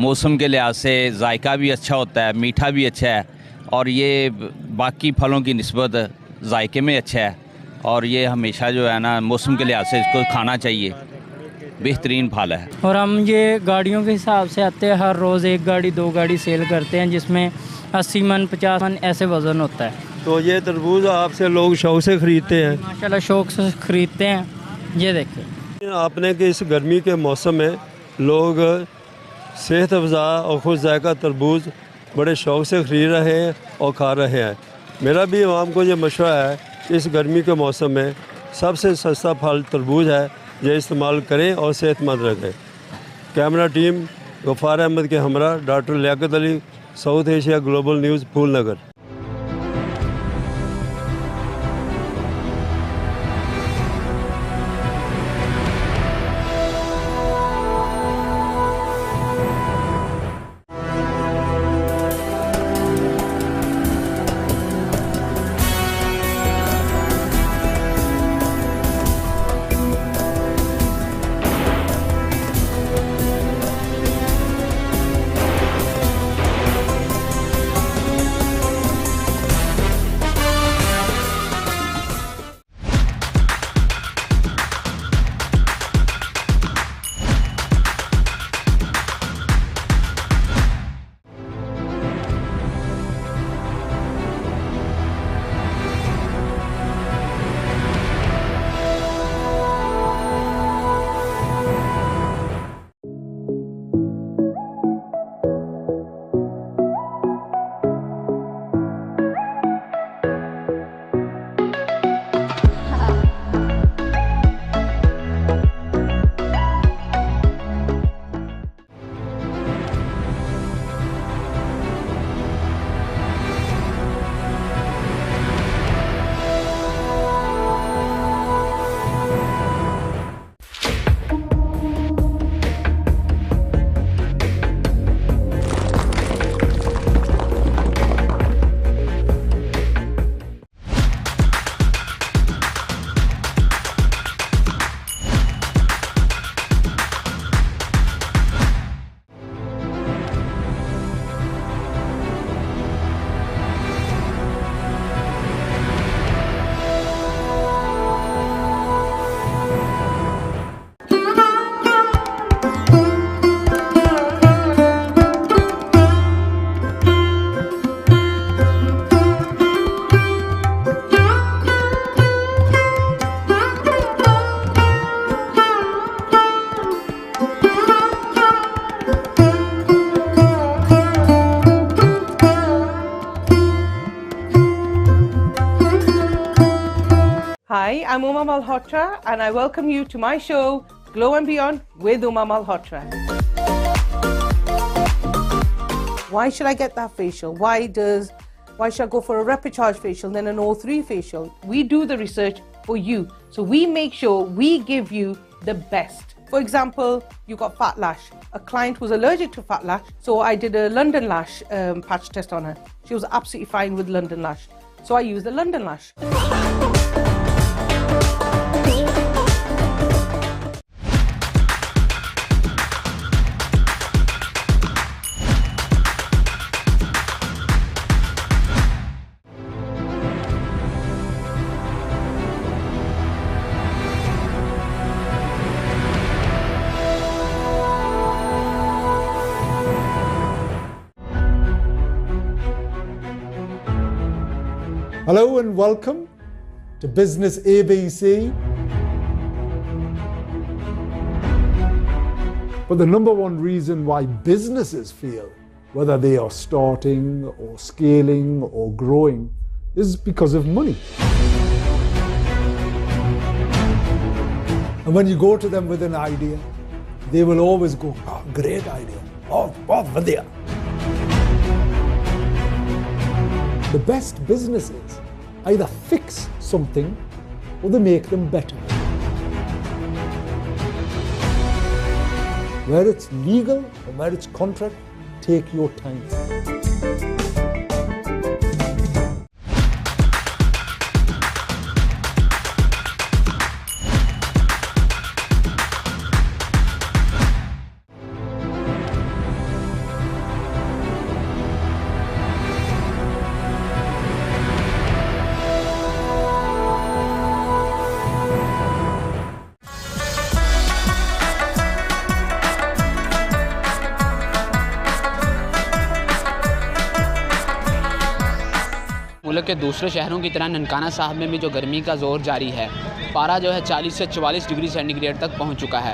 मौसम के लिहाज से जायका भी अच्छा होता है, मीठा भी अच्छा है और ये बाकी फलों की निस्बत जायके में अच्छा है और ये हमेशा जो है ना मौसम के लिहाज से इसको खाना चाहिए, बेहतरीन फल है। और हम ये गाड़ियों के हिसाब से आते हैं, हर रोज़ 1 गाड़ी 2 गाड़ी सेल करते हैं जिसमें 80 मन 50 मन ऐसे वज़न होता है। तो ये तरबूज आपसे लोग शौक से ख़रीदते हैं? माशाल्लाह शौक से ख़रीदते हैं। ये देखिए आपने कि इस गर्मी के मौसम में लोग सेहत अफ़ज़ा और खुश जायका तरबूज बड़े शौक से ख़रीद रहे हैं और खा रहे हैं। मेरा भी आवाम को ये मशवरा है, इस गर्मी के मौसम में सबसे सस्ता फल तरबूज है, ये इस्तेमाल करें और सेहतमंद रखें। कैमरा टीम गफ़ार अहमद के हमरा doctor Liaquat Ali, South Asia Global News, Phoolnagar. Hi, I'm Uma Malhotra and I welcome you to my show, Glow and Beyond with Uma Malhotra. Why should I get that facial? Why should I go for a Repicharge facial then an O3 facial? We do the research for you. So we make sure we give you the best. For example, you got fat lash. A client was allergic to fat lash, so I did a London Lash patch test on her. She was absolutely fine with London Lash. So I used the London Lash. Hello and welcome to Business ABC. But the number one reason why businesses fail, whether they are starting or scaling or growing, is because of money. And when you go to them with an idea, they will always go, "Oh, great idea, बहुत बढ़िया." The best businesses either fix something or they make them better. Where it's legal or where it's contract, take your time. मुल्क के दूसरे शहरों की तरह ननकाना साहब में भी जो गर्मी का ज़ोर जारी है, पारा जो है 40 से 44 डिग्री सेंटीग्रेड तक पहुंच चुका है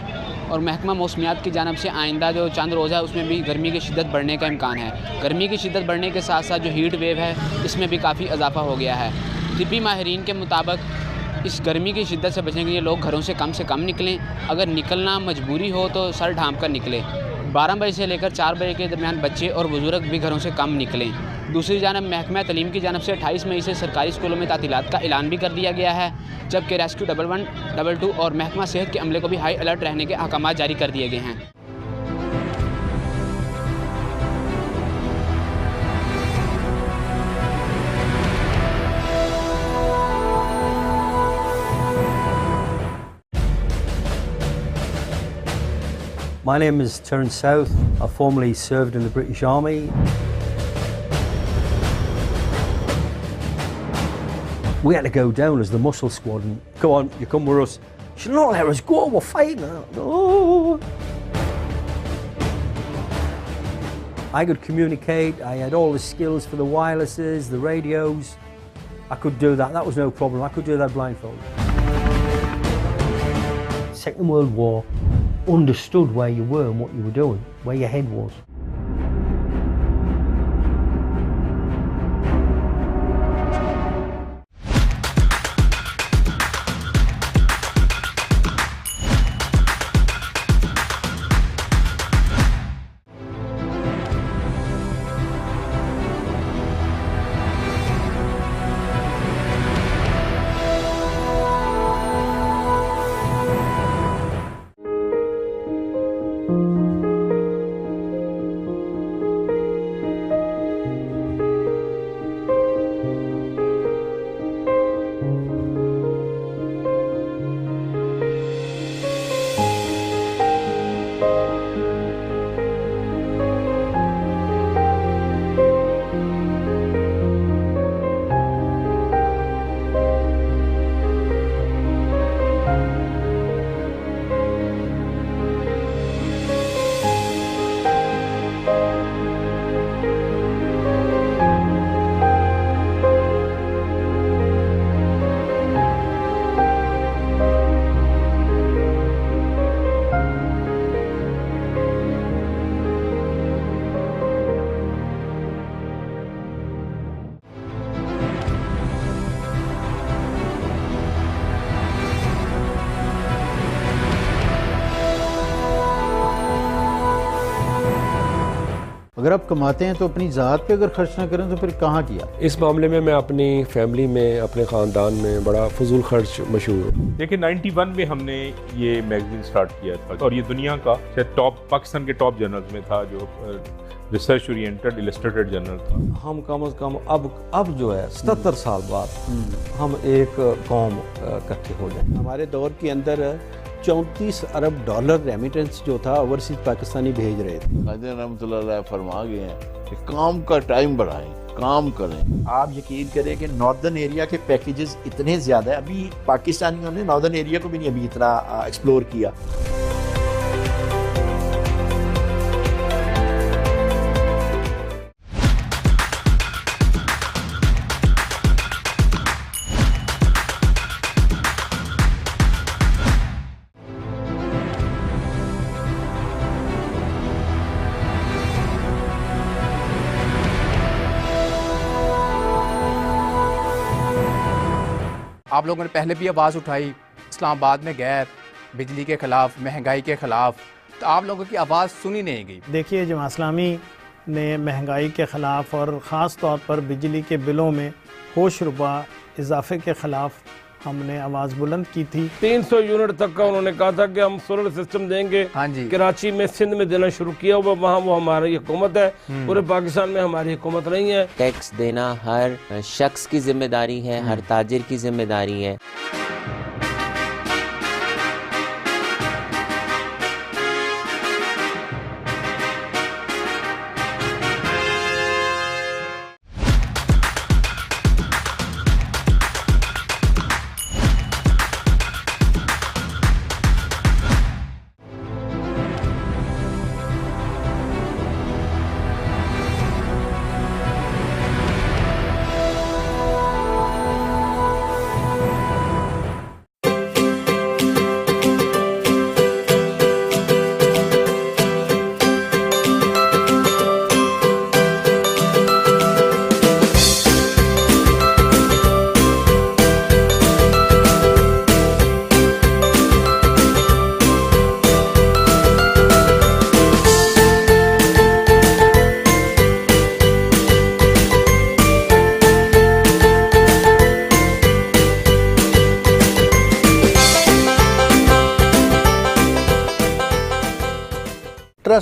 और महकमा मौसमियात की जानब से आइंदा जो चंद रोज़ है उसमें भी गर्मी की शिद्दत बढ़ने का इम्कान है। गर्मी की शिद्दत बढ़ने के साथ साथ जो हीट वेव है इसमें भी काफ़ी इजाफा हो गया है। तिब्बी माहिरीन के मुताबिक इस गर्मी की शिद्दत से बचने के लिए लोग घरों से कम निकलें, अगर निकलना मजबूरी हो तो सर ढाँप कर निकलें। 12 बजे से लेकर 4 बजे के दरमियान बच्चे और बुजुर्ग भी घरों से कम निकलें। दूसरी जानब महकमा तलीम की जानब से 28 मई से सरकारी स्कूलों में तातीलात का ऐलान भी कर दिया गया है, जबकि रेस्क्यू 11, 22 और महकमा सेहत के अमले को भी हाई अलर्ट रहने के अहकाम जारी कर दिए गए हैं। My name is Terence South. I formerly served in the British Army. We had to go down as the muscle squad and go on, you come with us. She said, not let us go, we're fighting. Oh. I could communicate, I had all the skills for the wirelesses, the radios. I could do that, that was no problem. I could do that blindfold. Second World War, understood where you were and what you were doing, where your head was. अगर आप कमाते हैं तो अपनी ज़ात पे अगर खर्च ना करें तो फिर कहाँ किया। इस मामले में मैं अपनी फैमिली में, अपने ख़ानदान में बड़ा फजूल खर्च मशहूर हूँ। देखिए 91 में हमने ये मैगजीन स्टार्ट किया था और ये दुनिया का टॉप, पाकिस्तान के टॉप जर्नल्स में था, जो रिसर्च ओरिएंटेड इलस्ट्रेटेड जर्नल था। हम कम से कम अब जो है 77 साल बाद हम एक कौम इकट्ठे हो जाए। हमारे दौर के अंदर 34 अरब डॉलर रेमिटेंस जो था ओवरसीज पाकिस्तानी भेज रहे थे। कादिर रहमतुल्लाह अलैह फरमा गए हैं कि काम का टाइम बढ़ाएं, काम करें। आप यकीन करें कि नॉर्दर्न एरिया के पैकेजेस इतने ज़्यादा है, अभी पाकिस्तानियों ने नॉर्दर्न एरिया को भी नहीं अभी इतना एक्सप्लोर किया। आप लोगों ने पहले भी आवाज़ उठाई इस्लामाबाद में गैर, बिजली के ख़िलाफ़, महंगाई के ख़िलाफ़, तो आप लोगों की आवाज़ सुनी नहीं गई। देखिए, जमात इस्लामी ने महंगाई के ख़िलाफ़ और ख़ास तौर पर बिजली के बिलों में होश रुबा इजाफे के ख़िलाफ़ हमने आवाज़ बुलंद की थी। 300 यूनिट तक का उन्होंने कहा था कि हम सोलर सिस्टम देंगे। हाँ जी। कराची में, सिंध में देना शुरू किया, वहाँ वो हमारी हुकूमत है, पूरे पाकिस्तान में हमारी हुकूमत नहीं है। टैक्स देना हर शख्स की जिम्मेदारी है, हर ताजिर की जिम्मेदारी है।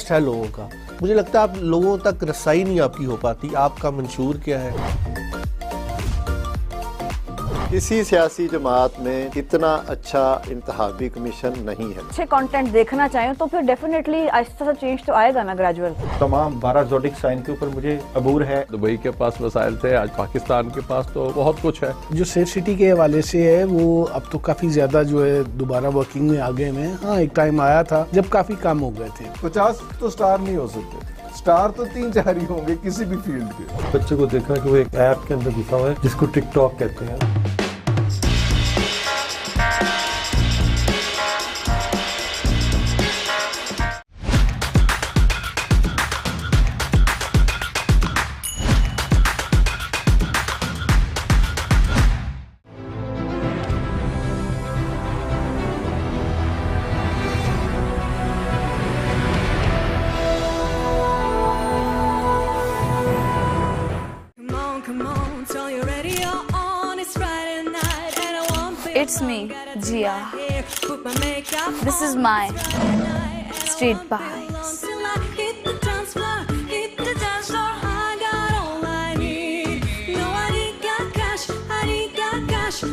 इंटरेस्ट है लोगों का। मुझे लगता है आप लोगों तक रसाई नहीं आपकी हो पाती। आपका मंशूर क्या है? किसी सियासी जमात में इतना अच्छा इंतखाबी कमीशन नहीं है। अच्छे कंटेंट देखना चाहें तो फिर डेफिनेटली आहिस्ता सा चेंज तो आएगा ना, ग्रेजुअल। तमाम 12 ज़ोडिक साइन के ऊपर मुझे अबूर है। दुबई के पास वसाइल थे, आज पाकिस्तान के पास तो बहुत कुछ है। जो सेफ सिटी के हवाले से है वो अब तो काफी ज्यादा जो है दोबारा वर्किंग में आ गए हैं। हाँ, एक टाइम आया था जब काफी कम हो गए थे। 50 तो स्टार नहीं हो सकते, स्टार तो 3-4 ही होंगे किसी भी फील्ड के। बच्चे को देखा कि वो एक ऐप के अंदर घुसा हुआ है जिसको टिकटॉक कहते हैं। It's me, Jia. This is my street vibes.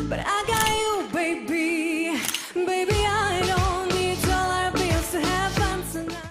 But I got you, baby. Baby, I don't need dollar bills to have fun tonight.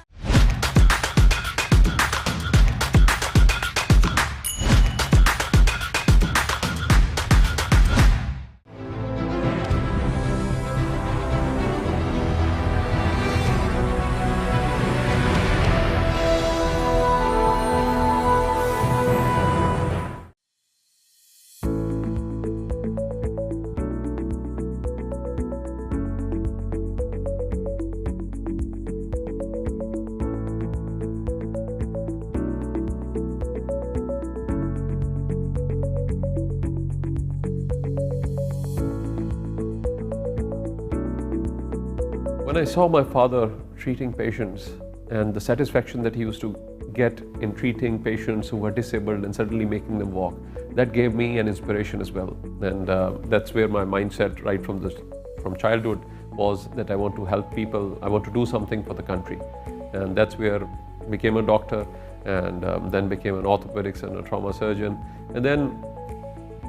When I saw my father treating patients and the satisfaction that he used to get in treating patients who were disabled and suddenly making them walk, that gave me an inspiration as well. And that's where my mindset right from childhood was that I want to help people, I want to do something for the country. And that's where I became a doctor and then became an orthopedics and a trauma surgeon. And then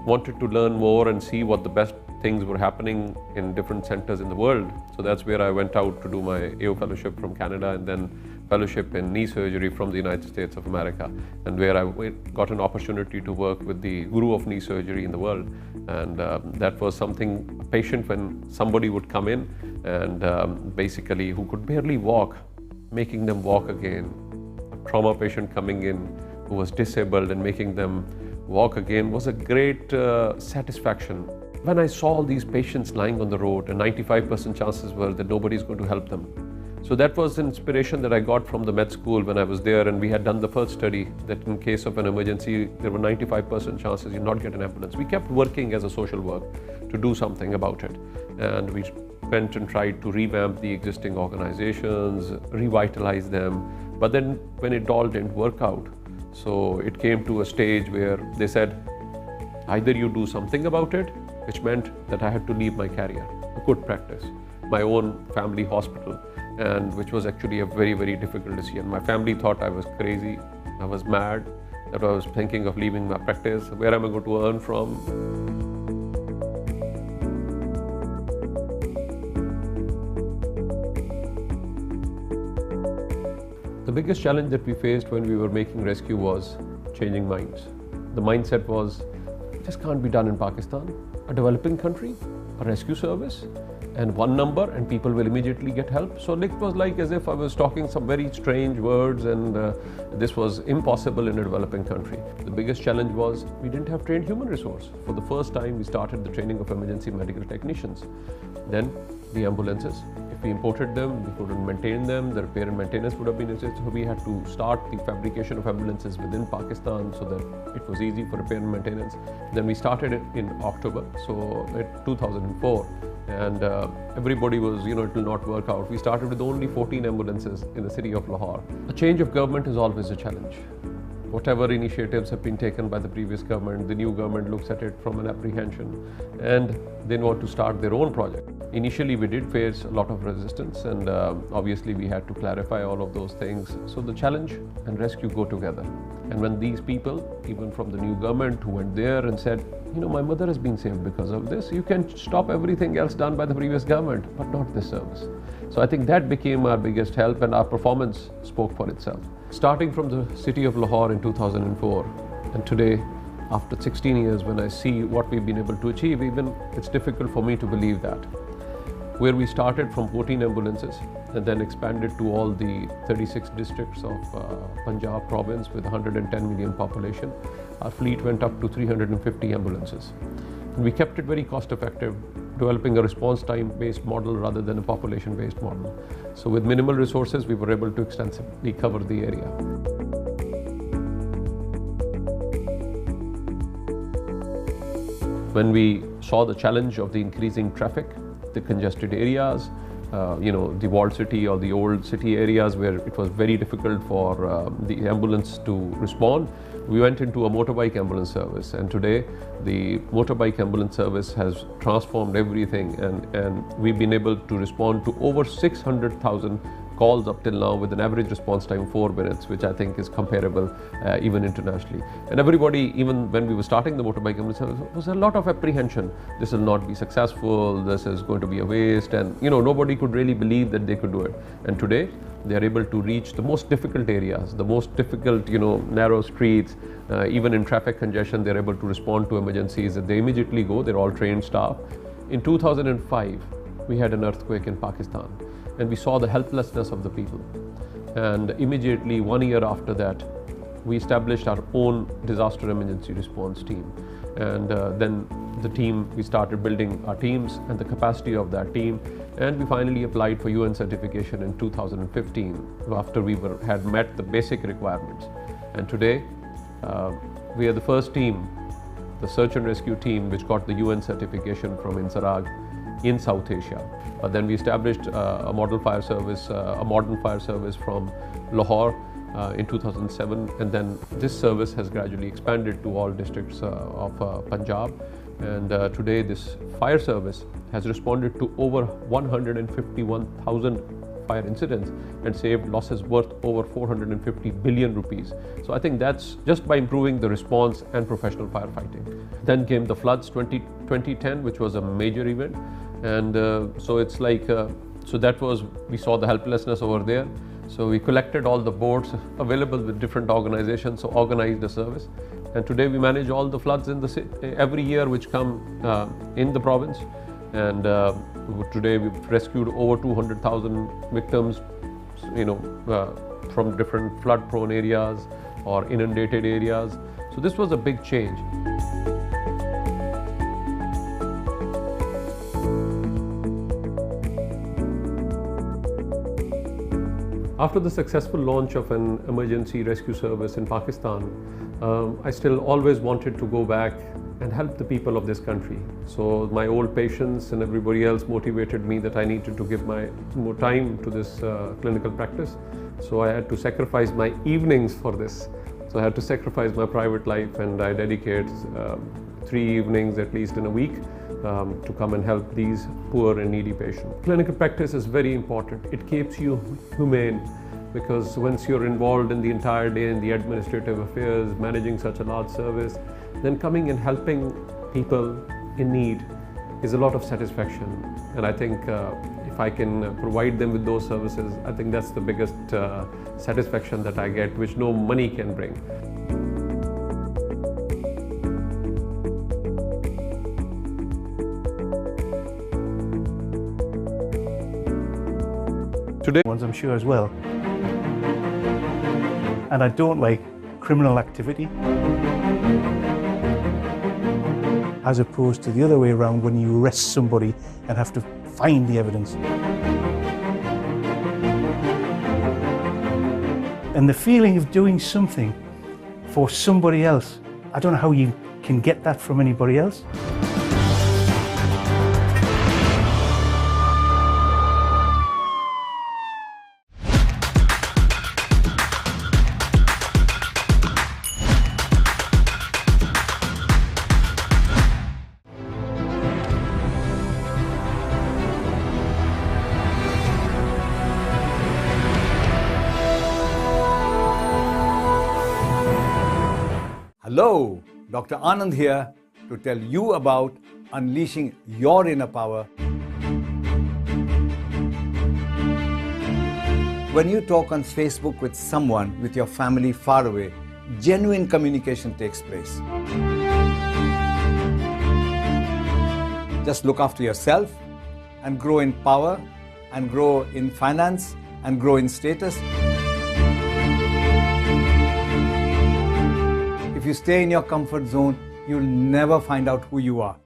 wanted to learn more and see what the best things were happening in different centers in the world. So that's where I went out to do my AO fellowship from Canada and then fellowship in knee surgery from the United States of America, and where I got an opportunity to work with the guru of knee surgery in the world. And that was something, a patient, when somebody would come in and basically who could barely walk, making them walk again. A trauma patient coming in who was disabled and making them walk again was a great satisfaction. When I saw all these patients lying on the road, and 95% chances were that nobody is going to help them. So that was an inspiration that I got from the med school when I was there, and we had done the first study that in case of an emergency, there were 95% chances you'll not get an ambulance. We kept working as a social work to do something about it. And we went and tried to revamp the existing organizations, revitalize them. But then when it all didn't work out, so it came to a stage where they said, either you do something about it, which meant that I had to leave my career, a good practice, my own family hospital, and which was actually a very, very difficult decision. My family thought I was crazy, I was mad, that I was thinking of leaving my practice. Where am I going to earn from? The biggest challenge that we faced when we were making rescue was changing minds. The mindset was, it just can't be done in Pakistan, a developing country, a rescue service, and one number and people will immediately get help. So it was like as if I was talking some very strange words, and this was impossible in a developing country. The biggest challenge was we didn't have trained human resource. For the first time, we started the training of emergency medical technicians. Then the ambulances. If we imported them, we couldn't maintain them, the repair and maintenance would have been insisted. So we had to start the fabrication of ambulances within Pakistan so that it was easy for repair and maintenance. Then we started it in October, so in 2004. And everybody was, it will not work out. We started with only 14 ambulances in the city of Lahore. A change of government is always a challenge. Whatever initiatives have been taken by the previous government, the new government looks at it from an apprehension and they want to start their own project. Initially, we did face a lot of resistance, and obviously we had to clarify all of those things. So the challenge and rescue go together. And when these people, even from the new government, who went there and said, you know, my mother has been saved because of this, you can stop everything else done by the previous government, but not this service. So I think that became our biggest help, and our performance spoke for itself. Starting from the city of Lahore in 2004, and today, after 16 years, when I see what we've been able to achieve, even it's difficult for me to believe that. Where we started from 14 ambulances and then expanded to all the 36 districts of Punjab province with 110 million population, our fleet went up to 350 ambulances. And we kept it very cost effective, developing a response time based model rather than a population based model. So with minimal resources, we were able to extensively cover the area. When we saw the challenge of the increasing traffic, the congested areas, the walled city or the old city areas where it was very difficult for the ambulance to respond, we went into a motorbike ambulance service. And today, the motorbike ambulance service has transformed everything, and we've been able to respond to over 600,000 calls up till now with an average response time 4 minutes, which I think is comparable even internationally. And everybody, even when we were starting the motorbike ambulance service, was a lot of apprehension. This will not be successful, this is going to be a waste, and nobody could really believe that they could do it. And today, they are able to reach the most difficult areas, the most difficult, narrow streets, even in traffic congestion, they're able to respond to emergencies. They immediately go, they're all trained staff. In 2005, we had an earthquake in Pakistan, and we saw the helplessness of the people. And immediately, 1 year after that, we established our own disaster emergency response team. And then the team, we started building our teams and the capacity of that team. And we finally applied for UN certification in 2015 after we had met the basic requirements. And today, we are the first team, the search and rescue team, which got the UN certification from INSARAG in South Asia. But then we established a model fire service, a modern fire service from Lahore in 2007, and then this service has gradually expanded to all districts of Punjab. And today this fire service has responded to over 151,000 fire incidents and saved losses worth over 450 billion rupees. So I think that's just by improving the response and professional firefighting. Then came the floods 2010, which was a major event. And so it's like, so that was, we saw the helplessness over there. So we collected all the boats available with different organizations, so organized the service. And today we manage all the floods in the city, every year which come in the province. And today we've rescued over 200,000 victims, from different flood-prone areas or inundated areas. So this was a big change. After the successful launch of an emergency rescue service in Pakistan, I still always wanted to go back and help the people of this country. So my old patients and everybody else motivated me that I needed to give more time to this clinical practice. So I had to sacrifice my evenings for this. So I had to sacrifice my private life, and I dedicate 3 evenings at least in a week to come and help these poor and needy patients. Clinical practice is very important. It keeps you humane, because once you're involved in the entire day in the administrative affairs, managing such a large service, then coming and helping people in need is a lot of satisfaction. And I think if I can provide them with those services, I think that's the biggest satisfaction that I get, which no money can bring. Today, ones I'm sure as well. And I don't like criminal activity, as opposed to the other way around when you arrest somebody and have to find the evidence. And the feeling of doing something for somebody else, I don't know how you can get that from anybody else. Hello, Dr. Anand here to tell you about unleashing your inner power. When you talk on Facebook with someone with your family far away, genuine communication takes place. Just look after yourself and grow in power and grow in finance and grow in status. If you stay in your comfort zone, you'll never find out who you are.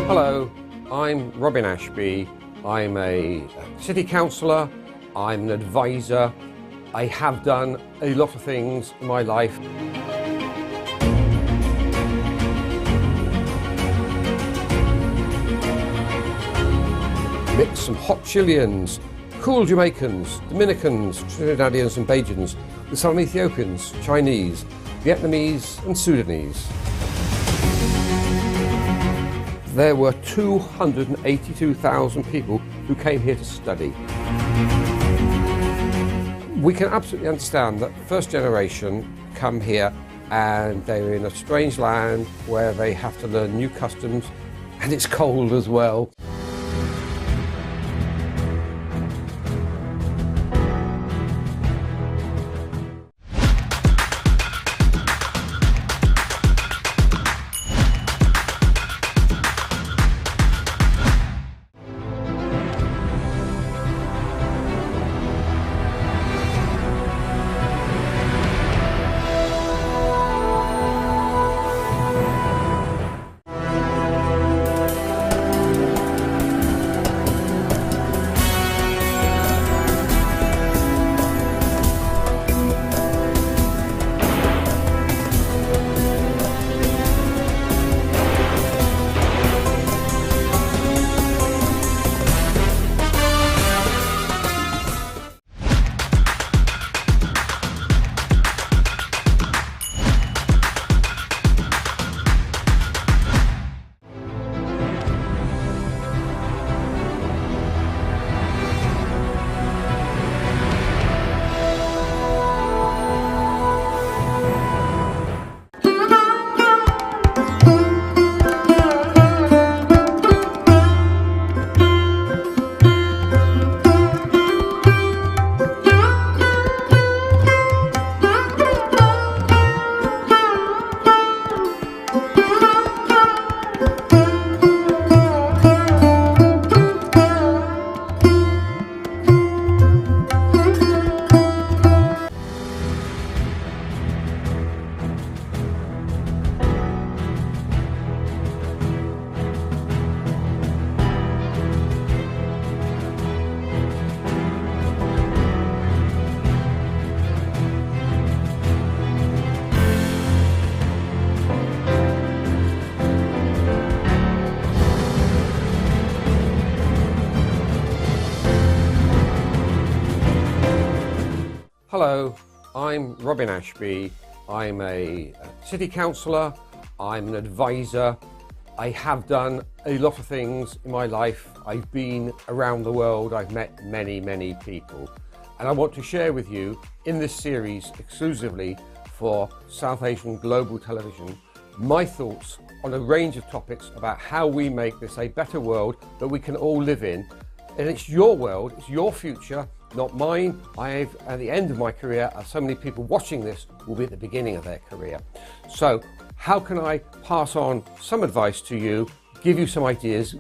Hello, I'm Robin Ashby. I'm a city councillor, I'm an advisor. I have done a lot of things in my life. Met some hot Chileans, cool Jamaicans, Dominicans, Trinidadians and Bajans, with some Ethiopians, Chinese, Vietnamese and Sudanese. There were 282,000 people who came here to study. We can absolutely understand that first generation come here and they're in a strange land where they have to learn new customs and it's cold as well. Hello, I'm Robin Ashby. I'm a city councillor, I'm an advisor. I have done a lot of things in my life. I've been around the world, I've met many, many people. And I want to share with you in this series exclusively for South Asian Global Television my thoughts on a range of topics about how we make this a better world that we can all live in. And it's your world, it's your future, not mine. At the end of my career, so many people watching this will be at the beginning of their career. So how can I pass on some advice to you, give you some ideas,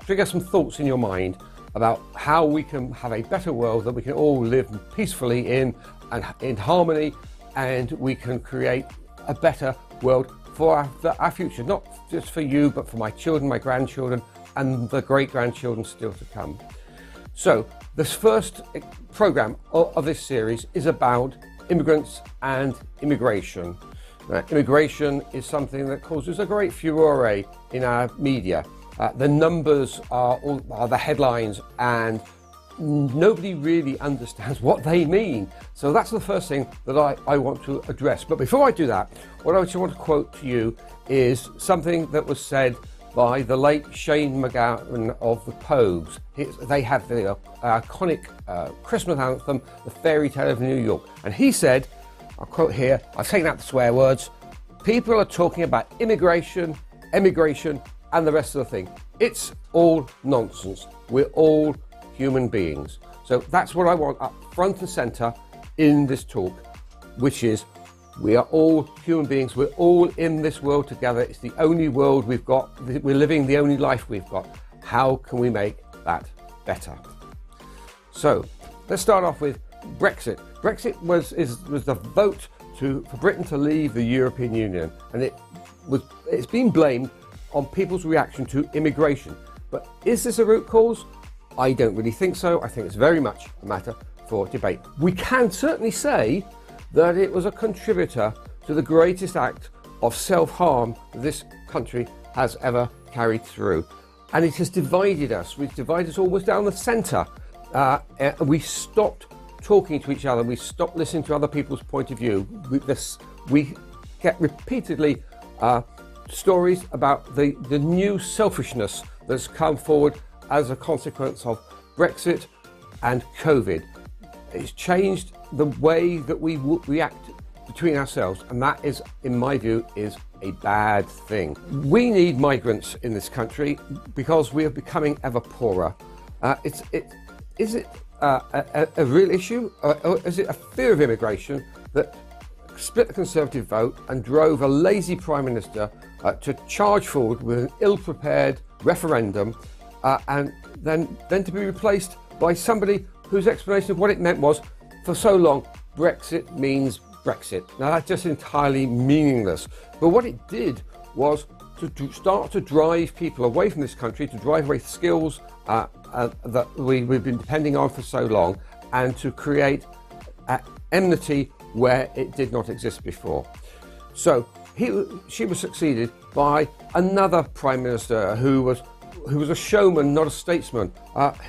trigger some thoughts in your mind about how we can have a better world that we can all live peacefully in and in harmony, and we can create a better world for our future, not just for you, but for my children, my grandchildren, and the great-grandchildren still to come. So this first program of this series is about immigrants and immigration. Immigration is something that causes a great furore in our media. The numbers are the headlines, and nobody really understands what they mean. So that's the first thing that I want to address. But before I do that, what I just want to quote to you is something that was said by the late Shane MacGowan of the Pogues. They have the iconic Christmas anthem, The Fairy Tale of New York. And he said, I'll quote here, I've taken out the swear words, "People are talking about immigration, emigration, and the rest of the thing. It's all nonsense. We're all human beings." So that's what I want up front and centre in this talk, which is we are all human beings. We're all in this world together. It's the only world we've got. We're living the only life we've got. How can we make that better? So let's start off with Brexit. Brexit was the vote for Britain to leave the European Union, and it's been blamed on people's reaction to immigration. But is this a root cause? I don't really think so. I think it's very much a matter for debate. We can certainly say that it was a contributor to the greatest act of self-harm this country has ever carried through. And it has divided us. We've divided us almost down the centre. We stopped talking to each other. We stopped listening to other people's point of view. We get repeatedly stories about the new selfishness that's come forward as a consequence of Brexit and COVID. It's changed the way that we react between ourselves, and that is, in my view, is a bad thing. We need migrants in this country because we are becoming ever poorer. Is it a real issue, or is it a fear of immigration that split the Conservative vote and drove a lazy Prime Minister to charge forward with an ill-prepared referendum and then to be replaced by somebody whose explanation of what it meant was, for so long, Brexit means Brexit. Now that's just entirely meaningless. But what it did was to start to drive people away from this country, to drive away skills that we've been depending on for so long, and to create enmity where it did not exist before. So she was succeeded by another Prime Minister who was a showman, not a statesman,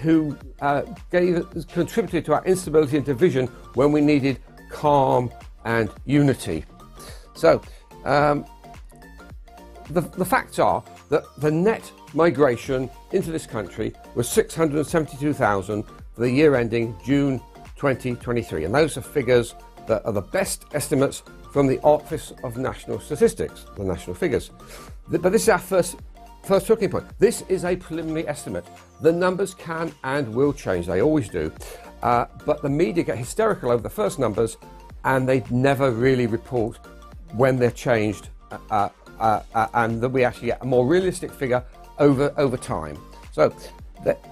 who contributed to our instability and division when we needed calm and unity. So the facts are that the net migration into this country was 672,000 for the year ending June 2023, and those are figures that are the best estimates from the Office of National Statistics, the national figures. But this is our first talking point. This is a preliminary estimate. The numbers can and will change, they always do, but the media get hysterical over the first numbers and they never really report when they're changed and that we actually get a more realistic figure over time. So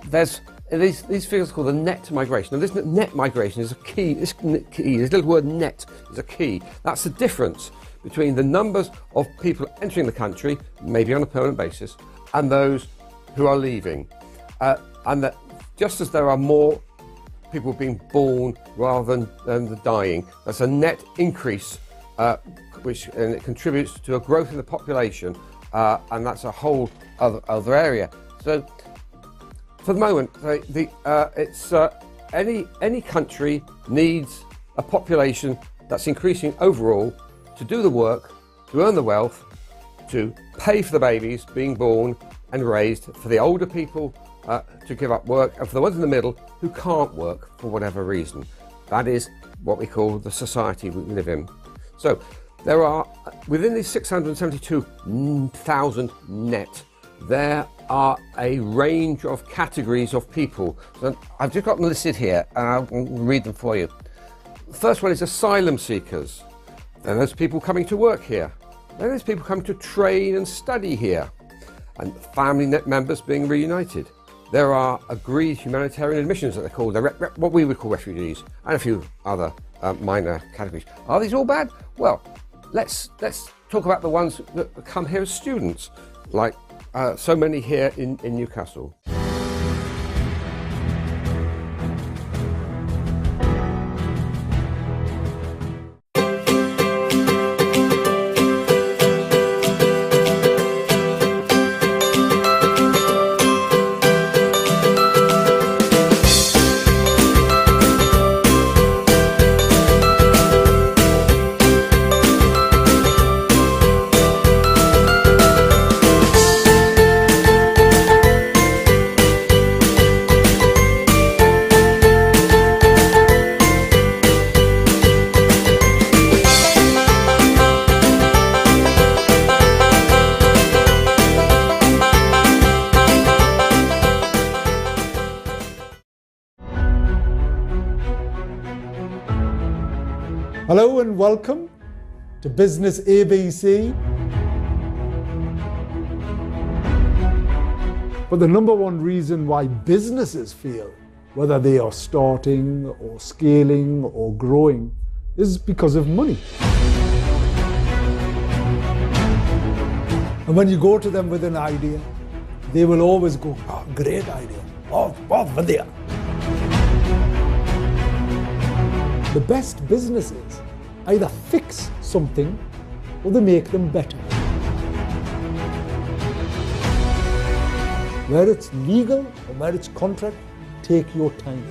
there's these figures called the net migration. Now this net migration is a key, this little word net is a key. That's the difference between the numbers of people entering the country, maybe on a permanent basis, and those who are leaving. And that just as there are more people being born rather than the dying, that's a net increase, and it contributes to a growth in the population, and that's a whole other area. So for the moment, any country needs a population that's increasing overall to do the work, to earn the wealth, to pay for the babies being born and raised, for the older people to give up work, and for the ones in the middle who can't work for whatever reason. That is what we call the society we live in. So there are, within these 672,000 net, there are a range of categories of people. So I've just got them listed here, and I'll read them for you. The first one is asylum seekers. Then there's people coming to work here. Then there's people coming to train and study here. And family net members being reunited. There are agreed humanitarian admissions that they're called, what we would call refugees, and a few other minor categories. Are these all bad? Well, let's talk about the ones that come here as students, like so many here in Newcastle. Hello and welcome to Business ABC. But the number one reason why businesses fail, whether they are starting or scaling or growing, is because of money. And when you go to them with an idea, they will always go, "Oh, great idea. Oh, vadya." The best businesses either fix something or they make them better. Where it's legal or where it's contract, take your time.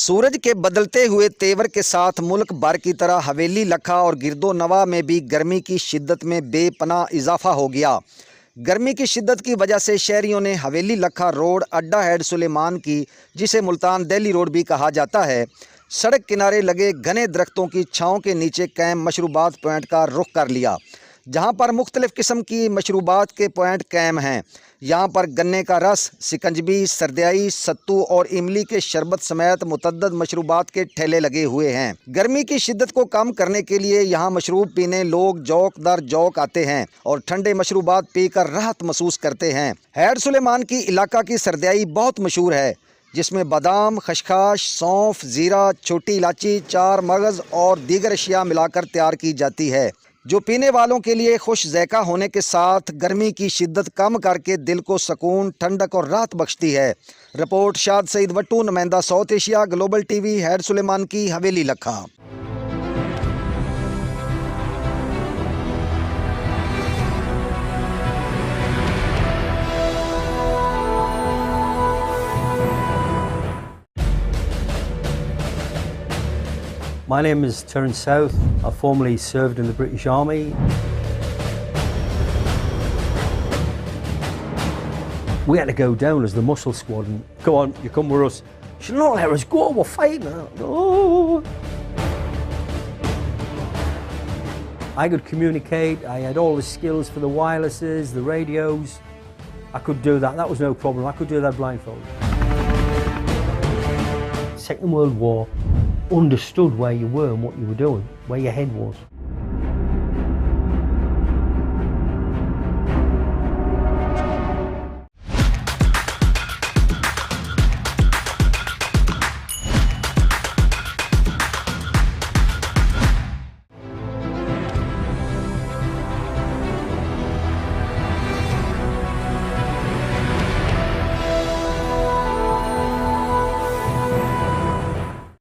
सूरज के बदलते हुए तेवर के साथ मुल्क भर की तरह हवेली लखा और गिरदो नवा में भी गर्मी की शिद्दत में बेपनाह इजाफा हो गया। गर्मी की शिद्दत की वजह से शहरियों ने हवेली लखा रोड अड्डा हेड सुलेमान की, जिसे मुल्तान दिल्ली रोड भी कहा जाता है, सड़क किनारे लगे घने दरख्तों की छाँव के नीचे कैम मशरूबात पॉइंट का रुख कर लिया, जहाँ पर मुख्तलिफ़ किस्म की मशरूबात के पॉइंट कैम हैं। यहाँ पर गन्ने का रस, सिकंजबी, सरदियाई, सत्तू और इमली के शरबत समेत मुतद्दद मशरूबात के ठेले लगे हुए हैं। गर्मी की शिद्दत को कम करने के लिए यहाँ मशरूब पीने लोग जौक दर जौक आते हैं और ठंडे मशरूबात पीकर राहत महसूस करते हैं। हैड सुलेमान की इलाका की सरदियाई बहुत मशहूर है, जिसमें बादाम, खशखाश, सौंफ, ज़ीरा, छोटी इलाची, चार मगज़ और दीगर अशिया मिलाकर तैयार की जाती है, जो पीने वालों के लिए खुश ज़ैक़ा होने के साथ गर्मी की शिद्दत कम करके दिल को सुकून, ठंडक और राहत बख्शती है। रिपोर्ट शाद सईद वट्टू, नुमाइंदा South Asia, Global TV, head Sulemanki Haveli लखा। My name is Terence South. I formerly served in the British Army. We had to go down as the muscle squad and go on, you come with us. She said, "No, let us go, we're fighting." No. I could communicate, I had all the skills for the wirelesses, the radios. I could do that, that was no problem. I could do that blindfolded. Second World War, understood where you were and what you were doing, where your head was.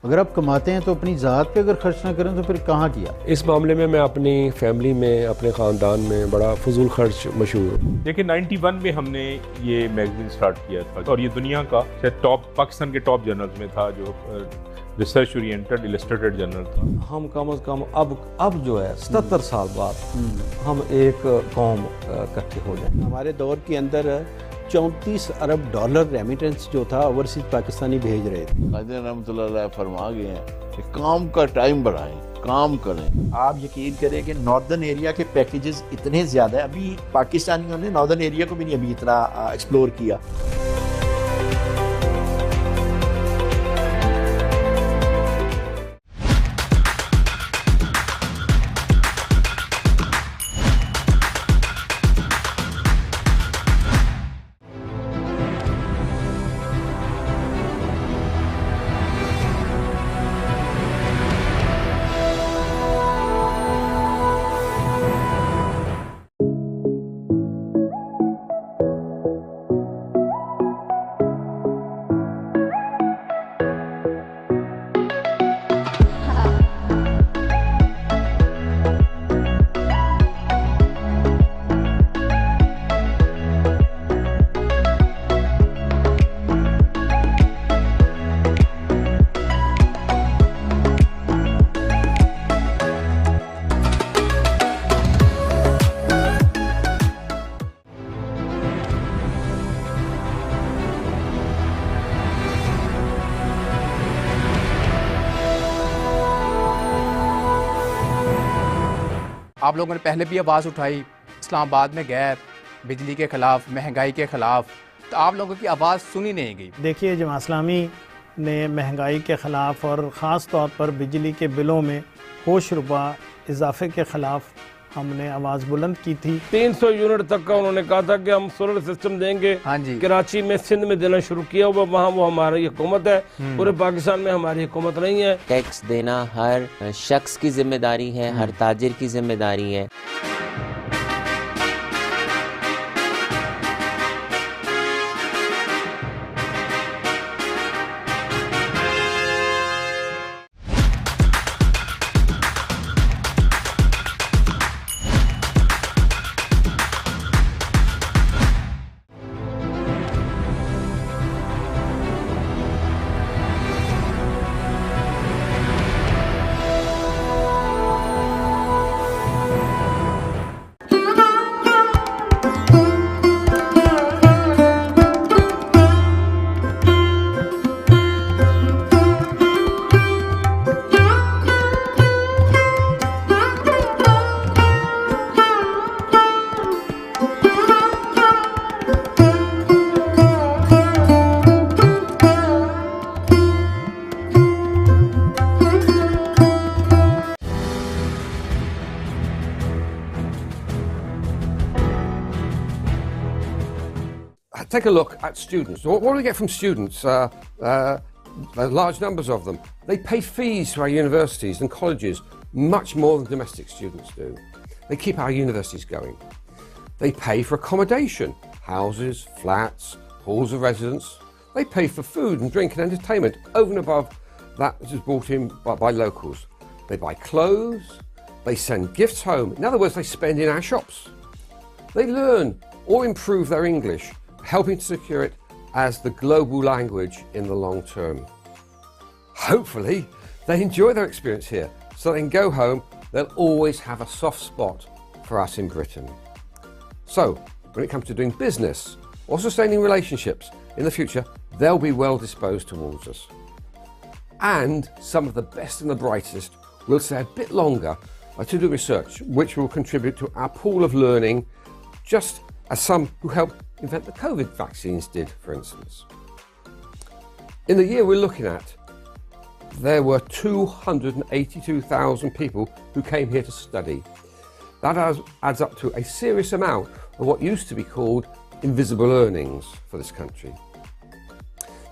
अगर आप कमाते हैं तो अपनी ज़ात पे अगर खर्च ना करें तो फिर कहाँ किया? इस मामले में मैं अपनी फैमिली में, अपने ख़ानदान में बड़ा फजूल खर्च मशहूर हूँ। देखिए 91 में हमने ये मैगजीन स्टार्ट किया था और ये दुनिया का टॉप, पाकिस्तान के टॉप जर्नल्स में था, जो रिसर्च ओरिएंटेड इलस्ट्रेटेड जर्नल था। हम कम अज़ कम अब जो है 77 साल बाद हम एक कौम इकट्ठे हो जाए। हमारे दौर के अंदर 34 अरब डॉलर रेमिटेंस जो था ओवरसीज पाकिस्तानी भेज रहे थे। कादिर रहमतुल्लाह अलैह फरमा गए हैं कि काम का टाइम बढ़ाएं, काम करें। आप यकीन करें कि नॉर्दर्न एरिया के पैकेजेस इतने ज़्यादा है, अभी पाकिस्तानियों ने नॉर्दर्न एरिया को भी नहीं अभी इतना एक्सप्लोर किया। आप लोगों ने पहले भी आवाज़ उठाई इस्लामाबाद में गैर, बिजली के ख़िलाफ़, महंगाई के ख़िलाफ़, तो आप लोगों की आवाज़ सुनी नहीं गई। देखिए, जमात इस्लामी ने महंगाई के ख़िलाफ़ और ख़ास तौर पर बिजली के बिलों में होश रुबा इजाफे के ख़िलाफ़ हमने आवाज़ बुलंद की थी। 300 यूनिट तक का उन्होंने कहा था कि हम सोलर सिस्टम देंगे। हाँ जी। कराची में, सिंध में देना शुरू किया हुआ, वहाँ वो हमारी हुकूमत है, पूरे पाकिस्तान में हमारी हुकूमत नहीं है। टैक्स देना हर शख्स की जिम्मेदारी है, हर ताजिर की जिम्मेदारी है। Take a look at students. What do we get from students? Large numbers of them. They pay fees to our universities and colleges much more than domestic students do. They keep our universities going. They pay for accommodation, houses, flats, halls of residence. They pay for food and drink and entertainment over and above that which is brought in by locals. They buy clothes. They send gifts home. In other words, they spend in our shops. They learn or improve their English, helping to secure it as the global language in the long term. Hopefully, they enjoy their experience here, so they can go home, they'll always have a soft spot for us in Britain. So, when it comes to doing business or sustaining relationships in the future, they'll be well disposed towards us. And some of the best and the brightest will stay a bit longer to do research, which will contribute to our pool of learning, just as some who helped invent the COVID vaccines did, for instance. In the year we're looking at, there were 282,000 people who came here to study. That adds up to a serious amount of what used to be called invisible earnings for this country.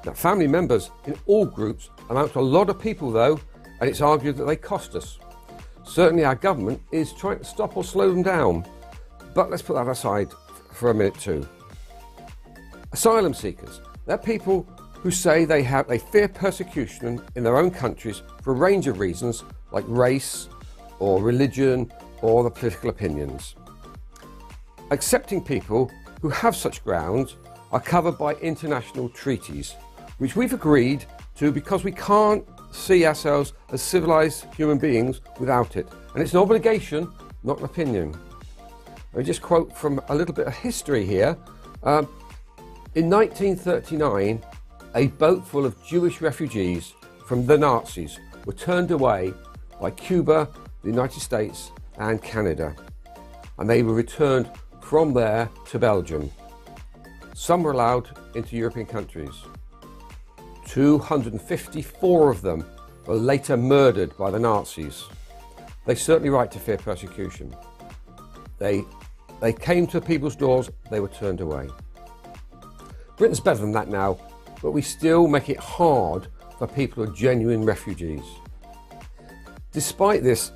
Now, family members in all groups amount to a lot of people though, and it's argued that they cost us. Certainly our government is trying to stop or slow them down, but let's put that aside for a minute too. Asylum seekers, they're people who say they fear persecution in their own countries for a range of reasons like race or religion or the political opinions. Accepting people who have such grounds are covered by international treaties, which we've agreed to because we can't see ourselves as civilized human beings without it. And it's an obligation, not an opinion. I'll just quote from a little bit of history here. In 1939, a boat full of Jewish refugees from the Nazis were turned away by Cuba, the United States and Canada. And they were returned from there to Belgium. Some were allowed into European countries. 254 of them were later murdered by the Nazis. They certainly right to fear persecution. They came to people's doors, they were turned away. Britain's better than that now, but we still make it hard for people who are genuine refugees. Despite this,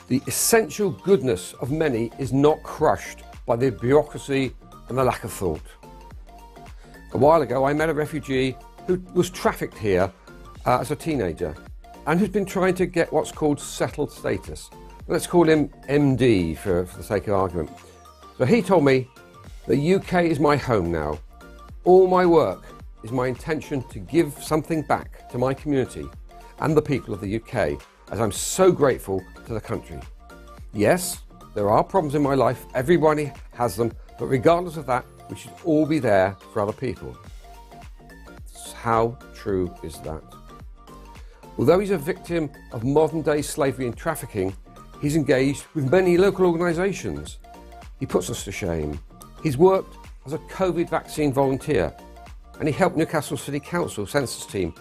the essential goodness of many is not crushed by the bureaucracy and the lack of thought. A while ago, I met a refugee who was trafficked here as a teenager and who's been trying to get what's called settled status. Let's call him MD for the sake of argument. So he told me, the UK is my home now. All my work is my intention to give something back to my community and the people of the UK, as I'm so grateful to the country. Yes, there are problems in my life, everybody has them, but regardless of that, we should all be there for other people. How true is that? Although he's a victim of modern-day slavery and trafficking, he's engaged with many local organisations. He puts us to shame. He's worked as a COVID vaccine volunteer, and he helped Newcastle City Council census team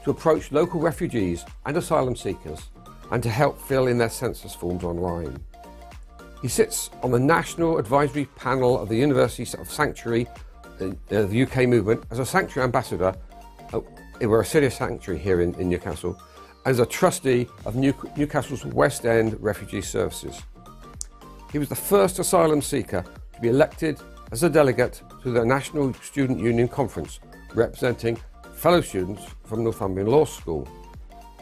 to approach local refugees and asylum seekers and to help fill in their census forms online. He sits on the National Advisory Panel of the University of Sanctuary, the UK movement, as a Sanctuary Ambassador. We're a serious sanctuary here in Newcastle, as a trustee of Newcastle's West End Refugee Services. He was the first asylum seeker to be elected as a delegate to the National Student Union Conference, representing fellow students from Northumberland Law School.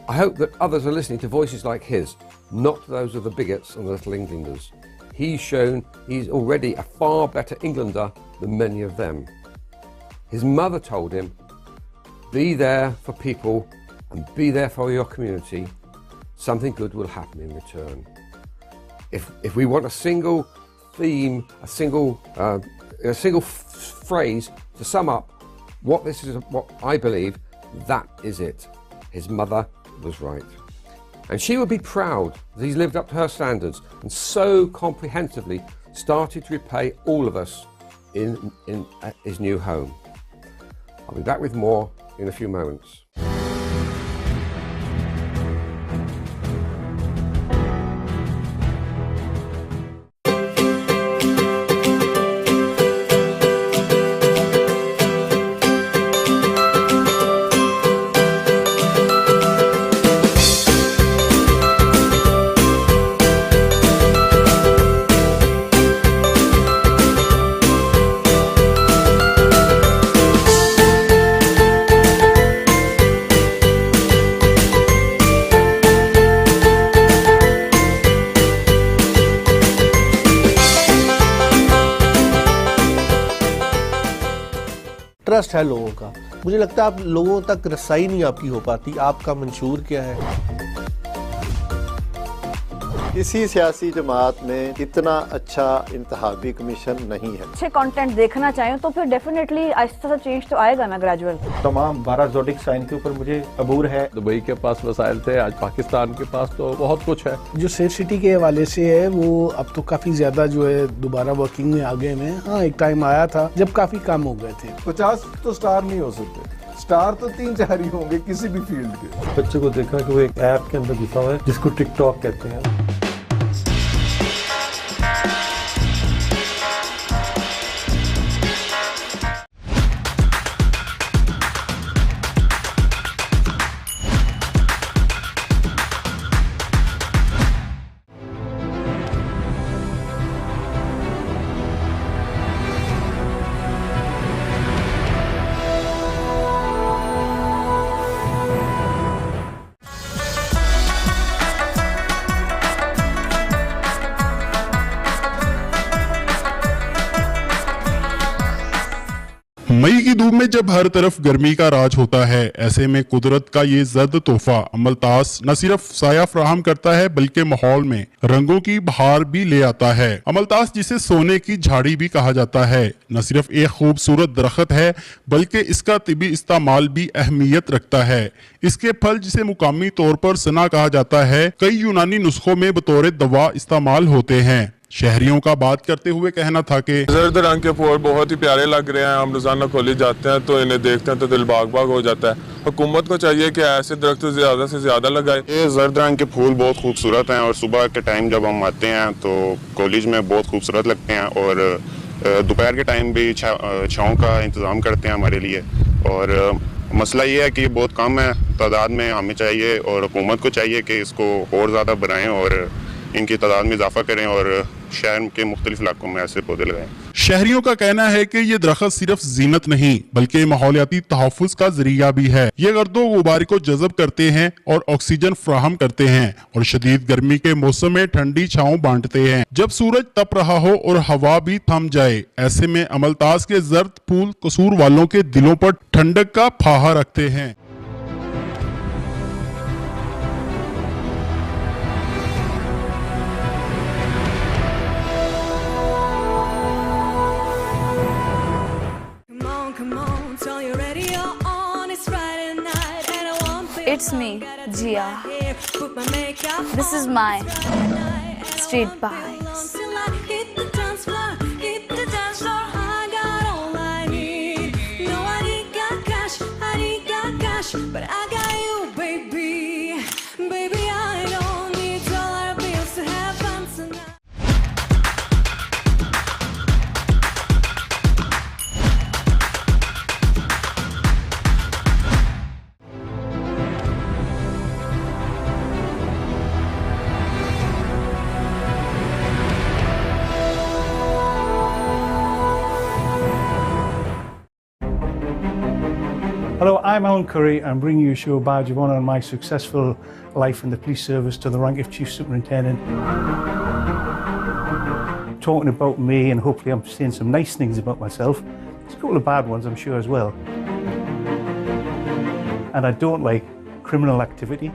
I hope that others are listening to voices like his, not those of the bigots and the Little Englanders. He's shown he's already a far better Englander than many of them. His mother told him, be there for people and be there for your community. Something good will happen in return. If we want a single theme, a single phrase to sum up what this is, what I believe, that is it. His mother was right. And she would be proud that he's lived up to her standards and so comprehensively started to repay all of us in his new home. I'll be back with more in a few moments. Trust है लोगों का। मुझे लगता है आप लोगों तक रसाई नहीं आपकी हो पाती। आपका मंशूर क्या है? किसी सियासी जमात में इतना अच्छा इंतखाबी कमीशन नहीं है। अच्छे कंटेंट देखना चाहें तो फिर डेफिनेटली आहिस्ता सा चेंज तो आएगा ना, ग्रेजुअल। तमाम 12 ज़ोडिक साइन के ऊपर मुझे अबूर है। दुबई के पास वसाइल थे, आज पाकिस्तान के पास तो बहुत कुछ है। जो सेफ सिटी के हवाले से है वो अब तो काफी ज्यादा जो है दोबारा वर्किंग में आ गए हैं। हाँ, एक टाइम आया था जब काफी कम हो गए थे। 50 तो स्टार नहीं हो सकते, स्टार तो 3-4 ही होंगे किसी भी फील्ड के। बच्चे को देखा कि वो एक ऐप के अंदर घुसा हुआ है जिसको टिकटॉक कहते हैं। मई की धूप में जब हर तरफ गर्मी का राज होता है, ऐसे में कुदरत का ये जर्द तोहफा अमलतास न सिर्फ साया फराहम करता है बल्कि माहौल में रंगों की बहार भी ले आता है। अमलतास, जिसे सोने की झाड़ी भी कहा जाता है, न सिर्फ एक खूबसूरत दरख्त है बल्कि इसका तिबी इस्तेमाल भी अहमियत रखता है। इसके फल, जिसे मुकामी तौर पर सना कहा जाता है, कई यूनानी नुस्खों में बतौर दवा इस्तेमाल होते हैं। शहरियों का बात करते हुए कहना था कि जर्द रंग के फूल बहुत ही प्यारे लग रहे हैं। हम रोजाना कॉलेज जाते हैं तो इन्हें देखते हैं तो दिल बाग बाग हो जाता है। हुकूमत को चाहिए कि ऐसे दरख्त ज्यादा से ज्यादा लगाए। ये जर्द रंग के फूल बहुत खूबसूरत हैं और सुबह के टाइम जब हम आते हैं तो कॉलेज में बहुत खूबसूरत लगते हैं और दोपहर के टाइम भी छाँव का इंतज़ाम करते हैं हमारे लिए। और मसला ये है कि बहुत कम है तादाद में, हमें चाहिए और हुकूमत को चाहिए कि इसको और ज़्यादा बढ़ाएं और इनकी तादाद में इजाफा करें और शहर के मुख्तलिफ इलाकों में ऐसे पौधे लगाएं। शहरियों का कहना है कि ये दरख्त सिर्फ जीनत नहीं बल्कि माहौलियाती तहफ़्फ़ुज़ का जरिया भी है। ये गर्दो गुबार को जज़ब करते हैं और ऑक्सीजन फ्राहम करते हैं और शदीद गर्मी के मौसम में ठंडी छाँव बांटते हैं। जब सूरज तप रहा हो और हवा भी थम जाए, ऐसे में अमलतास के जर्द फूल कसूर वालों के दिलों पर ठंडक का फाहा रखते हैं। It's me, Jia. This is my Street Vibes. But I got you, baby. Baby, I don't need dollar bills to have fun tonight. Hello, I'm Alan Curry. I'm bringing you a show badge of honour on my successful life in the police service to the rank of Chief Superintendent. Talking about me, and hopefully I'm saying some nice things about myself. There's a couple of bad ones, I'm sure, as well. And I don't like criminal activity.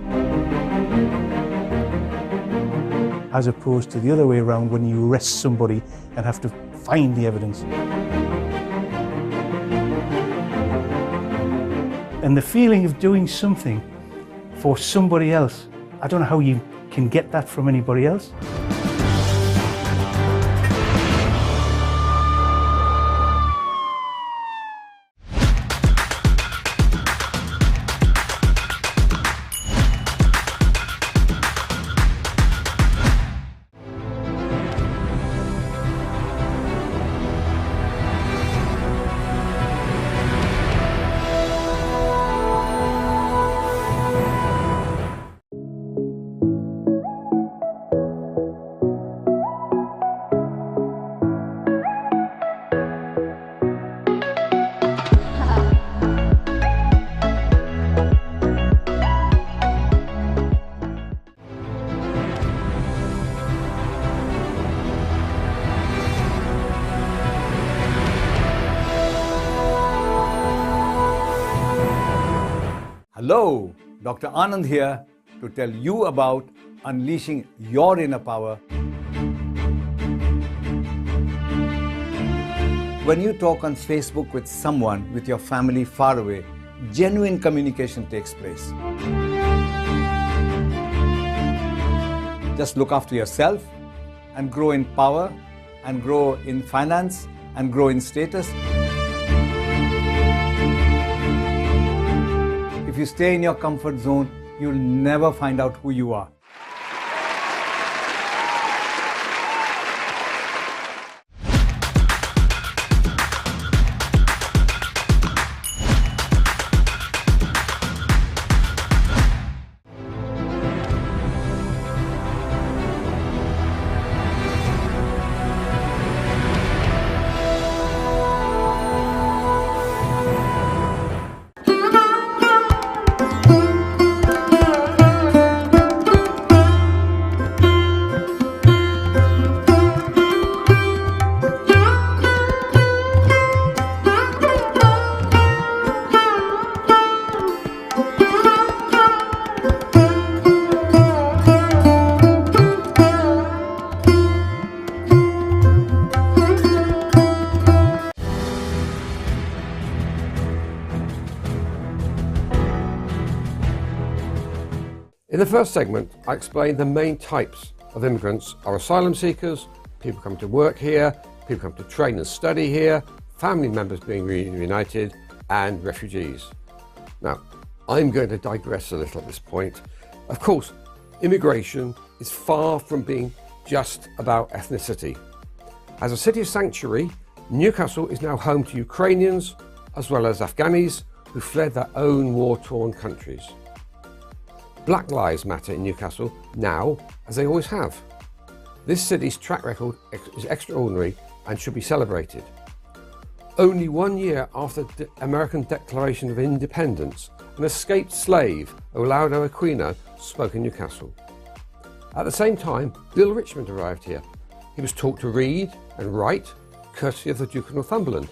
As opposed to the other way around, when you arrest somebody and have to find the evidence. And the feeling of doing something for somebody else, I don't know how you can get that from anybody else. Hello, Dr. Anand here to tell you about unleashing your inner power. When you talk on Facebook with someone with your family far away, genuine communication takes place. Just look after yourself and grow in power and grow in finance and grow in status. If you stay in your comfort zone, you'll never find out who you are. the first segment, I explained the main types of immigrants are asylum seekers, people come to work here, people come to train and study here, family members being reunited, and refugees. Now, I'm going to digress a little at this point. Of course, immigration is far from being just about ethnicity. As a city of sanctuary, Newcastle is now home to Ukrainians as well as Afghanis who fled their own war-torn countries. Black lives matter in Newcastle now, as they always have. This city's track record is extraordinary and should be celebrated. Only 1 year after the American Declaration of Independence, an escaped slave, Olaudah Equiano, spoke in Newcastle. At the same time, Bill Richmond arrived here. He was taught to read and write, courtesy of the Duke of Northumberland.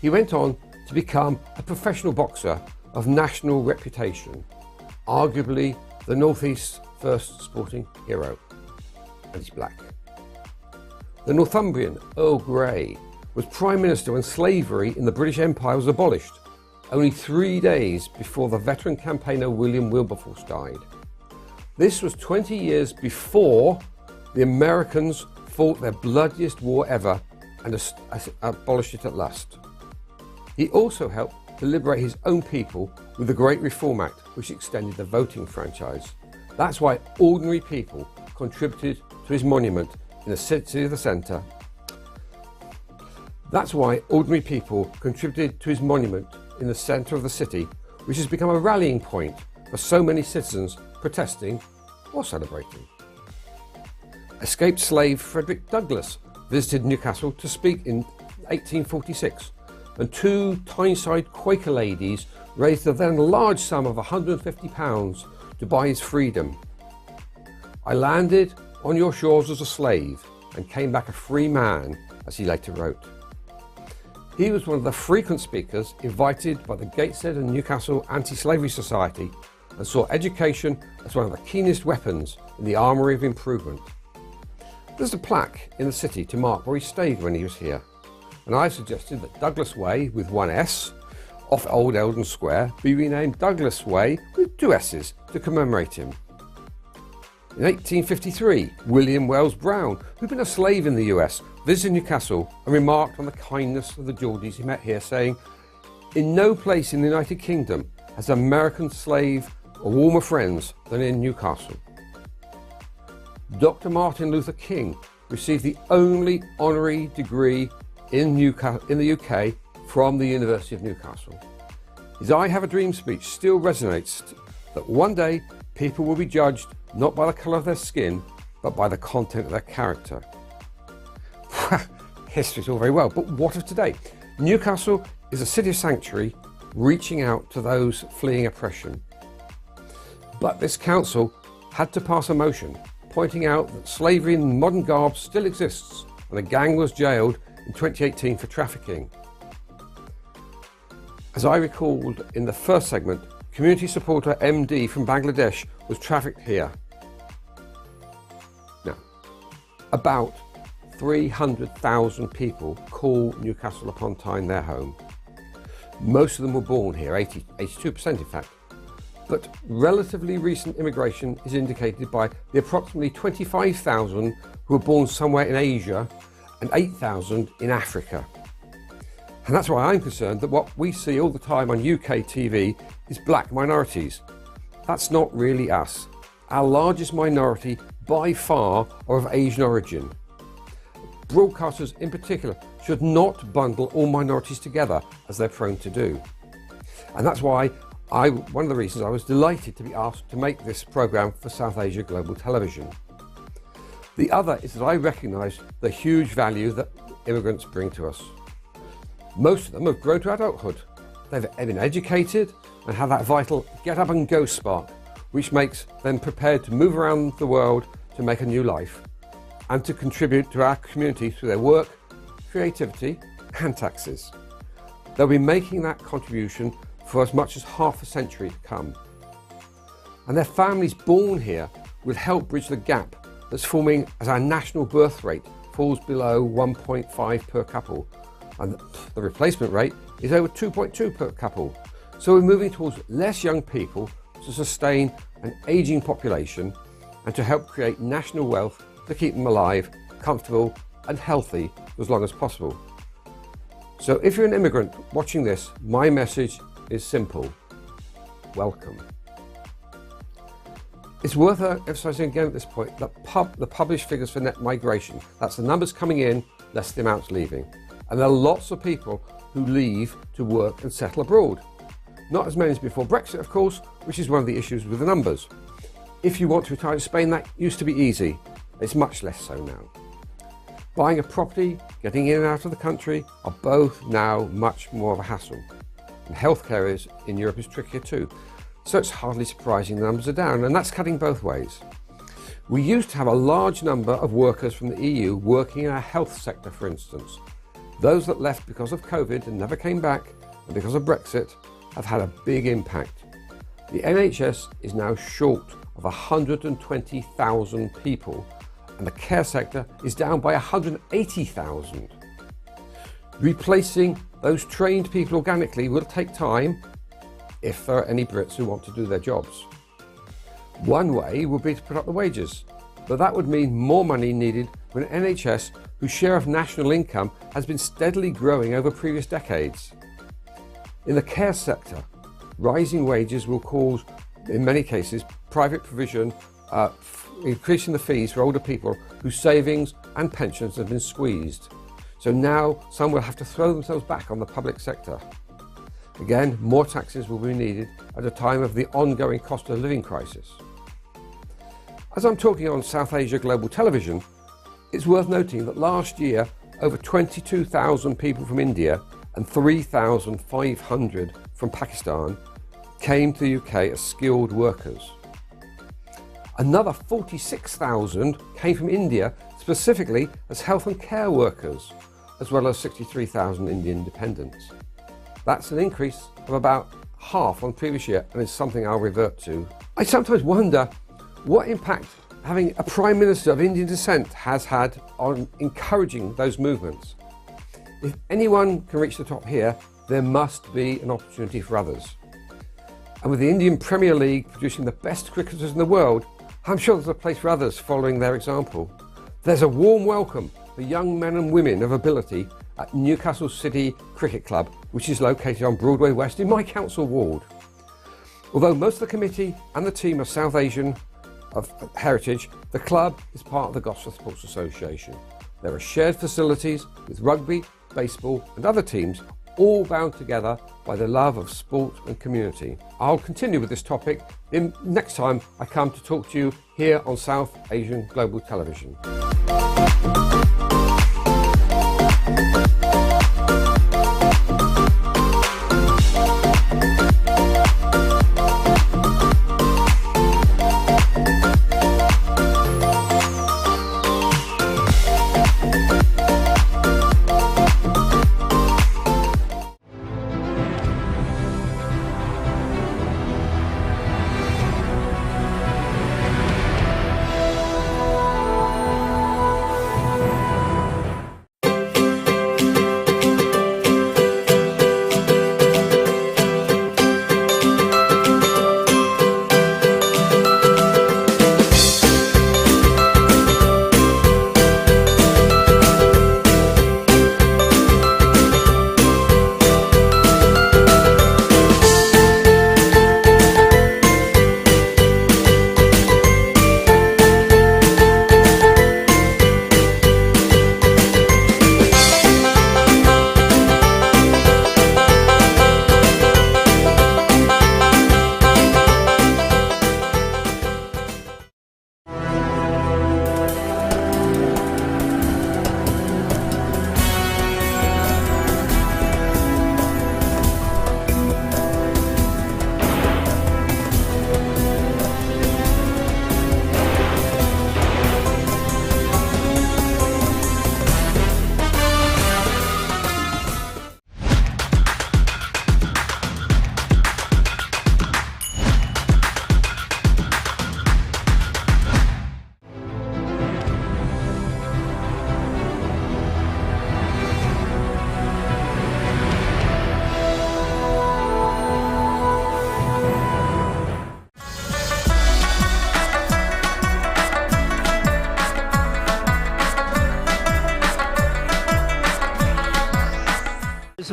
He went on to become a professional boxer of national reputation, arguably the North East's first sporting hero, and he's black. The Northumbrian Earl Grey was Prime Minister when slavery in the British Empire was abolished, only 3 days before the veteran campaigner William Wilberforce died. This was 20 years before the Americans fought their bloodiest war ever and abolished it at last. He also helped to liberate his own people with the Great Reform Act, which extended the voting franchise. That's why ordinary people contributed to his monument in the city of the centre. That's why ordinary people contributed to his monument in the centre of the city, which has become a rallying point for so many citizens protesting or celebrating. Escaped slave Frederick Douglass visited Newcastle to speak in 1846, and 2 Tyneside Quaker ladies raised the then large sum of £150 to buy his freedom. I landed on your shores as a slave and came back a free man, as he later wrote. He was one of the frequent speakers invited by the Gateshead and Newcastle Anti-Slavery Society and saw education as one of the keenest weapons in the armoury of improvement. There's a plaque in the city to mark where he stayed when he was here, and I suggested that Douglas Way with 1 S off Old Eldon Square be renamed Douglas Way with 2 S's to commemorate him. In 1853, William Wells Brown, who'd been a slave in the US, visited Newcastle and remarked on the kindness of the Geordies he met here, saying, "In no place in the United Kingdom has American slave or warmer friends than in Newcastle." Dr. Martin Luther King received the only honorary degree in the UK from the University of Newcastle. His I Have a Dream speech still resonates that one day people will be judged not by the colour of their skin, but by the content of their character. History's all very well, but what of today? Newcastle is a city of sanctuary reaching out to those fleeing oppression. But this council had to pass a motion pointing out that slavery in modern garb still exists, and a gang was jailed in 2018 for trafficking. As I recalled in the first segment, community supporter MD from Bangladesh was trafficked here. Now, about 300,000 people call Newcastle upon Tyne their home. Most of them were born here, 82% in fact. But relatively recent immigration is indicated by the approximately 25,000 who were born somewhere in Asia and 8,000 in Africa. And that's why I'm concerned that what we see all the time on UK TV is black minorities. That's not really us. Our largest minority by far are of Asian origin. Broadcasters in particular should not bundle all minorities together as they're prone to do. And that's why one of the reasons I was delighted to be asked to make this programme for South Asia Global Television. The other is that I recognise the huge value that immigrants bring to us. Most of them have grown to adulthood. They've been educated and have that vital get up and go spark, which makes them prepared to move around the world to make a new life and to contribute to our community through their work, creativity and taxes. They'll be making that contribution for as much as half a century to come. And their families born here will help bridge the gap that's forming as our national birth rate falls below 1.5 per couple, and the replacement rate is over 2.2 per couple. So we're moving towards less young people to sustain an ageing population and to help create national wealth to keep them alive, comfortable and healthy for as long as possible. So if you're an immigrant watching this, my message is simple: welcome. It's worth emphasising again at this point that the published figures for net migration, that's the numbers coming in less the amounts leaving. And there are lots of people who leave to work and settle abroad. Not as many as before Brexit, of course, which is one of the issues with the numbers. If you want to retire in Spain, that used to be easy. It's much less so now. Buying a property, getting in and out of the country are both now much more of a hassle. And healthcare in Europe is trickier too. So it's hardly surprising the numbers are down, and that's cutting both ways. We used to have a large number of workers from the EU working in our health sector, for instance. Those that left because of COVID and never came back, and because of Brexit, have had a big impact. The NHS is now short of 120,000 people, and the care sector is down by 180,000. Replacing those trained people organically will take time, if there are any Brits who want to do their jobs. One way would be to put up the wages, but that would mean more money needed for an NHS whose share of national income has been steadily growing over previous decades. In the care sector, rising wages will cause, in many cases, private provision, increasing the fees for older people whose savings and pensions have been squeezed. So now some will have to throw themselves back on the public sector. Again, more taxes will be needed at a time of the ongoing cost of living crisis. As I'm talking on South Asia Global Television, it's worth noting that last year, over 22,000 people from India and 3,500 from Pakistan came to the UK as skilled workers. Another 46,000 came from India specifically as health and care workers, as well as 63,000 Indian dependents. That's an increase of about half on the previous year, and it's something I'll revert to. I sometimes wonder what impact having a Prime Minister of Indian descent has had on encouraging those movements. If anyone can reach the top here, there must be an opportunity for others. And with the Indian Premier League producing the best cricketers in the world, I'm sure there's a place for others following their example. There's a warm welcome for young men and women of ability at Newcastle City Cricket Club, which is located on Broadway West in my council ward. Although most of the committee and the team are South Asian of heritage, the club is part of the Gosforth Sports Association. There are shared facilities with rugby, baseball and other teams, all bound together by the love of sport and community. I'll continue with this topic next time I come to talk to you here on South Asian Global Television.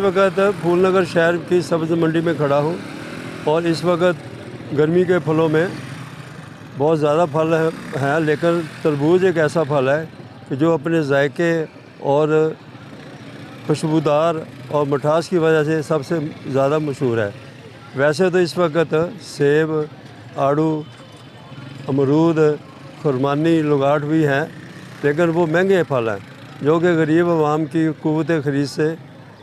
वक्त फूलनगर शहर की सब्ज़ मंडी में खड़ा हूँ और इस वक्त गर्मी के फलों में बहुत ज़्यादा फल हैं, लेकिन तरबूज एक ऐसा फल है कि जो अपने जायके और खुशबूदार और मिठास की वजह से सबसे ज़्यादा मशहूर है। वैसे तो इस वक्त सेब, आड़ू, अमरूद, खुरमानी, लुगाट भी हैं, लेकिन वो महंगे फल हैं जो कि गरीब आवाम की क़ुव्वत ख़रीद से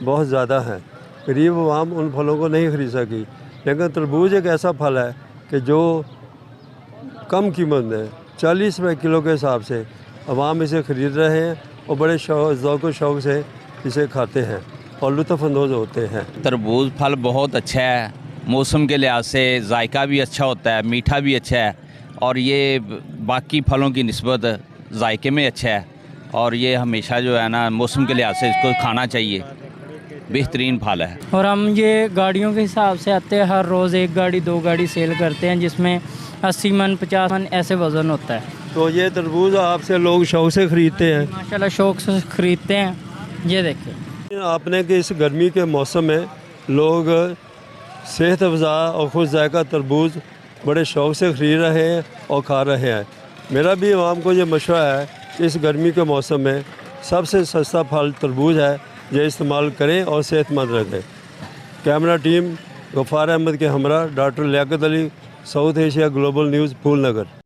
बहुत ज़्यादा हैं। गरीब आवाम उन फलों को नहीं ख़रीद सकी, लेकिन तरबूज एक ऐसा फल है कि जो कम कीमत में 40 रुपये किलो के हिसाब से आवाम इसे ख़रीद रहे हैं और बड़े ज़ौक़ व शौक़ से इसे खाते हैं और लुत्फ़अंदोज़ होते हैं। तरबूज फल बहुत अच्छा है, मौसम के लिहाज से जायका भी अच्छा होता है, मीठा भी अच्छा है और ये बाकी फलों की निस्बत जायके में अच्छा है और ये हमेशा जो है ना मौसम के लिहाज से इसको खाना चाहिए, बेहतरीन फल है। और हम ये गाड़ियों के हिसाब से आते हैं, हर रोज़ 1 गाड़ी 2 गाड़ी सेल करते हैं जिसमें 80 मन 50 मन ऐसे वज़न होता है। तो ये तरबूज आपसे लोग शौक़ से ख़रीदते हैं? माशाल्लाह शौक़ से ख़रीदते हैं। ये देखिए आपने कि इस गर्मी के मौसम में लोग सेहत अफ़ज़ा और खुश जायका तरबूज बड़े शौक़ से ख़रीद रहे हैं और खा रहे हैं। मेरा भी आवाम को ये मशवरा है कि इस गर्मी के मौसम में सबसे सस्ता फल तरबूज है, ये इस्तेमाल करें और सेहतमंद रखें। कैमरा टीम गफ़ार अहमद के हमरा doctor Liaquat Ali, South Asia Global News, Phoolnagar.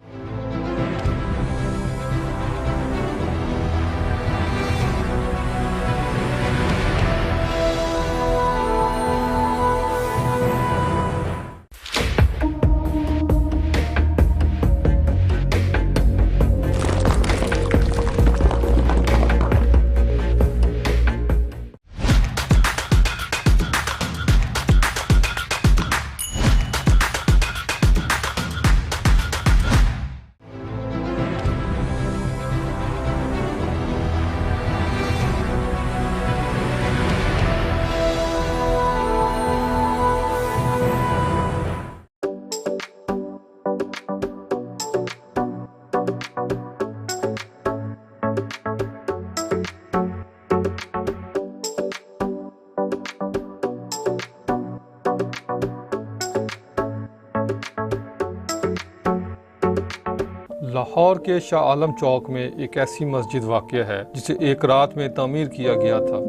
Lahore के शाह आलम चौक में एक ऐसी मस्जिद वाक़या है जिसे एक रात में तामीर किया गया था।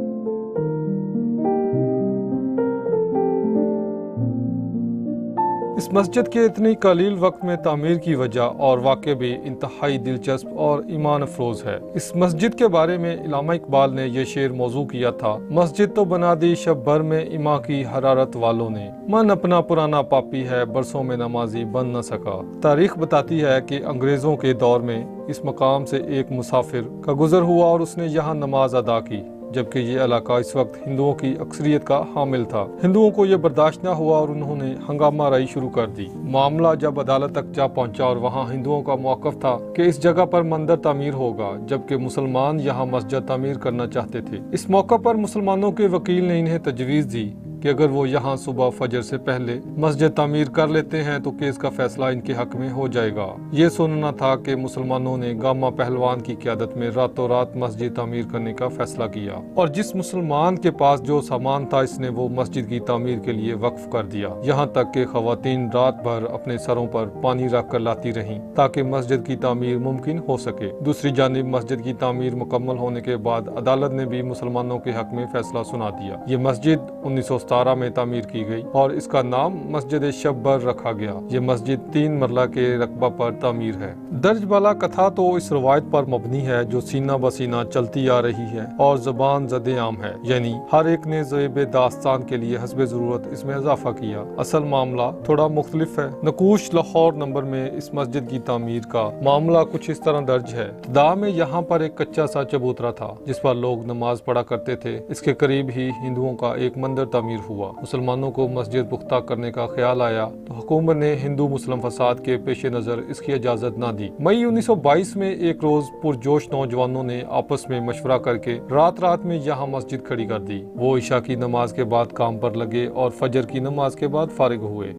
इस मस्जिद के इतनी कलील वक्त में तामीर की वजह और वाक़या भी इंतहाई दिलचस्प और ईमान अफरोज है। इस मस्जिद के बारे में इल्लामा इकबाल ने यह शेर मौजू किया था, मस्जिद तो बना दी शब भर में इमा की हरारत वालों ने, मन अपना पुराना पापी है बरसों में नमाजी बन न सका। तारीख बताती है कि अंग्रेजों के दौर में इस मकाम से एक मुसाफिर का गुजर हुआ और उसने यहाँ नमाज अदा की, जबकि ये इलाका इस वक्त हिंदुओं की अक्सरियत का हामिल था। हिंदुओं को ये बर्दाश्त न हुआ और उन्होंने हंगामा राई शुरू कर दी। मामला जब अदालत तक जा पहुंचा और वहां हिंदुओं का मौक़िफ़ था कि इस जगह पर मंदिर तामीर होगा, जबकि मुसलमान यहाँ मस्जिद तामीर करना चाहते थे। इस मौके पर मुसलमानों के वकील ने इन्हें तजवीज़ दी कि अगर वो यहाँ सुबह फजर से पहले मस्जिद तामीर कर लेते हैं तो केस का फैसला इनके हक में हो जाएगा। ये सुनना था कि मुसलमानों ने गामा पहलवान की क़यादत में रातों रात मस्जिद तामीर करने का फैसला किया और जिस मुसलमान के पास जो सामान था इसने वो मस्जिद की तामीर के लिए वक्फ कर दिया। यहाँ तक कि ख़वातीन रात भर अपने सरों पर पानी रख कर लाती रहीं ताकि मस्जिद की तामीर मुमकिन हो सके। दूसरी जानिब मस्जिद की तामीर मुकम्मल होने के बाद अदालत ने भी मुसलमानों के हक में फैसला सुना दिया। ये मस्जिद 1917 में तामीर की गई और इसका नाम मस्जिद शब्बर रखा गया। ये मस्जिद 3 मरला के रकबा पर तामीर है। दर्ज बाला कथा तो इस रवायत पर मबनी है जो सीना बसीना चलती आ रही है और ज़बान ज़दे आम है, यानी हर एक ने ज़ेब दास्तान के लिए हस्बे ज़रूरत इसमें इजाफा किया। असल मामला थोड़ा मुख्तलिफ है। नकूश लाहौर नंबर में इस मस्जिद की तामीर का मामला कुछ इस तरह दर्ज है। दा में यहाँ पर एक कच्चा सा चबूतरा था जिस पर लोग नमाज पढ़ा करते थे। इसके करीब ही हिंदुओं का एक मंदिर तामीर हुआ। मुसलमानों को मस्जिद पुख्ता करने का ख्याल आया तो हुकूमत ने हिंदू मुस्लिम फसाद के पेश नज़र इसकी इजाज़त न दी। मई 1922 में एक रोज पुरजोश नौजवानों ने आपस में मशवरा करके रात रात में यहाँ मस्जिद खड़ी कर दी। वो इशा की नमाज के बाद काम पर लगे और फजर की नमाज के बाद फारिग हुए।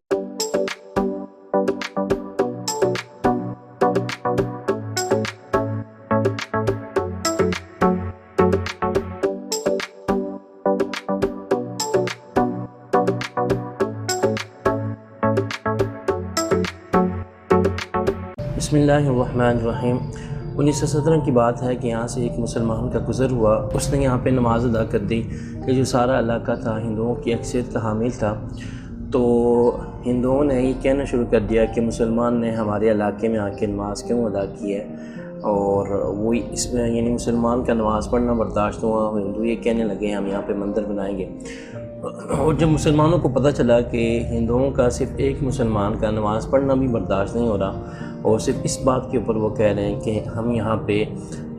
बिस्मिल्लाहिर्रहमानिर्रहीम। 1917 की बात है कि यहाँ से एक मुसलमान का गुज़र हुआ। उसने यहाँ पे नमाज़ अदा कर दी कि जो सारा इलाका था हिंदुओं की अक्सरियत का हामिल था। तो हिंदुओं ने ये कहना शुरू कर दिया कि मुसलमान ने हमारे इलाके में आके नमाज़ क्यों अदा की है, और वो इसमें यानी मुसलमान का नमाज़ पढ़ना बर्दाश्त हुआ। हिंदू ये कहने लगे हम यहाँ पे मंदिर बनाएंगे। और जब मुसलमानों को पता चला कि हिंदुओं का सिर्फ एक मुसलमान का नमाज़ पढ़ना भी बर्दाश्त नहीं हो रहा और सिर्फ इस बात के ऊपर वो कह रहे हैं कि हम यहाँ पे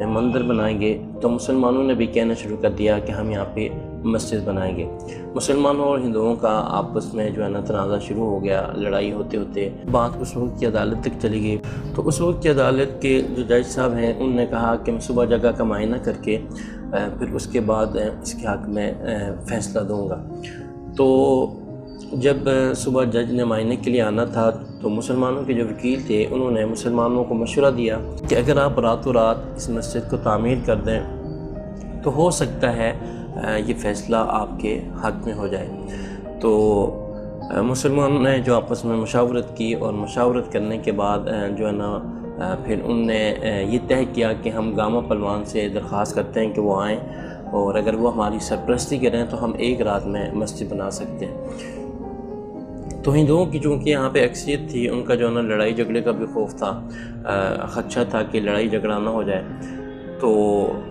मंदिर बनाएंगे, तो मुसलमानों ने भी कहना शुरू कर दिया कि हम यहाँ पे मस्जिद बनाएंगे। मुसलमानों और हिंदुओं का आपस में जो है ना तनाज़ा शुरू हो गया। लड़ाई होते होते बात उस वक्त की अदालत तक चली गई। तो उस वक्त की अदालत के जो जज साहब हैं उनने कहा कि मैं सुबह जगह का मायना करके फिर उसके बाद इसके हक़ में फ़ैसला दूँगा। तो जब सुबह जज ने मायने के लिए आना था तो मुसलमानों के जो वकील थे उन्होंने मुसलमानों को मशवरा दिया कि अगर आप रातों रात इस मस्जिद को तामीर कर दें तो हो सकता है ये फ़ैसला आपके हक़ में हो जाए। तो मुसलमानों ने जो आपस में मशावरत की और मशावरत करने के बाद जो है ना फिर उनने ये तय किया कि हम गामा पहलवान से दरख्वास्त करते हैं कि वो आएँ और अगर वो हमारी सरपरस्ती करें तो हम एक रात में मस्जिद बना सकते हैं। तो हिंदुओं की चूँकि यहाँ पे अक्सरियत थी, उनका जो है ना लड़ाई झगड़े का भी खौफ था, ख़दशा था कि लड़ाई झगड़ा ना हो जाए। तो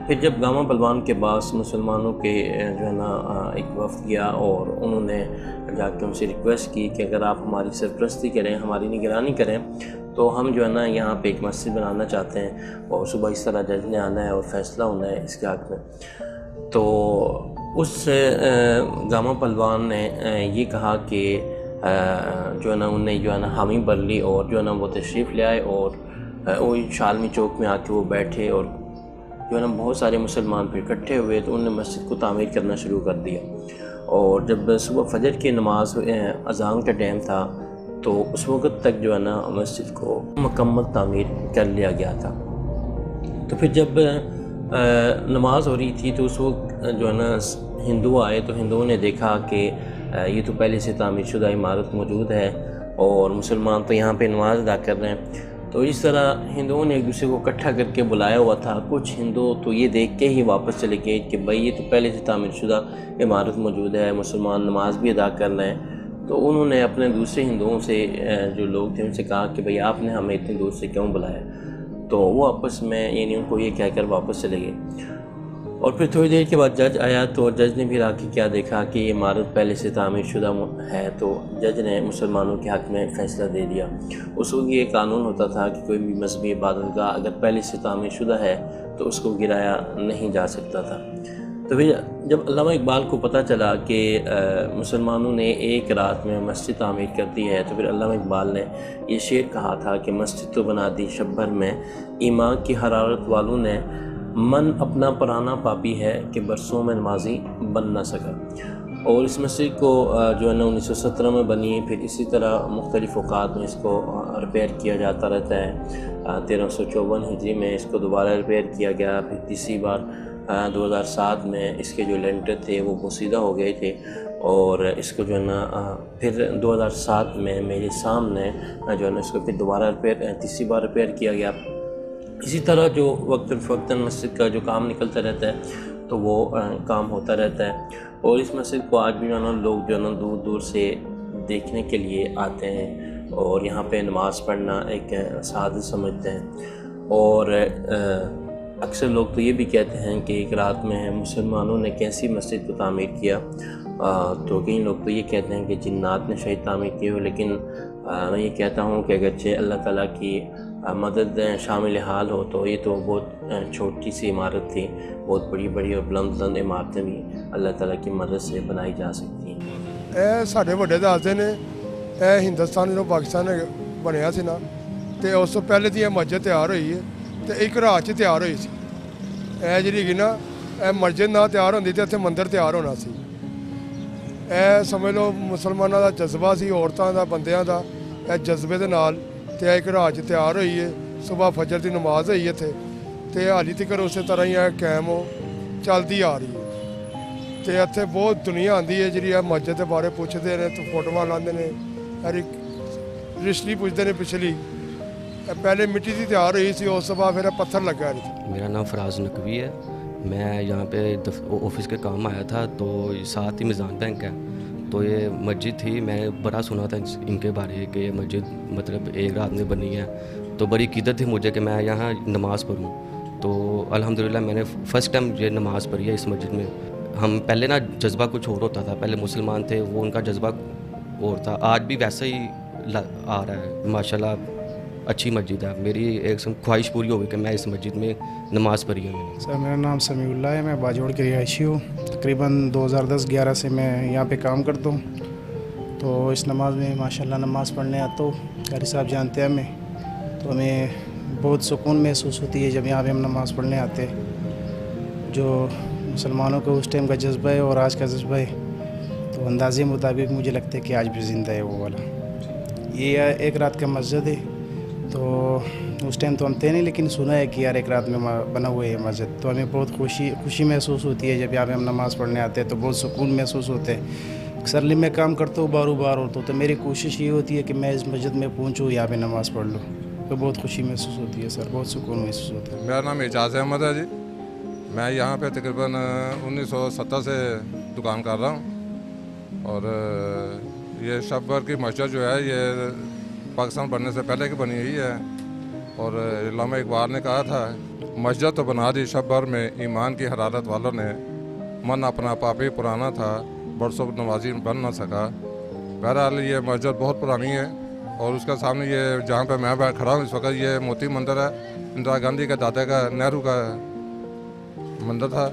फिर जब गामा पहलवान के पास मुसलमानों के जो है ना एक वफ़द गया और उन्होंने जाके उनसे रिक्वेस्ट की कि अगर आप हमारी सरपरस्ती करें, हमारी निगरानी करें, तो हम जो है ना यहाँ पे एक मस्जिद बनाना चाहते हैं और सुबह इस तरह जज ने आना है और फ़ैसला होना है इसके हक़ में। तो उस गामा पहलवान ने ये कहा कि जो है ना उन्हें जो है ना हामी भर ली और जो है ना वो तशरीफ़ ले आए और वो शालमी चौक में आके वो बैठे और जो है ना बहुत सारे मुसलमान फिर इकट्ठे हुए तो उन्होंने मस्जिद को तामीर करना शुरू कर दिया। और जब सुबह फजर की नमाज अज़ान का टाइम था तो उस वक़्त तक जो है ना मस्जिद को मुकम्मल तामीर कर लिया गया था। तो फिर जब नमाज हो रही थी तो उस वक्त जो है ना हिंदू आए तो हिंदुओं ने देखा कि ये तो पहले से तामीर शुदा इमारत मौजूद है और मुसलमान तो यहाँ पे नमाज अदा कर रहे हैं। तो इस तरह हिंदुओं ने एक दूसरे को इकट्ठा करके बुलाया हुआ था। कुछ हिंदू तो ये देख के ही वापस चले गए कि भाई ये तो पहले से तामीर शुदा इमारत मौजूद है, मुसलमान नमाज भी अदा कर रहे हैं। तो उन्होंने अपने दूसरे हिंदुओं से जो लोग थे उनसे कहा कि भाई आपने हमें इतनी दूर से क्यों बुलाया। तो वो आपस में यानी उनको ये कहकर वापस चले गए। और फिर थोड़ी देर के बाद जज आया तो जज ने भी आके क्या देखा कि ये इमारत पहले से तामीर शुदा है, तो जज ने मुसलमानों के हक़ में फ़ैसला दे दिया। उस वक्त ये कानून होता था कि कोई भी मज़हबी इबादतगाह अगर पहले से तामीर शुदा है तो उसको गिराया नहीं जा सकता था। तो फिर जब अल्लामा इकबाल को पता चला कि मुसलमानों ने एक रात में मस्जिद तामीर कर दी है तो फिर अल्लामा इकबाल ने ये शेर कहा था कि मस्जिद तो बना दी शब भर में, ईमान की हरारत वालों ने मन अपना पुराना पापी है कि बरसों में नमाजी बन ना सका। और इस मस्जिद को जो है ना 1917 में बनी, फिर इसी तरह मुख्तलिफ़ औक़ात में इसको रिपेयर किया जाता रहता है। 1354 हिजरी में इसको दोबारा रिपेयर किया गया। फिर तीसरी बार 2007 में इसके जो लेंटर थे वो पोसीदा हो गए थे और इसको जो है ना फिर 2007 में मेरे सामने जो है ना इसको फिर दोबारा तीसरी बार रिपेयर किया गया। इसी तरह जो वक्तन मस्जिद का जो काम निकलता रहता है तो वो काम होता रहता है। और इस मस्जिद को आज भी जो है ना लोग जो है ना दूर दूर से देखने के लिए आते हैं और यहाँ पे नमाज़ पढ़ना एक सादत समझते हैं। और अक्सर लोग तो ये भी कहते हैं कि एक रात में मुसलमानों ने कैसी मस्जिद को तामीर किया। तो कई लोग तो ये कहते हैं कि जिन्नात ने शायद तामीर की हो, लेकिन मैं ये कहता हूँ कि अगरचे अल्लाह ताला की मदद शामिल हाल हो तो ये तो बहुत छोटी सी इमारत थी। बहुत बड़ी बड़ी और बुलंद इमारतें भी अल्लाह ताला की मदद से बनाई जा सकती हैं। साढ़े बड़े दसदे ने हिंदुस्तान जो पाकिस्तान बनया सी ना तो उस तो पहले तो मस्जिद तैयार हुई है तो एक रात च तैयार हुई सी। जी ना मस्जिद ना तैयार होंदी तो इत्थे मंदिर तैयार होना सी। समझ लो मुसलमानों का जज्बा सी, औरतों का बंदियां का जज्बे के नाल तो एक रात तैयार हुई है। सुबह फजर की नमाज हुई इत्थे तो हाली तक उस तरह ही कैम चलती आ रही है। तो इत्थे बहुत दुनिया आती है जी मस्जिद के बारे पुछते हैं तो फोटोआं लाते हैं, हर एक हिस्टरी पुछते हैं पिछली पहले मिट्टी की तैयार हुई सी, उस बाद फिर पत्थर लगा नहीं। मेरा नाम फराज नकवी है। मैं यहाँ पे ऑफिस के काम आया था, तो साथ ही मिज़ान बैंक है, तो ये मस्जिद थी। मैंने बड़ा सुना था इनके बारे कि ये मस्जिद मतलब एक रात में बनी है, तो बड़ी क़ीदत थी मुझे कि मैं यहाँ नमाज़ पढ़ूँ। तो अल्हम्दुलिल्लाह मैंने फ़र्स्ट टाइम ये नमाज़ पढ़ी है इस मस्जिद में। हम पहले ना जज्बा कुछ और होता था, पहले मुसलमान थे वो उनका जज्बा और था, आज भी वैसा ही आ रहा है माशाल्लाह। अच्छी मस्जिद है। मेरी एक ख्वाहिश पूरी हो गई कि मैं इस मस्जिद में नमाज़ पढ़ी है मैंने। सर मेरा नाम समीउल्लाह है, मैं बाजोड़ की रिहायशी हूँ। तकरीबन 2010-11 से मैं यहाँ पे काम करता हूँ, तो इस नमाज में माशाल्लाह नमाज़ पढ़ने आता हूँ। कारी साहब जानते हैं हमें, तो हमें बहुत सुकून महसूस होती है जब यहाँ पे हम नमाज़ पढ़ने आते हैं। जो मुसलमानों का उस टाइम का जज्बा है और आज का जज्बा है, तो अंदाज़े मुताबिक मुझे लगता है कि आज भी ज़िंदा है वो वाला। ये एक रात का मस्जिद है, तो उस टाइम तो हम थे नहीं, लेकिन सुना है कि यार एक रात में बना हुआ है ये मस्जिद, तो हमें बहुत खुशी महसूस होती है जब यहाँ पे हम नमाज़ पढ़ने आते हैं, तो बहुत सुकून महसूस होते हैं। अक्सरली मैं काम करता हूँ बार होता हूँ, तो मेरी कोशिश ये होती है कि मैं इस मस्जिद में पहुँचूँ, यहाँ पे नमाज़ पढ़ लूँ, तो बहुत खुशी महसूस होती है सर, बहुत सुकून महसूस होता है। मेरा नाम एजाज़ अहमद है जी। मैं यहाँ पे तकरीबन 1970 से दुकान कर रहा हूँ, और ये शब्बर की मस्जिद जो है ये पाकिस्तान बनने से पहले की बनी हुई है। और इल्लामा इकबाल ने कहा था, मस्जिद तो बना दी शब्बर में ईमान की हरारत वालों ने, मन अपना पापी पुराना था बरसों नवाजी बन ना सका। बहरहाल ये मस्जिद बहुत पुरानी है, और उसके सामने ये जहाँ पे मैं खड़ा हूँ इस वक्त, ये मोती मंदिर है। इंदिरा गांधी के दादा का, नेहरू का मंदिर था।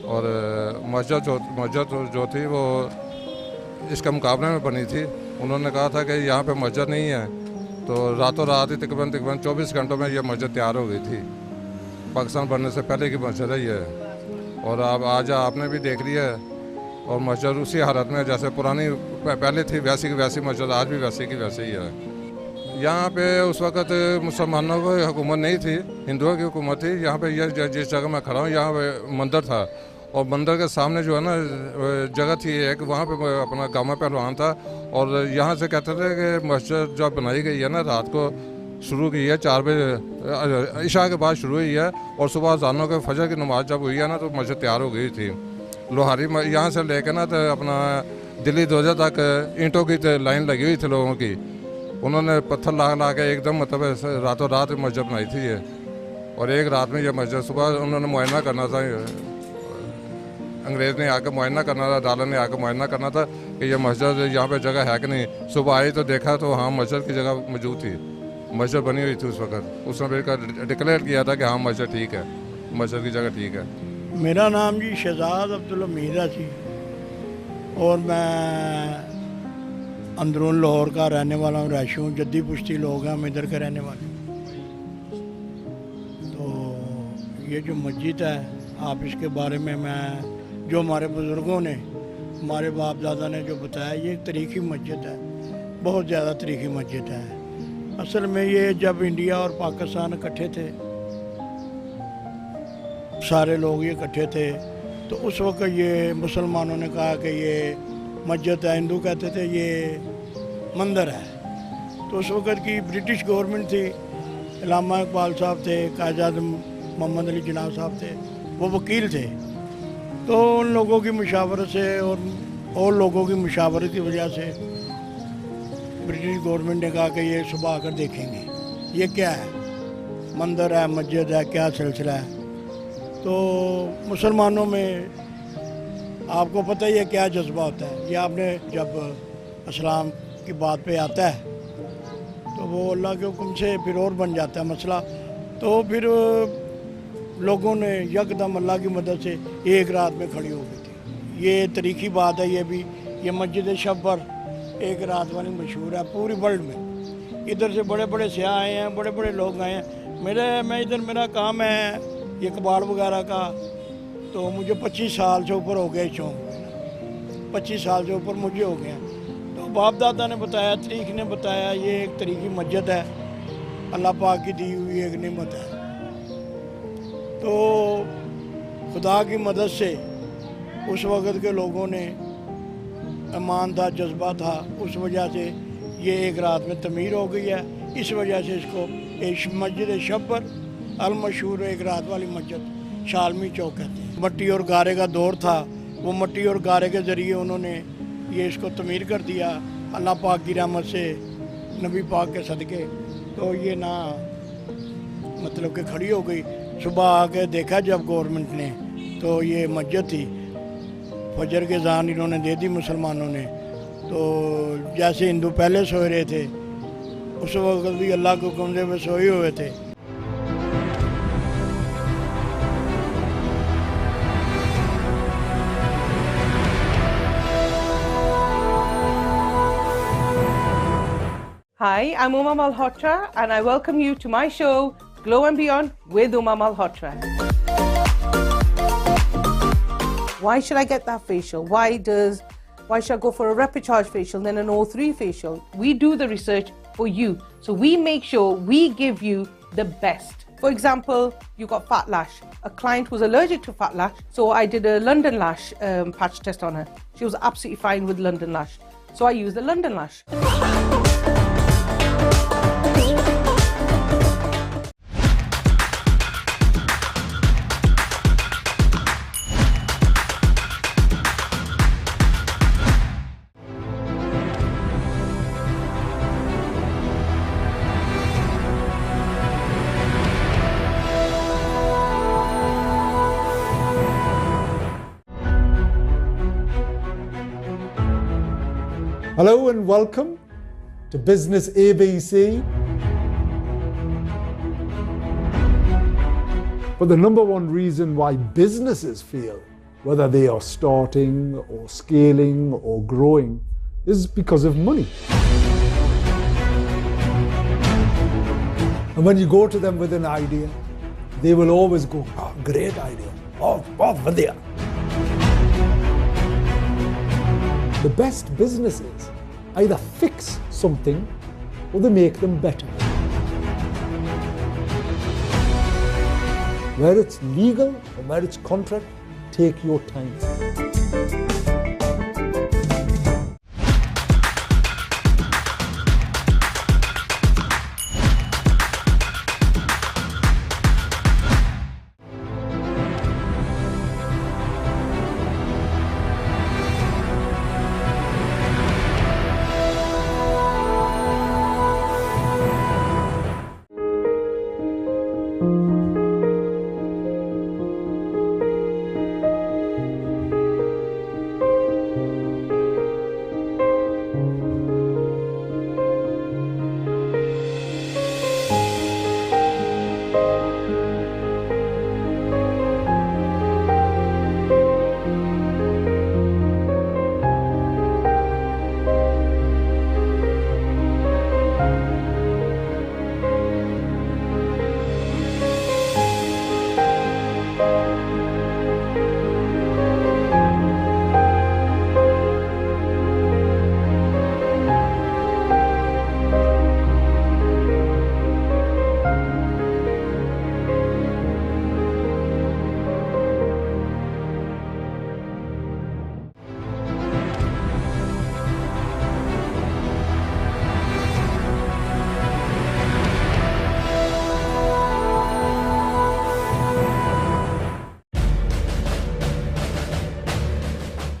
और मस्जिद जो थी वो इसके मुकाबले में बनी थी। उन्होंने कहा था कि यहाँ पे मस्जिद नहीं है, तो रातों रात ही तकरीबन 24 घंटों में ये मस्जिद तैयार हो गई थी। पाकिस्तान बनने से पहले की मस्जिद है ये, और अब आज आपने भी देख लिया है। और मस्जिद उसी हालत में जैसे पुरानी पहले थी, वैसी की वैसी मस्जिद आज भी वैसी की वैसी ही है। यहाँ पे उस वक़्त मुसलमानों की हुकूमत नहीं थी, हिंदुओं की हुकूमत थी। यहाँ पे ये जिस जगह मैं खड़ा हूँ यहाँ पे मंदिर था, और मंदिर के सामने जो है ना जगह थी एक, वहाँ पे अपना गामा पहलवान था। और यहाँ से कहते थे कि मस्जिद जब बनाई गई है ना, रात को शुरू की है 4 बजे इशा के बाद शुरू हुई है, और सुबह अज़ानों के फजर की नमाज़ जब हुई है ना, तो मस्जिद तैयार हो गई थी। लोहारी यहाँ से लेकर ना तो अपना दिल्ली दौजा तक ईंटों की लाइन लगी हुई थी लोगों की। उन्होंने पत्थर ला के एकदम मतलब रातों रात मस्जिद बनाई थी ये। और एक रात में ये मस्जिद, सुबह उन्होंने मुआयना करना था, अंग्रेज़ ने आकर मुआयना करना था, अदालत ने आकर मुआयना करना था कि ये मस्जिद यहाँ पे जगह है कि नहीं। सुबह आई तो देखा तो हाँ मस्जिद की जगह मौजूद थी, मस्जिद बनी हुई थी उस वक्त। उसने फिर डिक्लेयर किया था कि हाँ मस्जिद ठीक है, मस्जिद की जगह ठीक है। मेरा नाम जी शहजाद अब्दुल हमीद है जी, और मैं अंदरून लाहौर का रहने वाला हूँ, रैशी हूँ। जद्दी पुश्ती लोग हैं, हम इधर के रहने वाले। तो ये जो मस्जिद है, आप इसके बारे में मैं जो हमारे बुज़ुर्गों ने, हमारे बाप दादा ने जो बताया, ये एक तारीख़ी मस्जिद है, बहुत ज़्यादा तारीख़ी मस्जिद है। असल में ये जब इंडिया और पाकिस्तान इकट्ठे थे, सारे लोग ये इकट्ठे थे, तो उस वक्त ये मुसलमानों ने कहा कि ये मस्जिद है, हिंदू कहते थे ये मंदिर है। तो उस वक्त की ब्रिटिश गवर्नमेंट थी, इल्लामा इकबाल साहब थे, कायद-ए-आज़म मोहम्मद अली जिन्ना साहब थे, वो वकील थे। तो उन लोगों की मुशावरत से और लोगों की मुशावरत की वजह से ब्रिटिश गवर्नमेंट ने कहा कि ये सुबह आकर देखेंगे ये क्या है, मंदिर है, मस्जिद है, क्या सिलसिला है। तो मुसलमानों में आपको पता ही है क्या जज्बा होता है। ये आपने जब इस्लाम की बात पे आता है तो वो अल्लाह के हुक्म से फिर और बन जाता है मसला। तो फिर लोगों ने यकदम अल्लाह की मदद से एक रात में खड़ी हो गई थी। ये तारीख़ी बात है। ये भी ये मस्जिद शब्बर एक रात वाली मशहूर है पूरी वर्ल्ड में। इधर से बड़े बड़े सयाह आए हैं, बड़े बड़े लोग आए हैं। मैं इधर मेरा काम है ये कबाड़ वगैरह का, तो मुझे 25 साल से ऊपर हो गए शौक में, 25 साल से ऊपर मुझे हो गया। तो बाप दादा ने बताया, तारीख ने बताया, ये एक तारीख़ी मस्जिद है, अल्लाह पाक की दी हुई एक नेमत है। तो खुदा की मदद से उस वक़्त के लोगों ने ईमान था, जज्बा था, उस वजह से ये एक रात में तमीर हो गई है। इस वजह से इसको एक मस्जिद शब्बर अलमशहूर एक रात वाली मस्जिद शालमी चौक कहते हैं। मट्टी और गारे का दौर था, वो मट्टी और गारे के ज़रिए उन्होंने ये इसको तमीर कर दिया अल्लाह पाक की रहमत से, नबी पाक के सदक़े। तो ये ना मतलब कि खड़ी हो गई। सुबह आके देखा जब गवर्नमेंट ने तो ये मस्जिद थी, फजर के ज़ान इन्होंने दे दी मुसलमानों ने। तो जैसे हिंदू पहले सोए रहे थे उस वक्त भी अल्लाह के हुक्म से वे सोए हुए थे। Hi, I'm Uma Malhotra and I welcome you to my show, Glow and Beyond with Uma Malhotra. Why should I get that facial? Why should I go for a Repicharge facial then an O3 facial? We do the research for you. So we make sure we give you the best. For example, you got fat lash. A client was allergic to fat lash, so I did a London lash patch test on her. She was absolutely fine with London lash. So I used the London lash. Hello and welcome to Business ABC. But the number one reason why businesses fail, whether they are starting or scaling or growing, is because of money. And when you go to them with an idea, they will always go, "Oh, great idea. Oh, vadya." The best businesses either fix something or they make them better. Where it's legal or where it's contract, take your time.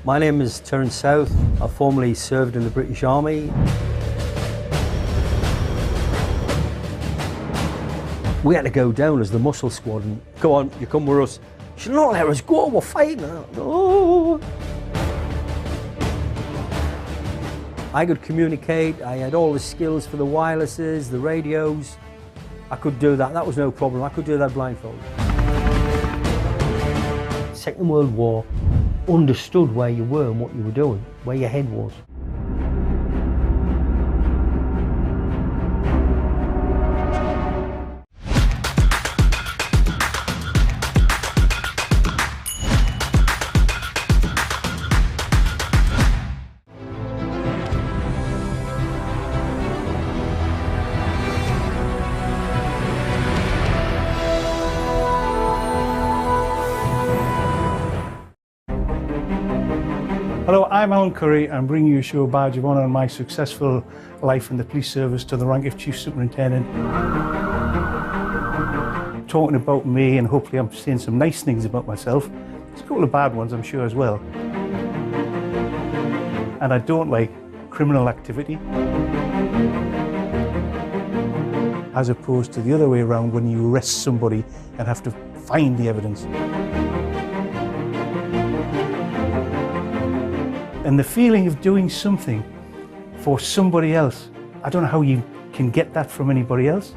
My name is Terence South. I formerly served in the British Army. We had to go down as the muscle squad and go on, you come with us. She said, "No, let us go, we're fighting." No. I could communicate, I had all the skills for the wirelesses, the radios. I could do that, that was no problem. I could do that blindfold. Second World War, understood where you were and what you were doing, where your head was. Hello, I'm Alan Curry. I'm bringing you a show Badge of Honour on my successful life in the police service to the rank of Chief Superintendent. Talking about me, and hopefully I'm saying some nice things about myself. There's a couple of bad ones, I'm sure, as well. And I don't like criminal activity, as opposed to the other way around when you arrest somebody and have to find the evidence. And the feeling of doing something for somebody else, I don't know how you can get that from anybody else.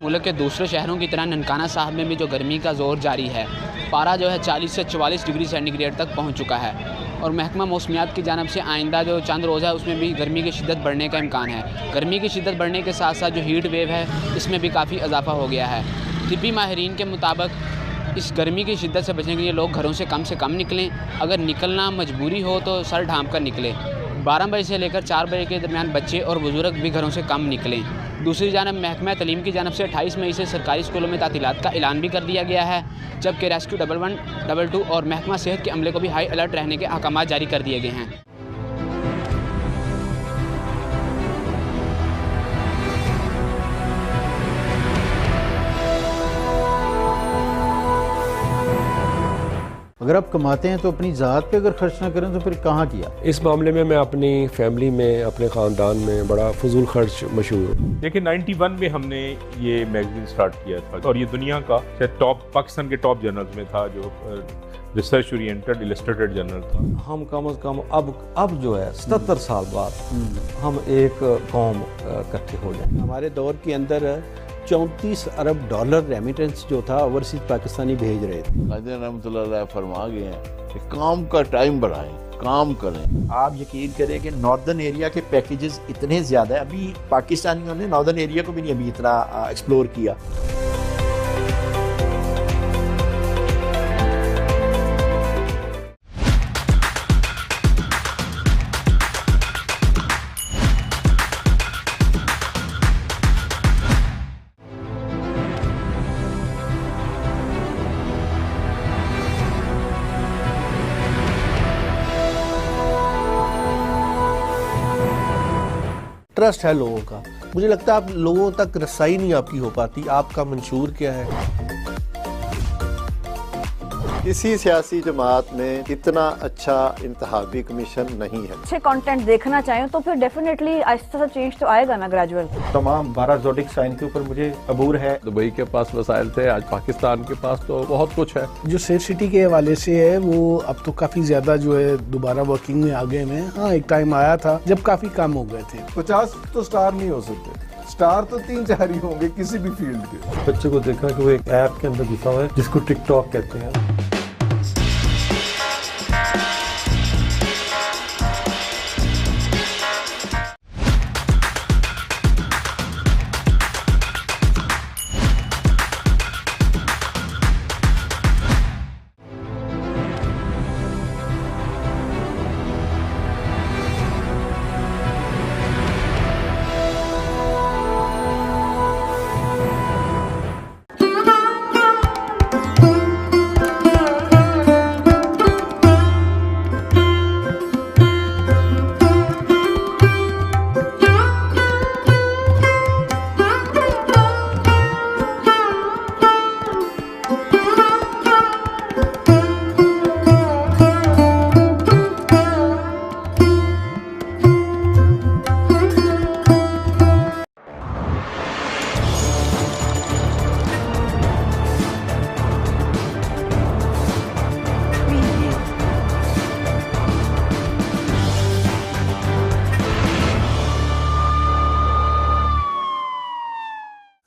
मुल्क के दूसरे शहरों की तरह ननकाना साहब में भी जो गर्मी का ज़ोर जारी है, पारा जो है 40 से 44 डिग्री सेंटीग्रेड तक पहुंच चुका है और महकमा मौसमियात की जानब से आइंदा जो चंद रोज़ है उसमें भी गर्मी की शिद्दत बढ़ने का इम्कान है। गर्मी की शिद्दत बढ़ने के साथ साथ जो हीट वेव है इसमें भी काफ़ी इजाफा हो गया है। तिब्बी माहिरीन के मुताबिक इस गर्मी की शिद्दत से बचने के लिए लोग घरों से कम निकलें, अगर निकलना मजबूरी हो तो सर ढाँप कर निकलें। 12 बजे से लेकर 4 बजे के दरमियान बच्चे और बुजुर्ग भी घरों से कम निकलें। दूसरी जानब महकमा तलीम की जानब से 28 मई से सरकारी स्कूलों में तातीलात का ऐलान भी कर दिया गया है, जबकि रेस्क्यू 11, 22 और महकमा सेहत के अमले को भी हाई अलर्ट रहने के अहकाम जारी कर दिए गए हैं। अगर आप कमाते हैं तो अपनी ज़ात पे अगर खर्च ना करें तो फिर कहाँ किया? इस मामले में मैं अपनी फैमिली में, अपने ख़ानदान में बड़ा फजूल खर्च मशहूर हूँ। देखिए 91 में हमने ये मैगजीन स्टार्ट किया था और ये दुनिया का टॉप, पाकिस्तान के टॉप जर्नल्स में था, जो रिसर्च ओरिएंटेड इलस्ट्रेटेड जर्नल था। हम कम अज़ कम अब जो है 77 साल बाद हम एक कौम इकट्ठे हो जाए। हमारे दौर के अंदर 34 अरब डॉलर रेमिटेंस जो था ओवरसीज पाकिस्तानी भेज रहे थे। कादिर रहमतुल्लाह फरमा गए हैं कि काम का टाइम बढ़ाएं, काम करें। आप यकीन करें कि नॉर्दर्न एरिया के पैकेजेस इतने ज़्यादा है, अभी पाकिस्तानियों ने नॉर्दर्न एरिया को भी नहीं अभी इतना एक्सप्लोर किया। ट्रस्ट है लोगों का, मुझे लगता है आप लोगों तक रसाई नहीं आपकी हो पाती। आपका मंशूर क्या है? किसी सियासी जमात में इतना अच्छा इंतखाबी कमीशन नहीं है। अच्छे कंटेंट देखना चाहें तो फिर डेफिनेटली आहिस्ता सा चेंज तो आएगा ना, ग्रेजुअल। तमाम 12 ज़ोडिक साइन के ऊपर मुझे अबूर है। दुबई के पास वसाइल थे, आज पाकिस्तान के पास तो बहुत कुछ है। जो सेफ सिटी के हवाले से है वो अब तो काफी ज्यादा जो है दोबारा वर्किंग में आ गए हैं। हाँ, एक टाइम आया था जब काफी कम हो गए थे। 50 तो स्टार नहीं हो सकते, स्टार तो 3-4 ही होंगे किसी भी फील्ड के। बच्चे को देखा कि वो एक ऐप के अंदर घुसा हुआ है जिसको टिकटॉक कहते हैं।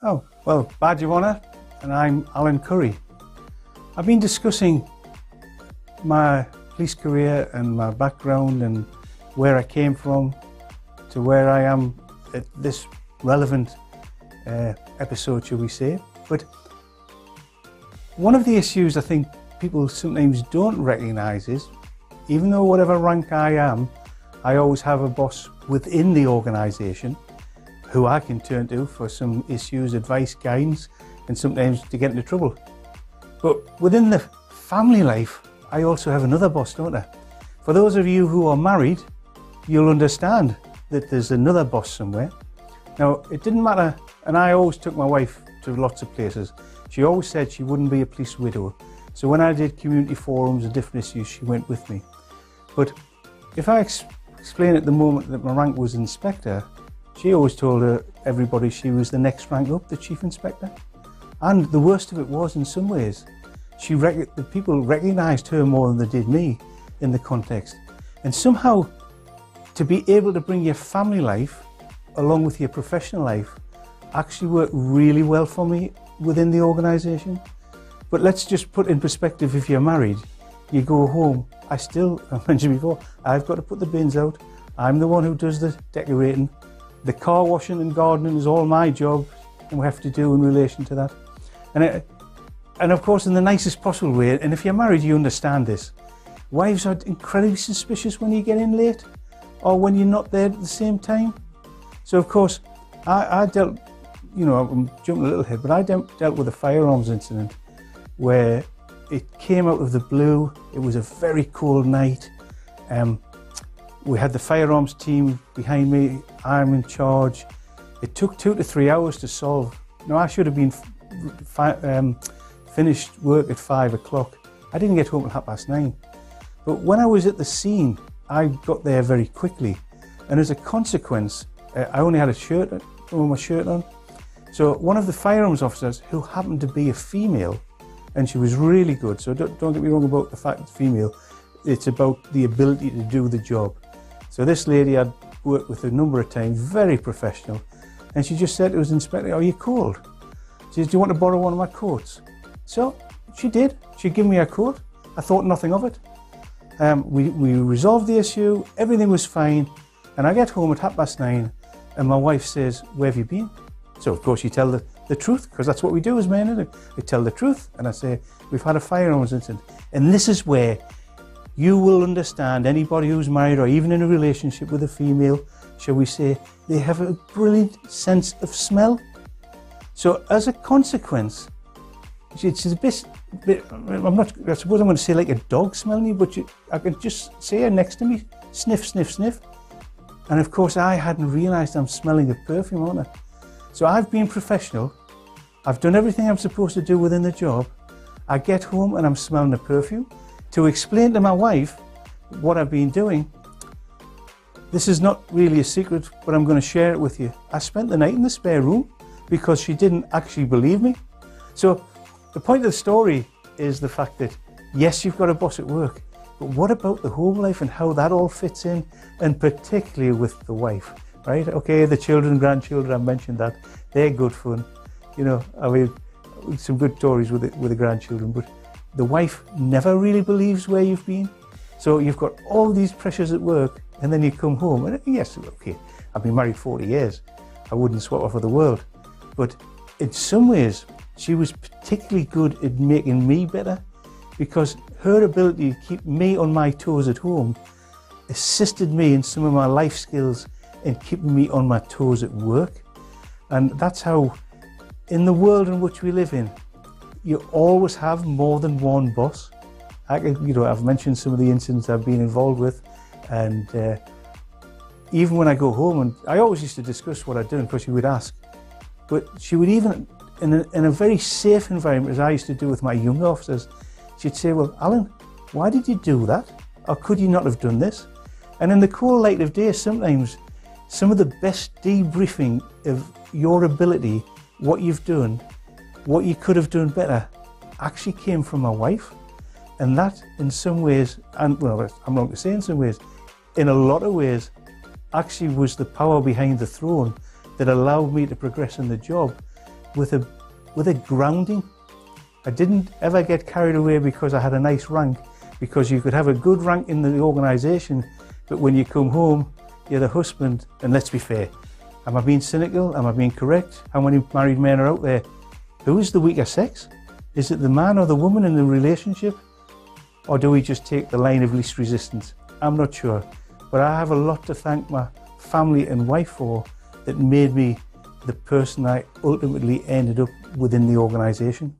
Oh, well, Badge of Honour, and I'm Alan Curry. I've been discussing my police career and my background and where I came from to where I am at this relevant episode, shall we say. But one of the issues I think people sometimes don't recognise is, even though whatever rank I am, I always have a boss within the organisation who I can turn to for some issues, advice, guidance, and sometimes to get into trouble. But within the family life, I also have another boss, don't I? For those of you who are married, you'll understand that there's another boss somewhere. Now, it didn't matter, and I always took my wife to lots of places. She always said she wouldn't be a police widow. So when I did community forums and different issues, she went with me. But if I explain at the moment that my rank was inspector, she always told everybody she was the next rank up, the chief inspector. And the worst of it was, in some ways, the people recognised her more than they did me in the context. And somehow, to be able to bring your family life along with your professional life actually worked really well for me within the organisation. But let's just put in perspective, if you're married, you go home, I mentioned before, I've got to put the bins out, I'm the one who does the decorating, the car washing and gardening is all my job and we have to do in relation to that. And of course in the nicest possible way, and if you're married you understand this, wives are incredibly suspicious when you get in late or when you're not there at the same time. So of course, I dealt, I'm jumping a little ahead, but I dealt with a firearms incident where it came out of the blue. It was a very cold night. We had the firearms team behind me. I'm in charge. It took 2 to 3 hours to solve. Now, I should have been finished work at 5 o'clock. I didn't get home at 9:30. But when I was at the scene, I got there very quickly. And as a consequence, I only had my shirt on. So one of the firearms officers, who happened to be a female, and she was really good, so don't get me wrong about the fact it's female, it's about the ability to do the job. So this lady I'd worked with a number of times, very professional, and she just said to us, Inspector, are you cold? She said, do you want to borrow one of my coats? So she did. She'd give me a coat. I thought nothing of it. We resolved the issue, everything was fine, and I get home at 9:30, and my wife says, where have you been? So of course you tell the truth, because that's what we do as men, isn't it? We tell the truth, and I say, we've had a firearms incident. And this is where you will understand, anybody who's married or even in a relationship with a female, shall we say, they have a brilliant sense of smell. So as a consequence, it's a bit I suppose I'm going to say like a dog smelling you, but I can just say her next to me, sniff, sniff, sniff. And of course I hadn't realised I'm smelling a perfume, aren't I? So I've been professional, I've done everything I'm supposed to do within the job, I get home and I'm smelling a perfume. To explain to my wife what I've been doing, this is not really a secret, but I'm going to share it with you. I spent the night in the spare room because she didn't actually believe me. So the point of the story is the fact that, yes, you've got a boss at work, but what about the home life and how that all fits in, and particularly with the wife, right? Okay, the children, grandchildren, I mentioned that, they're good fun. I mean, some good stories with the grandchildren, but the wife never really believes where you've been. So you've got all these pressures at work, and then you come home, and yes, okay, I've been married 40 years. I wouldn't swap her for the world. But in some ways, she was particularly good at making me better, because her ability to keep me on my toes at home assisted me in some of my life skills and keeping me on my toes at work. And that's how, in the world in which we live in, you always have more than one boss. I've mentioned some of the incidents I've been involved with, and even when I go home, and I always used to discuss what I'd done because she would ask, but she would even, in a very safe environment, as I used to do with my young officers, she'd say, well, Alan, why did you do that? Or could you not have done this? And in the cool light of day, sometimes some of the best debriefing of your ability, what you've done, what you could have done better, actually came from my wife. And that, in some ways, and well, I'm not going to say in some ways, in a lot of ways, actually was the power behind the throne that allowed me to progress in the job with with a grounding. I didn't ever get carried away because I had a nice rank, because you could have a good rank in the organisation, but when you come home, you're the husband, and let's be fair. Am I being cynical? Am I being correct? How many married men are out there? Who is the weaker sex? Is it the man or the woman in the relationship? Or do we just take the line of least resistance? I'm not sure. But I have a lot to thank my family and wife for that made me the person I ultimately ended up within the organisation.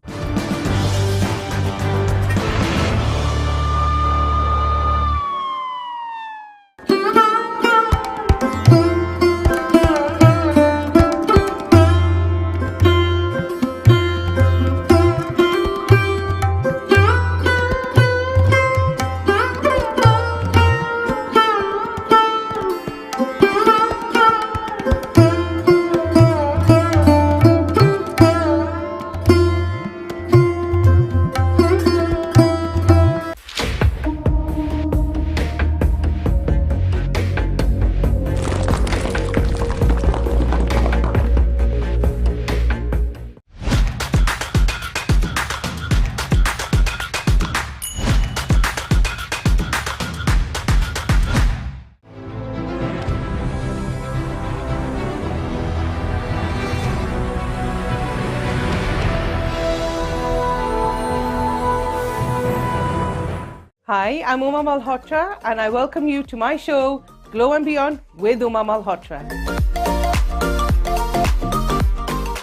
Hi, I'm Uma Malhotra and I welcome you to my show, Glow and Beyond with Uma Malhotra.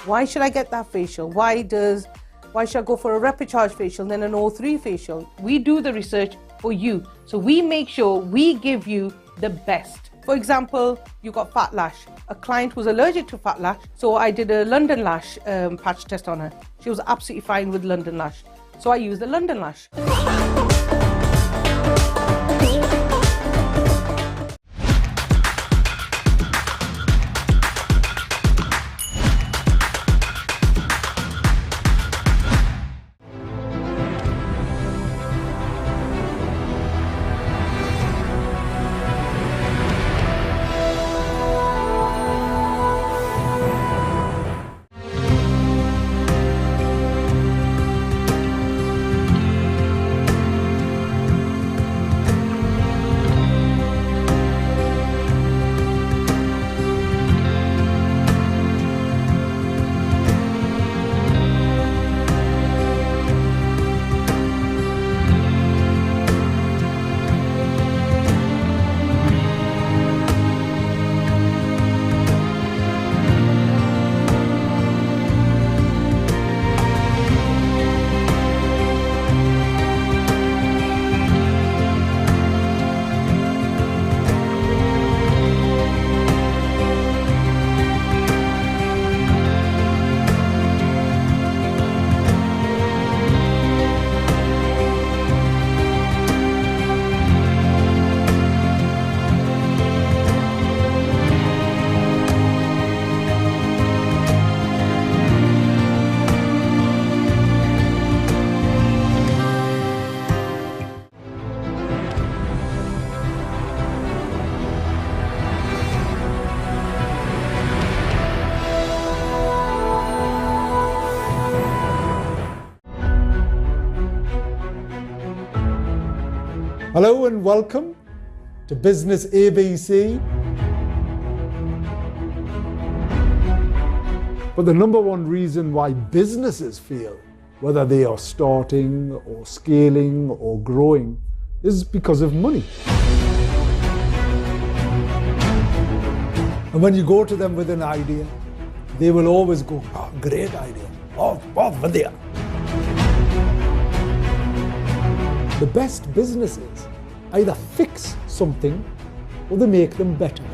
Why should I get that facial? Why should I go for a Repicharge facial then an O3 facial? We do the research for you. So we make sure we give you the best. For example, you got fat lash. A client was allergic to fat lash, so I did a London Lash patch test on her. She was absolutely fine with London Lash. So I used the London Lash. Hello and welcome to Business ABC. But the number one reason why businesses fail, whether they are starting or scaling or growing, is because of money. And when you go to them with an idea, they will always go, "Oh, great idea. Oh, bahut vadiya." The best businesses either fix something or they make them better.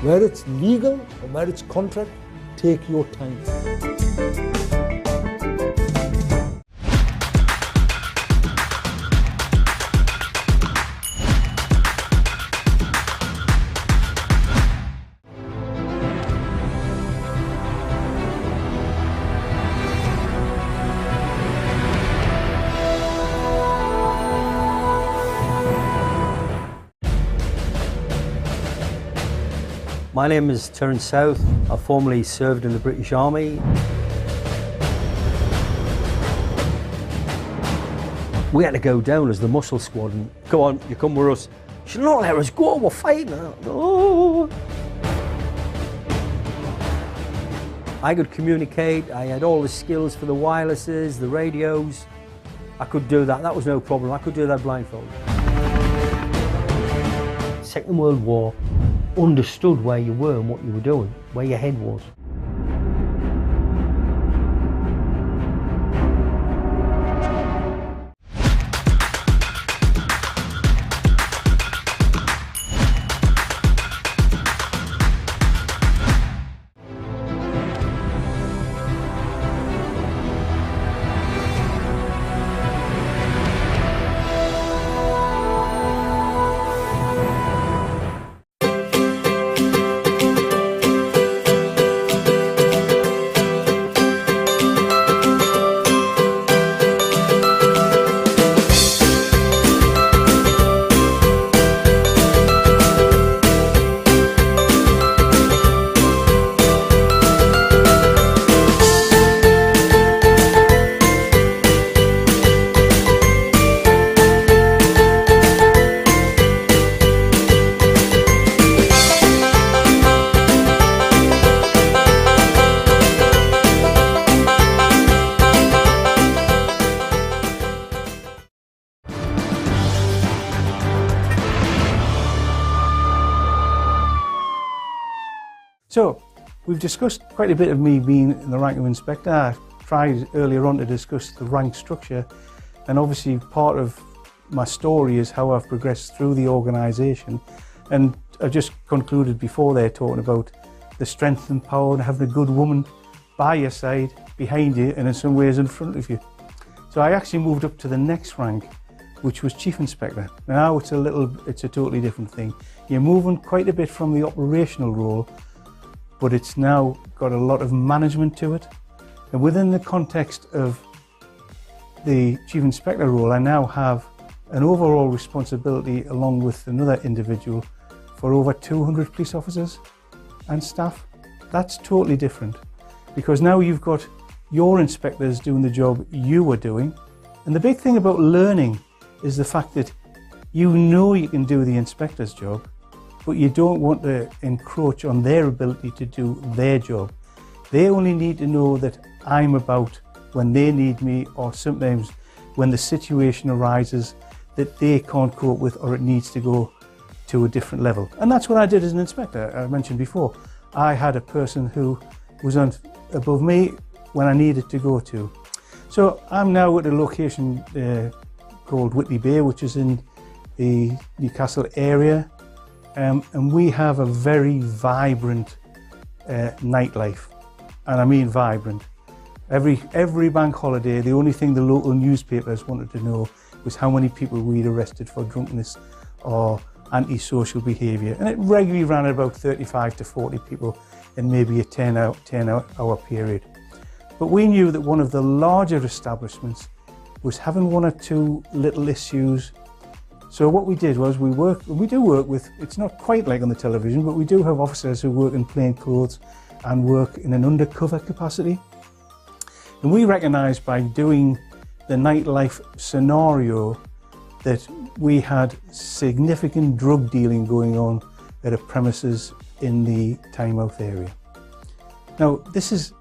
Where it's legal or where it's contract, take your time. My name is Terence South. I formerly served in the British Army. We had to go down as the muscle squad and go on, you come with us. She said, "No, let us go, we're fighting." No. I could communicate, I had all the skills for the wirelesses, the radios. I could do that, that was no problem. I could do that blindfolded. Second World War, understood where you were and what you were doing, where your head was. So, we've discussed quite a bit of me being in the rank of inspector. I tried earlier on to discuss the rank structure, and obviously part of my story is how I've progressed through the organisation. And I just concluded before there talking about the strength and power and having a good woman by your side, behind you, and in some ways in front of you. So I actually moved up to the next rank, which was Chief Inspector. Now it's a totally different thing. You're moving quite a bit from the operational role, but it's now got a lot of management to it. And within the context of the Chief Inspector role, I now have an overall responsibility along with another individual for over 200 police officers and staff. That's totally different, because now you've got your inspectors doing the job you were doing. And the big thing about learning is the fact that you know you can do the inspector's job, but you don't want to encroach on their ability to do their job. They only need to know that I'm about when they need me, or sometimes when the situation arises that they can't cope with or it needs to go to a different level. And that's what I did as an inspector. I mentioned before, I had a person who was above me when I needed to go to. So I'm now at a location called Whitley Bay, which is in the Newcastle area. And we have a very vibrant nightlife, and I mean vibrant. Every bank holiday, the only thing the local newspapers wanted to know was how many people we'd arrested for drunkenness or antisocial behaviour, and it regularly ran at about 35 to 40 people in maybe a 10-hour period. But we knew that one of the larger establishments was having one or two little issues. So what we did was we do work with, it's not quite like on the television, but we do have officers who work in plain clothes and work in an undercover capacity. And we recognised by doing the nightlife scenario that we had significant drug dealing going on at a premises in the Tynemouth area. Now, this is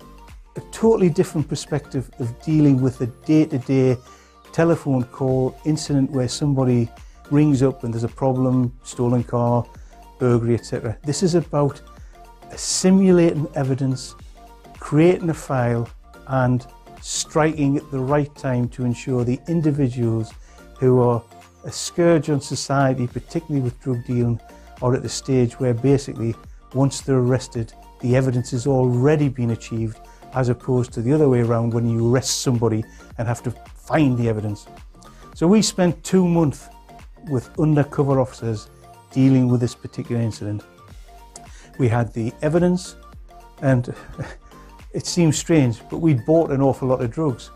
a totally different perspective of dealing with a day-to-day telephone call incident where somebody rings up and there's a problem, stolen car, burglary, etc. This is about assimilating evidence, creating a file and striking at the right time to ensure the individuals who are a scourge on society, particularly with drug dealing, are at the stage where basically once they're arrested, the evidence has already been achieved, as opposed to the other way around when you arrest somebody and have to find the evidence. So we spent 2 months with undercover officers dealing with this particular incident. We had the evidence, and it seems strange, but we'd bought an awful lot of drugs.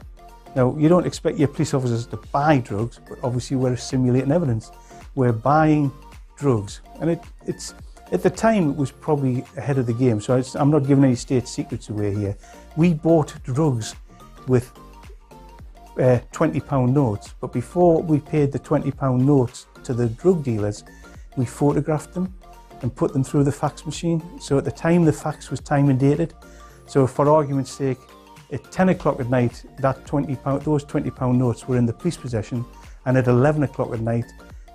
Now, you don't expect your police officers to buy drugs, but obviously we're assimilating evidence. We're buying drugs, and it's At the time, it was probably ahead of the game, so I'm not giving any state secrets away here. We bought drugs with £20 notes, but before we paid the £20 notes to the drug dealers, we photographed them and put them through the fax machine. So at the time, the fax was time and dated. So for argument's sake, at 10 o'clock at night, those £20 notes were in the police possession, and at 11 o'clock at night,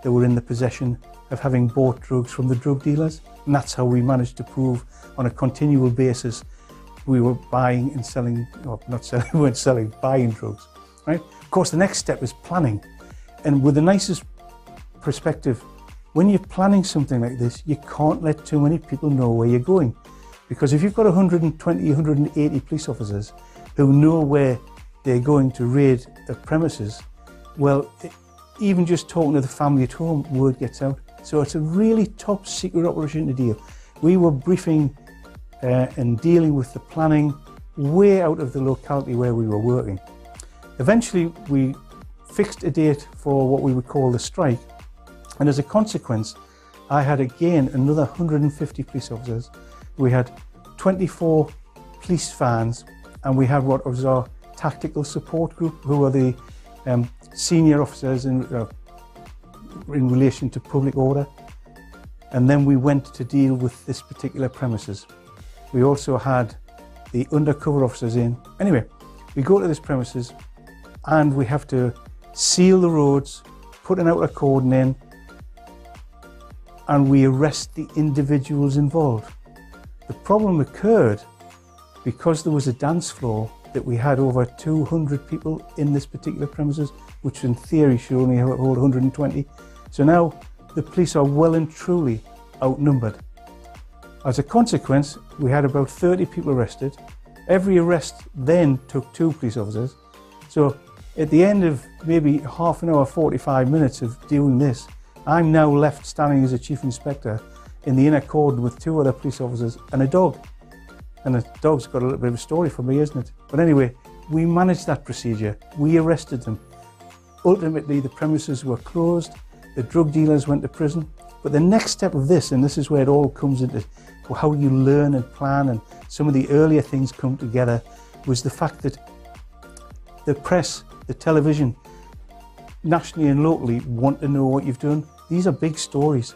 they were in the possession of having bought drugs from the drug dealers. And that's how we managed to prove on a continual basis we were buying and selling, or not selling, we weren't selling, buying drugs, right? Of course, the next step is planning. And with the nicest perspective, when you're planning something like this, you can't let too many people know where you're going. Because if you've got 120, 180 police officers who know where they're going to raid the premises, well, even just talking to the family at home, word gets out. So it's a really top secret operation to deal. We were briefing and dealing with the planning way out of the locality where we were working. Eventually, we fixed a date for what we would call the strike. And as a consequence, I had again another 150 police officers. We had 24 police vans, and we had what was our tactical support group, who were the senior officers in relation to public order. And then we went to deal with this particular premises. We also had the undercover officers in. Anyway, we go to this premises and we have to seal the roads, put an outer cordon in, and we arrest the individuals involved. The problem occurred because there was a dance floor that we had over 200 people in this particular premises, which in theory should only hold 120. So now the police are well and truly outnumbered. As a consequence, we had about 30 people arrested. Every arrest then took 2 police officers. So at the end of maybe half an hour, 45 minutes of doing this, I'm now left standing as a chief inspector in the inner cordon with 2 other police officers and a dog. And the dog's got a little bit of a story for me, isn't it? But anyway, we managed that procedure. We arrested them. Ultimately, the premises were closed. The drug dealers went to prison. But the next step of this, and this is where it all comes into how you learn and plan, and some of the earlier things come together, was the fact that the press, the television, nationally and locally, want to know what you've done. These are big stories.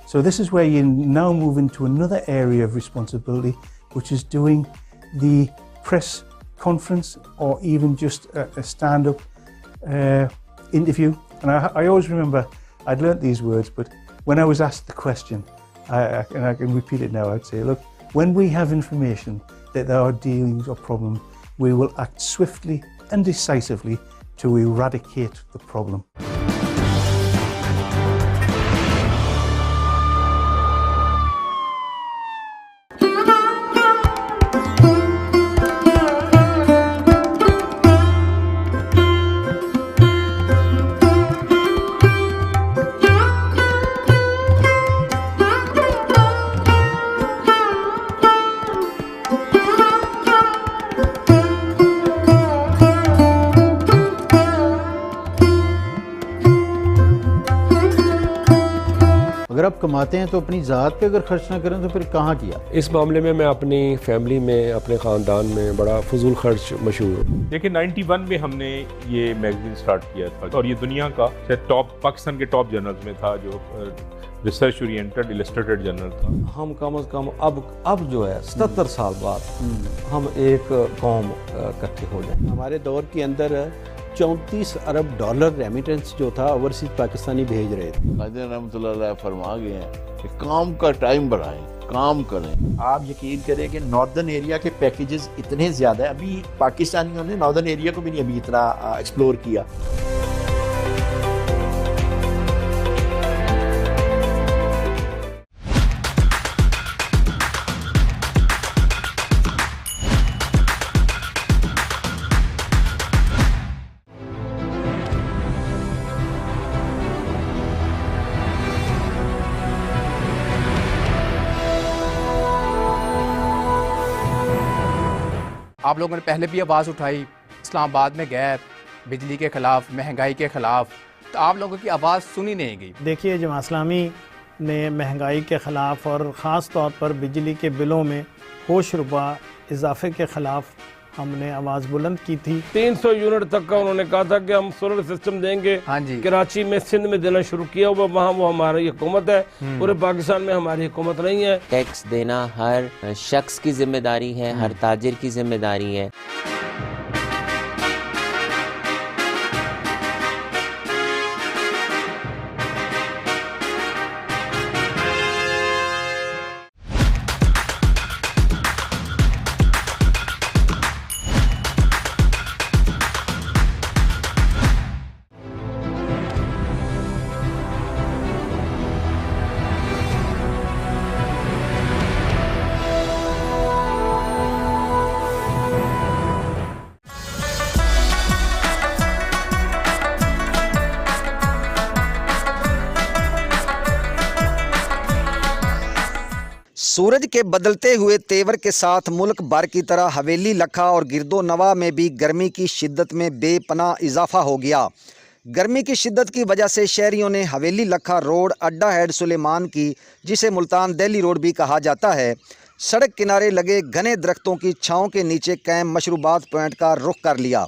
So this is where you now move into another area of responsibility, which is doing the press conference or even just a stand-up interview. And I always remember, I'd learnt these words, but when I was asked the question, and I can repeat it now, I'd say, look, when we have information that there are dealings or problems, we will act swiftly and decisively to eradicate the problem. अगर आप कमाते हैं तो अपनी ज़ात पे अगर खर्च ना करें तो फिर कहाँ किया? इस मामले में मैं अपनी फैमिली में, अपने ख़ानदान में बड़ा फजूल खर्च मशहूर हूँ। देखिए 91 में हमने ये मैगज़ीन स्टार्ट किया था और ये दुनिया का टॉप, पाकिस्तान के टॉप जर्नल्स में था, जो रिसर्च ओरिएंटेड इलस्ट्रेटेड जर्नल था। हम कम से कम अब जो है 77 साल बाद हम एक कौम इकट्ठे हो जाए। हमारे दौर के अंदर 34 अरब डॉलर रेमिटेंस जो था ओवरसीज पाकिस्तानी भेज रहे थे। कायदे रहमतुल्लाह अलैह फरमा गए हैं कि काम का टाइम बढ़ाएं, काम करें। आप यकीन करें कि नॉर्दर्न एरिया के पैकेजेस इतने ज़्यादा है, अभी पाकिस्तानियों ने नॉर्दर्न एरिया को भी नहीं अभी इतना एक्सप्लोर किया। आप लोगों ने पहले भी आवाज़ उठाई इस्लामाबाद में गैर, बिजली के ख़िलाफ़, महंगाई के ख़िलाफ़, तो आप लोगों की आवाज़ सुनी नहीं गई। देखिए जमात इस्लामी ने महंगाई के ख़िलाफ़ और ख़ास तौर पर बिजली के बिलों में होश रुबा इजाफे के ख़िलाफ़ हमने आवाज़ बुलंद की थी। 300 यूनिट तक का उन्होंने कहा था कि हम सोलर सिस्टम देंगे। हाँ जी। कराची में, सिंध में देना शुरू किया हुआ, वहाँ वो हमारी हुकूमत है, पूरे पाकिस्तान में हमारी हुकूमत नहीं है। टैक्स देना हर शख्स की जिम्मेदारी है, हर ताजिर की जिम्मेदारी है। सूरज के बदलते हुए तेवर के साथ मुल्क भर की तरह हवेली लखा और गिरदो नवा में भी गर्मी की शिद्दत में बेपनाह इजाफा हो गया। गर्मी की शिद्दत की वजह से शहरियों ने हवेली लखा रोड, अड्डा हेड सुलेमान की, जिसे मुल्तान दिल्ली रोड भी कहा जाता है, सड़क किनारे लगे घने दरख्तों की छाँव के नीचे कैम मशरूबात पॉइंट का रुख कर लिया,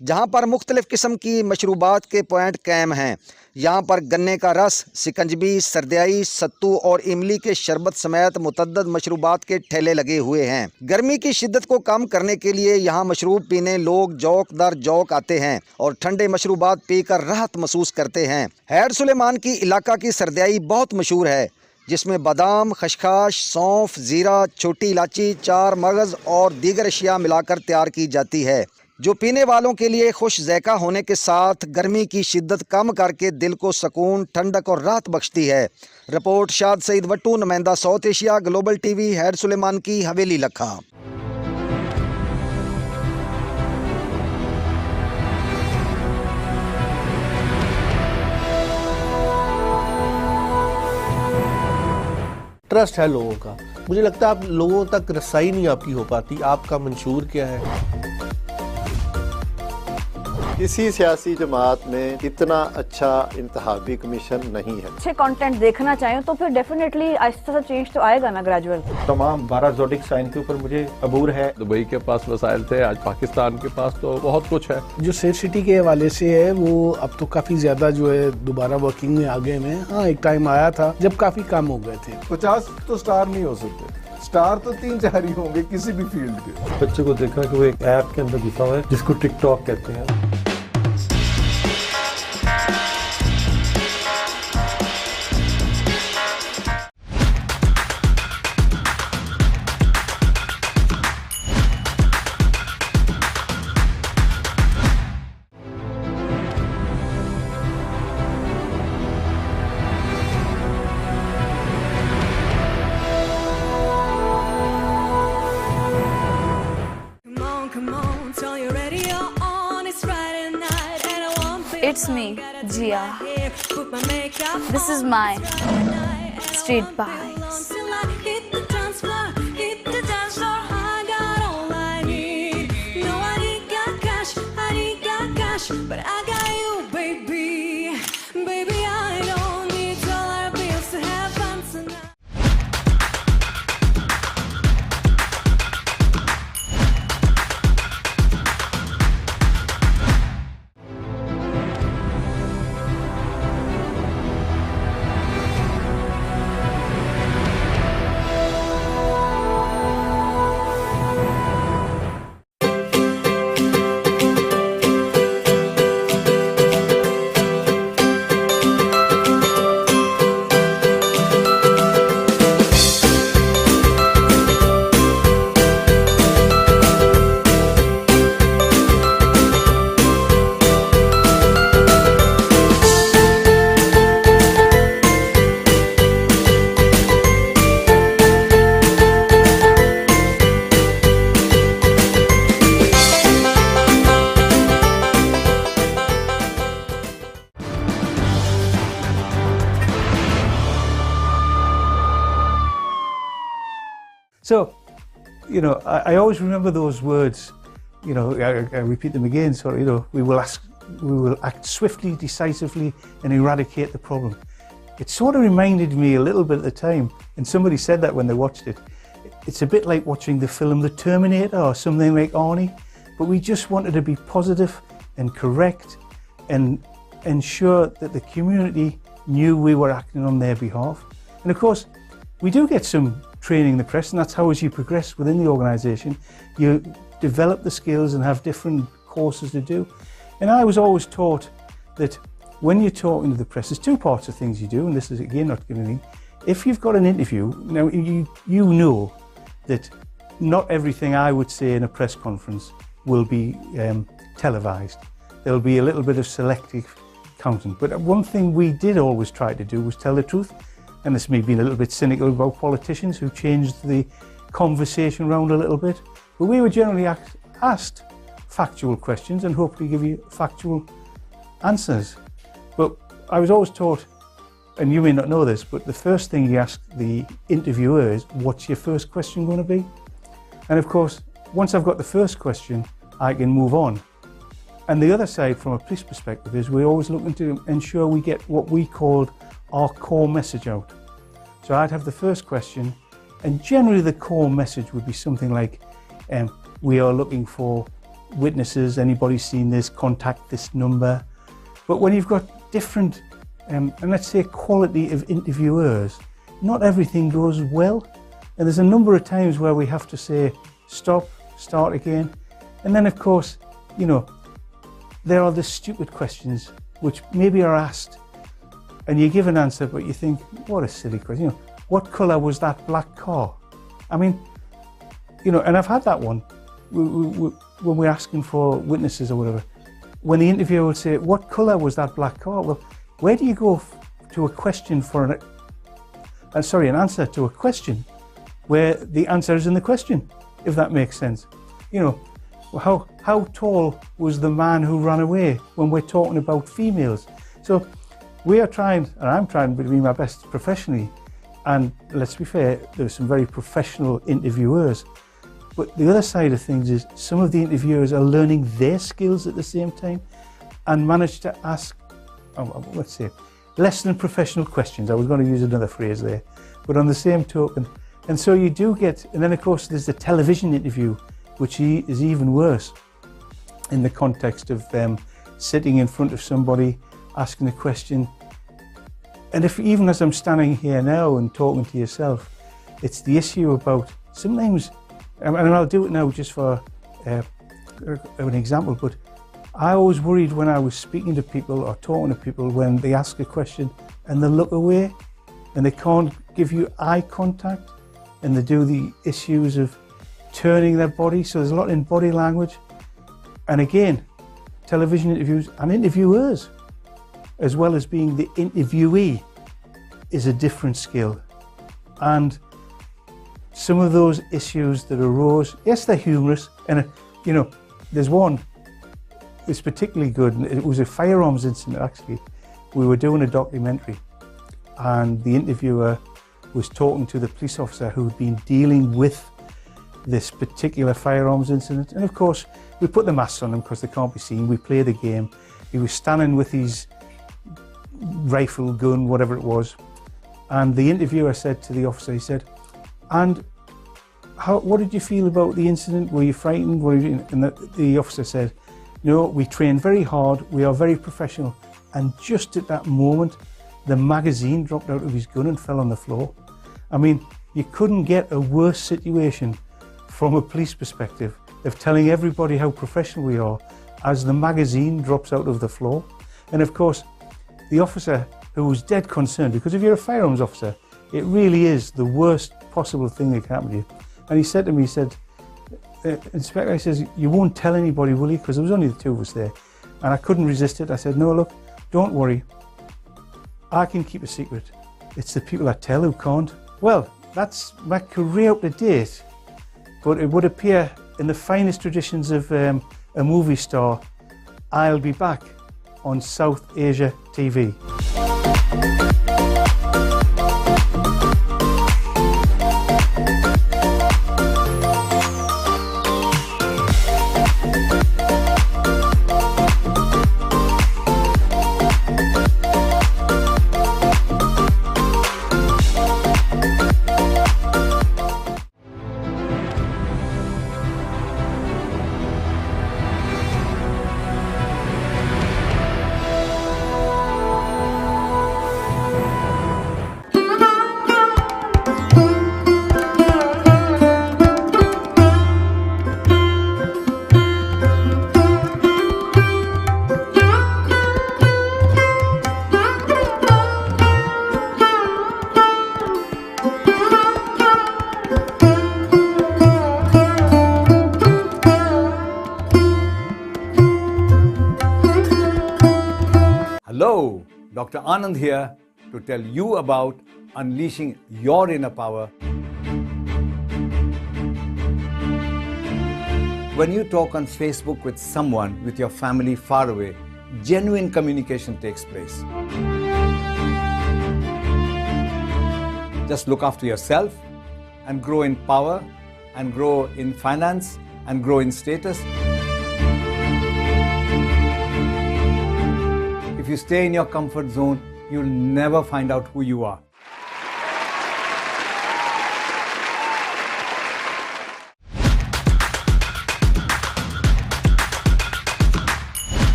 जहाँ पर मुख्तलिफ़ किस्म की मशरूबात के पॉइंट कैम हैं। यहाँ पर गन्ने का रस, सिकंजबी, सरदियाई, सत्तू और इमली के शरबत समेत मुतद्दद मशरूबात के ठेले लगे हुए हैं। गर्मी की शिद्दत को कम करने के लिए यहाँ मशरूब पीने लोग जौक दर जौक आते हैं और ठंडे मशरूबात पीकर राहत महसूस करते हैं। हैड सुलेमान की इलाका की सरदियाई बहुत मशहूर है, जिसमें बादाम, खशखाश, सौंफ, ज़ीरा, छोटी इलायची, चार मगज़ और दीगर अशिया मिलाकर तैयार की जाती है, जो पीने वालों के लिए खुश ज़ैक़ा होने के साथ गर्मी की शिद्दत कम करके दिल को सुकून, ठंडक और राहत बख्शती है। रिपोर्ट शाद सईद वट्टू, नुमाइंदा South Asia, Global TV, head Sulemanki Haveli लखा। ट्रस्ट है लोगों का। मुझे लगता है आप लोगों तक रसाई नहीं आपकी हो पाती। आपका मंशूर क्या है? किसी सियासी जमात में इतना अच्छा इंतखाबी कमीशन नहीं है। अच्छे कंटेंट देखना चाहें तो फिर डेफिनेटली आहिस्ता सा चेंज तो आएगा ना, ग्रेजुअल। तमाम 12 ज़ोडिक साइन के ऊपर मुझे अबूर है। दुबई के पास वसाइल थे, आज पाकिस्तान के पास तो बहुत कुछ है। जो सेफ सिटी के हवाले से है वो अब तो काफ़ी ज़्यादा जो है दोबारा वर्किंग में आ गए हैं। हाँ, एक टाइम आया था जब काफ़ी कम हो गए थे। 50 तो स्टार नहीं हो सकते, स्टार तो 3-4 ही होंगे किसी भी फील्ड के। बच्चे को देखा कि वो एक ऐप के अंदर घुसा हुआ है जिसको टिकटॉक कहते हैं। It's me, Jia. This is my street vibes. But I got you, baby. Baby, I don't need dollar bills to have fun tonight. So, you know, I always remember those words, you know, I repeat them again. So, you know, we will act swiftly, decisively, and eradicate the problem. it sort of reminded me a little bit at the time, and somebody said that when they watched it. It's a bit like watching the film The Terminator or something like Arnie, but we just wanted to be positive and correct and ensure that the community knew we were acting on their behalf. And of course, we do get some training in the press, and that's how, as you progress within the organisation, you develop the skills and have different courses to do. And I was always taught that when you're talking to the press, there's two parts of things you do, and this is again not giving anything. If you've got an interview, now you know that not everything I would say in a press conference will be televised. There'll be a little bit of selective counting. But one thing we did always try to do was tell the truth. And this may be a little bit cynical about politicians who changed the conversation around a little bit. But we were generally asked factual questions and hopefully give you factual answers. But I was always taught, and you may not know this, but the first thing you ask the interviewer is, what's your first question going to be? And of course, once I've got the first question, I can move on. And the other side, from a police perspective, is we're always looking to ensure we get what we called our core message out. So I'd have the first question, and generally the core message would be something like, we are looking for witnesses, anybody seen this, contact this number. But when you've got different, and let's say quality of interviewers, not everything goes well. And there's a number of times where we have to say, stop, start again. And then of course, you know, there are the stupid questions which maybe are asked and you give an answer, but you think, what a silly question. You know, what colour was that black car? I mean, you know, and I've had that one when we're asking for witnesses or whatever. When the interviewer would say, what colour was that black car? Well, where do you go to a question for an answer to a question where the answer is in the question, if that makes sense? You know, how tall was the man who ran away when we're talking about females? So we are trying, and I'm trying to be my best professionally, and let's be fair, there's some very professional interviewers. But the other side of things is some of the interviewers are learning their skills at the same time and manage to ask, let's say, less than professional questions. I was going to use another phrase there, but on the same token. And so you do get, and then of course there's the television interview, which is even worse in the context of sitting in front of somebody, asking a question. And if even as I'm standing here now and talking to yourself, it's the issue about sometimes, and I'll do it now just for an example, but I always worried when I was speaking to people or talking to people when they ask a question and they look away and they can't give you eye contact and they do the issues of turning their body. So there's a lot in body language. And again, television interviews and interviewers, as well as being the interviewee, is a different skill. And some of those issues that arose, yes, they're humorous. And, you know, there's one that's particularly good. And it was a firearms incident, actually. We were doing a documentary and the interviewer was talking to the police officer who'd been dealing with this particular firearms incident. And of course, we put the masks on them because they can't be seen. We play the game. He was standing with his rifle, gun, whatever it was. And the interviewer said to the officer, he said, and what did you feel about the incident? Were you frightened? And the officer said, no, we trained very hard. We are very professional. And just at that moment, the magazine dropped out of his gun and fell on the floor. I mean, you couldn't get a worse situation from a police perspective of telling everybody how professional we are as the magazine drops out of the floor. And of course, the officer who was dead concerned, because if you're a firearms officer, it really is the worst possible thing that can happen to you. And he said to me, he said, Inspector, he says, you won't tell anybody, will you? Because there was only the two of us there. And I couldn't resist it. I said, no, look, don't worry. I can keep a secret. It's the people I tell who can't. Well, that's my career up to date. But it would appear in the finest traditions of a movie star, I'll be back on South Asia TV. Dr. Anand here to tell you about unleashing your inner power. When you talk on Facebook with someone with your family far away, genuine communication takes place. Just look after yourself and grow in power and grow in finance and grow in status. If you stay in your comfort zone, you'll never find out who you are.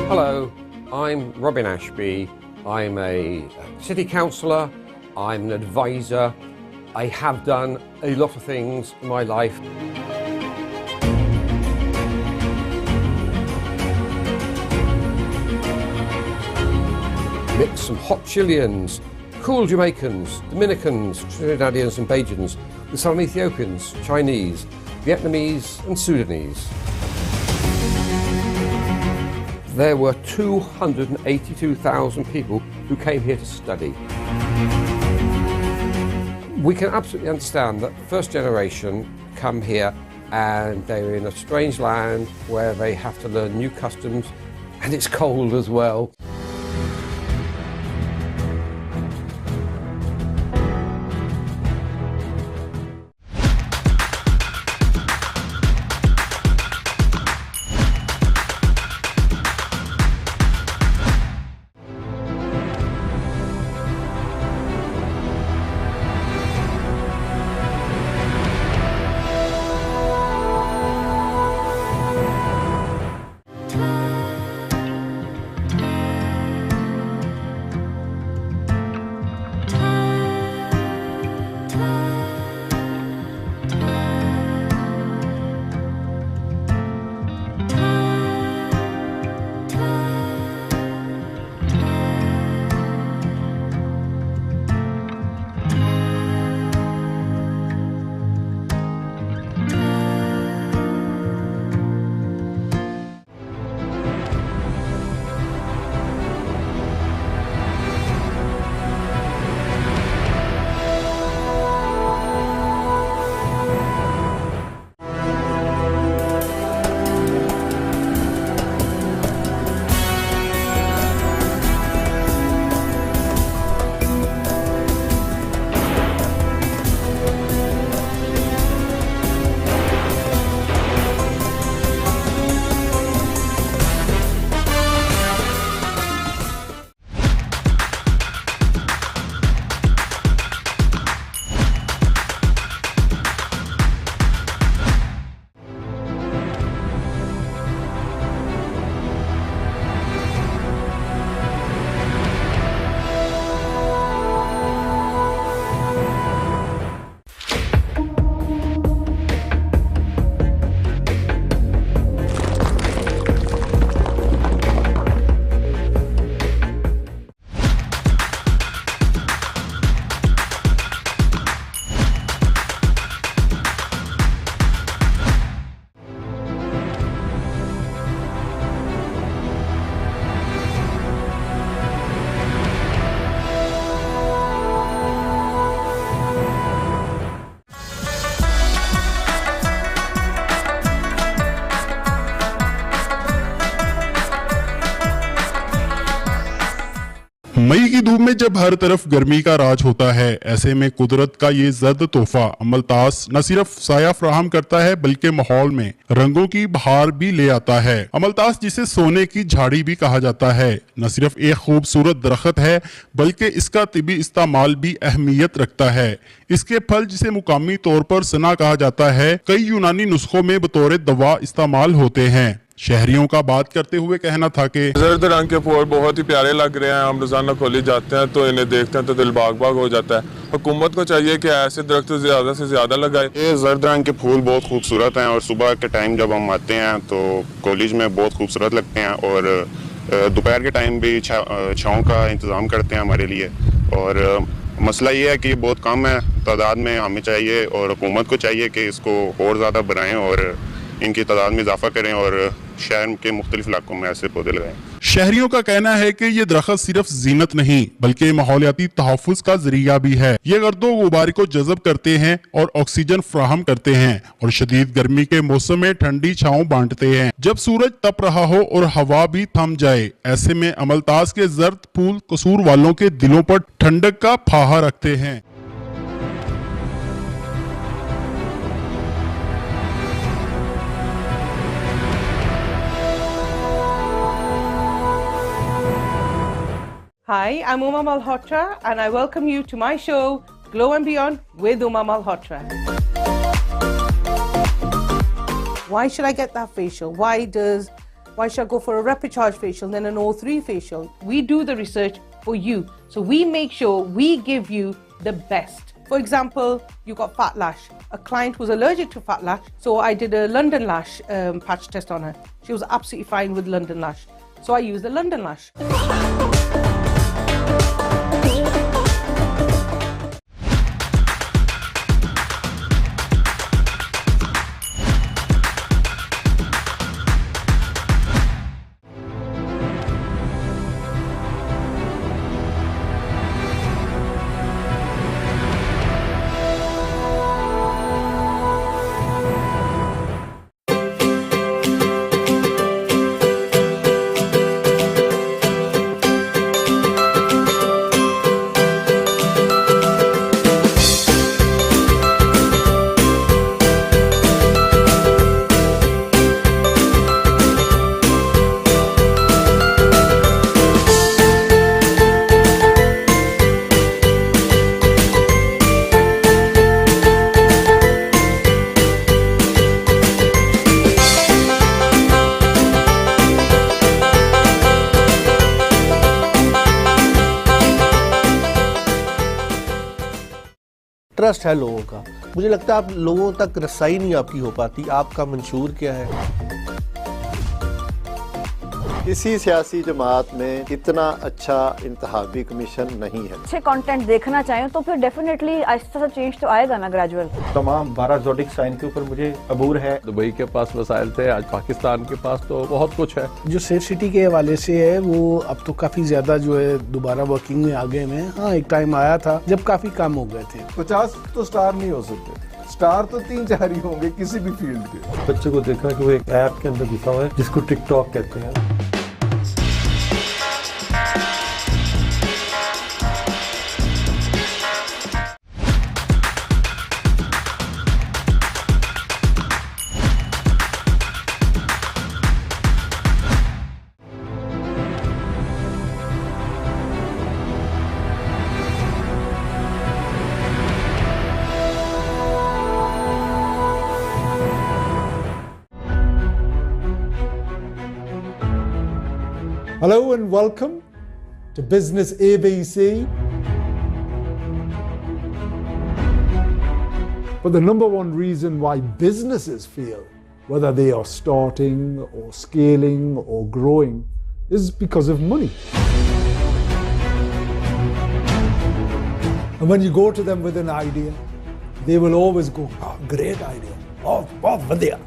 Hello, I'm Robin Ashby. I'm a city councillor, I'm an advisor. I have done a lot of things in my life. Mix some hot Chileans, cool Jamaicans, Dominicans, Trinidadians and Bajans with some Ethiopians, Chinese, Vietnamese and Sudanese. There were 282,000 people who came here to study. We can absolutely understand that first generation come here and they're in a strange land where they have to learn new customs and it's cold as well. मई की धूप में जब हर तरफ गर्मी का राज होता है, ऐसे में कुदरत का ये जर्द तोहफा अमलतास न सिर्फ साया फराहम करता है बल्कि माहौल में रंगों की बहार भी ले आता है। अमलतास जिसे सोने की झाड़ी भी कहा जाता है, न सिर्फ एक खूबसूरत दरख्त है बल्कि इसका तिबी इस्तेमाल भी अहमियत रखता है। इसके फल जिसे मुकामी तौर पर सना कहा जाता है, कई यूनानी नुस्खों में बतौर दवा इस्तेमाल होते हैं। शहरियों का बात करते हुए कहना था कि जर्द रंग के फूल बहुत ही प्यारे लग रहे हैं। हम रोजाना कॉलेज जाते हैं तो इन्हें देखते हैं तो दिल बाग बाग हो जाता है। हुकूमत को चाहिए कि ऐसे दरख्त ज्यादा से ज्यादा लगाए। ये जर्द रंग के फूल बहुत खूबसूरत हैं और सुबह के टाइम जब हम आते हैं तो कॉलेज में बहुत खूबसूरत लगते हैं और दोपहर के टाइम भी छाँव का इंतज़ाम करते हैं हमारे लिए। और मसला ये है कि ये बहुत कम है तादाद में, हमें चाहिए और हुकूमत को चाहिए कि इसको और ज़्यादा बढ़ाएं और इनकी तादाद में इजाफा करें और शहर के मुख्तलिफ इलाकों में ऐसे पौधे लगाएं। शहरियों का कहना है कि ये दरख्त सिर्फ जीनत नहीं बल्कि माहौलियाती तहफ़्फ़ुज़ का जरिया भी है। ये गर्दो गुबार को जज़ब करते हैं और ऑक्सीजन फ्राहम करते हैं और शदीद गर्मी के मौसम में ठंडी छाँव बांटते हैं। जब सूरज तप रहा हो और हवा भी थम जाए, ऐसे में अमलतास के जर्द फूल कसूर वालों के दिलों पर ठंडक का फाहा रखते हैं। Hi, I'm Uma Malhotra and I welcome you to my show Glow and Beyond with Uma Malhotra. Why should I get that facial? Why should I go for a Repicharge facial then an O3 facial? We do the research for you. So we make sure we give you the best. For example, you got fat lash. A client was allergic to fat lash, so I did a London lash patch test on her. She was absolutely fine with London lash. So I used the London lash. Trust है लोगों का। मुझे लगता है आप लोगों तक रसाई नहीं आपकी हो पाती। आपका मंशूर क्या है? किसी सियासी जमात में इतना अच्छा इंतखाबी कमीशन नहीं है। अच्छे कंटेंट देखना चाहें तो फिर डेफिनेटली आहिस्ता सा चेंज तो आएगा ना, ग्रेजुअल। तमाम 12 ज़ोडिक साइन के ऊपर मुझे अबूर है। दुबई के पास वसाइल थे, आज पाकिस्तान के पास तो बहुत कुछ है। जो सेफ सिटी के हवाले से है वो अब तो काफी ज्यादा जो है दोबारा वर्किंग में आ गए हैं। हाँ, एक टाइम आया था जब काफी कम हो गए थे। 50 तो स्टार नहीं हो सकते, स्टार तो 3-4 ही होंगे किसी भी फील्ड के। बच्चे को देखा कि वो एक ऐप के अंदर घुसा हुआ है जिसको टिकटॉक कहते हैं। Hello and welcome to Business ABC. But the number one reason why businesses fail, whether they are starting or scaling or growing, is because of money. And when you go to them with an idea, they will always go, "Oh, great idea. Oh, vadya."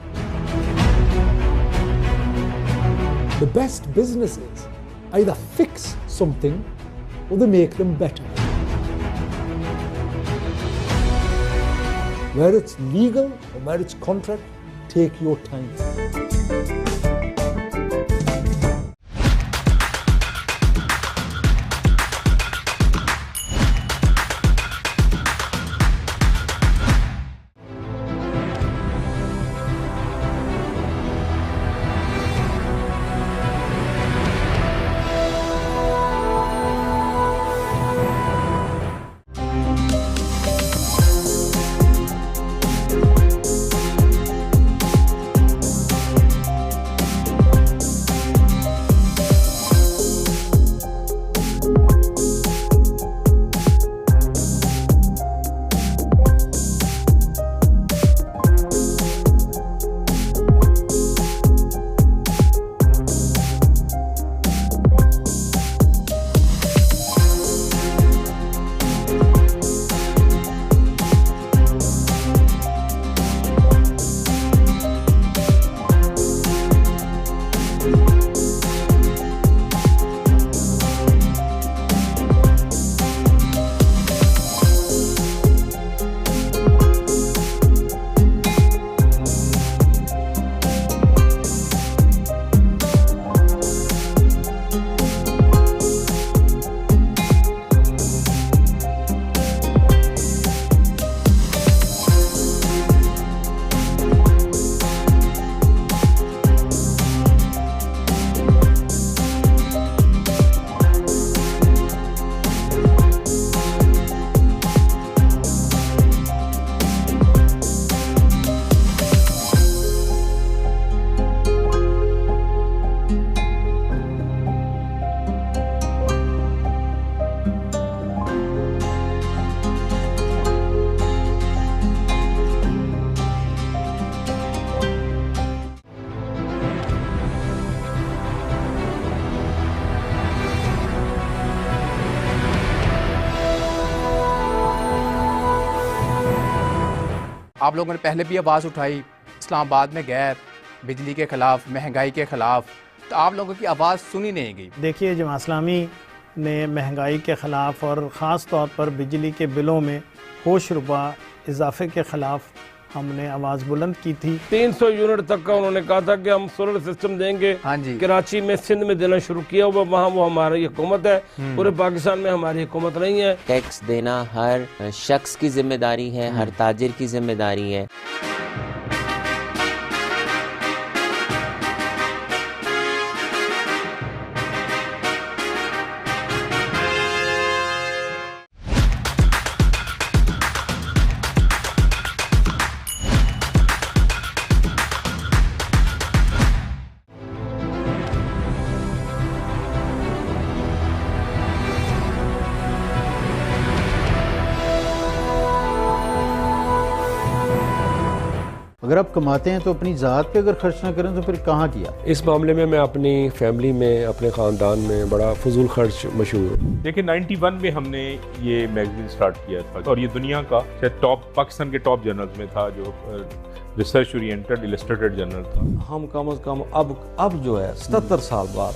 The best businesses either fix something or they make them better. Where it's legal or where it's contract, take your time. आप लोगों ने पहले भी आवाज़ उठाई इस्लामाबाद में गैर, बिजली के ख़िलाफ़, महंगाई के ख़िलाफ़, तो आप लोगों की आवाज़ सुनी नहीं गई। देखिए, जमात इस्लामी ने महंगाई के ख़िलाफ़ और ख़ास तौर पर बिजली के बिलों में होश रुपा इजाफे के ख़िलाफ़ हमने आवाज़ बुलंद की थी। 300 यूनिट तक का उन्होंने कहा था कि हम सोलर सिस्टम देंगे। हाँ जी, कराची में, सिंध में देना शुरू किया हुआ, वहाँ वो हमारी हुकूमत है, पूरे पाकिस्तान में हमारी हुकूमत नहीं है। टैक्स देना हर शख्स की जिम्मेदारी है, हर ताजिर की जिम्मेदारी है। अगर आप कमाते हैं तो अपनी ज़ात पे अगर खर्च ना करें तो फिर कहाँ किया? इस मामले में मैं अपनी फैमिली में, अपने ख़ानदान में बड़ा फजूल खर्च मशहूर हूँ। देखिए 91 में हमने ये मैगजीन स्टार्ट किया था और ये दुनिया का शायद टॉप, पाकिस्तान के टॉप जर्नल्स में था, जो रिसर्च ओरिएंटेड इलस्ट्रेटेड जर्नल था। हम कम से कम अब जो है 77 साल बाद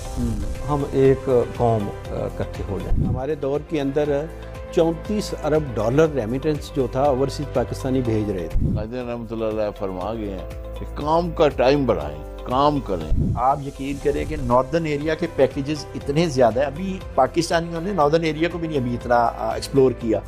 हम एक कौम इकट्ठे हो जाए। हमारे दौर के अंदर 34 अरब डॉलर रेमिटेंस जो था ओवरसीज पाकिस्तानी भेज रहे थे। रहमतुल्लाह फरमा गए हैं कि काम का टाइम बढ़ाएं, काम करें। आप यकीन करें कि नॉर्दर्न एरिया के पैकेजेस इतने ज़्यादा है, अभी पाकिस्तानियों ने नॉर्दर्न एरिया को भी नहीं अभी इतना एक्सप्लोर किया।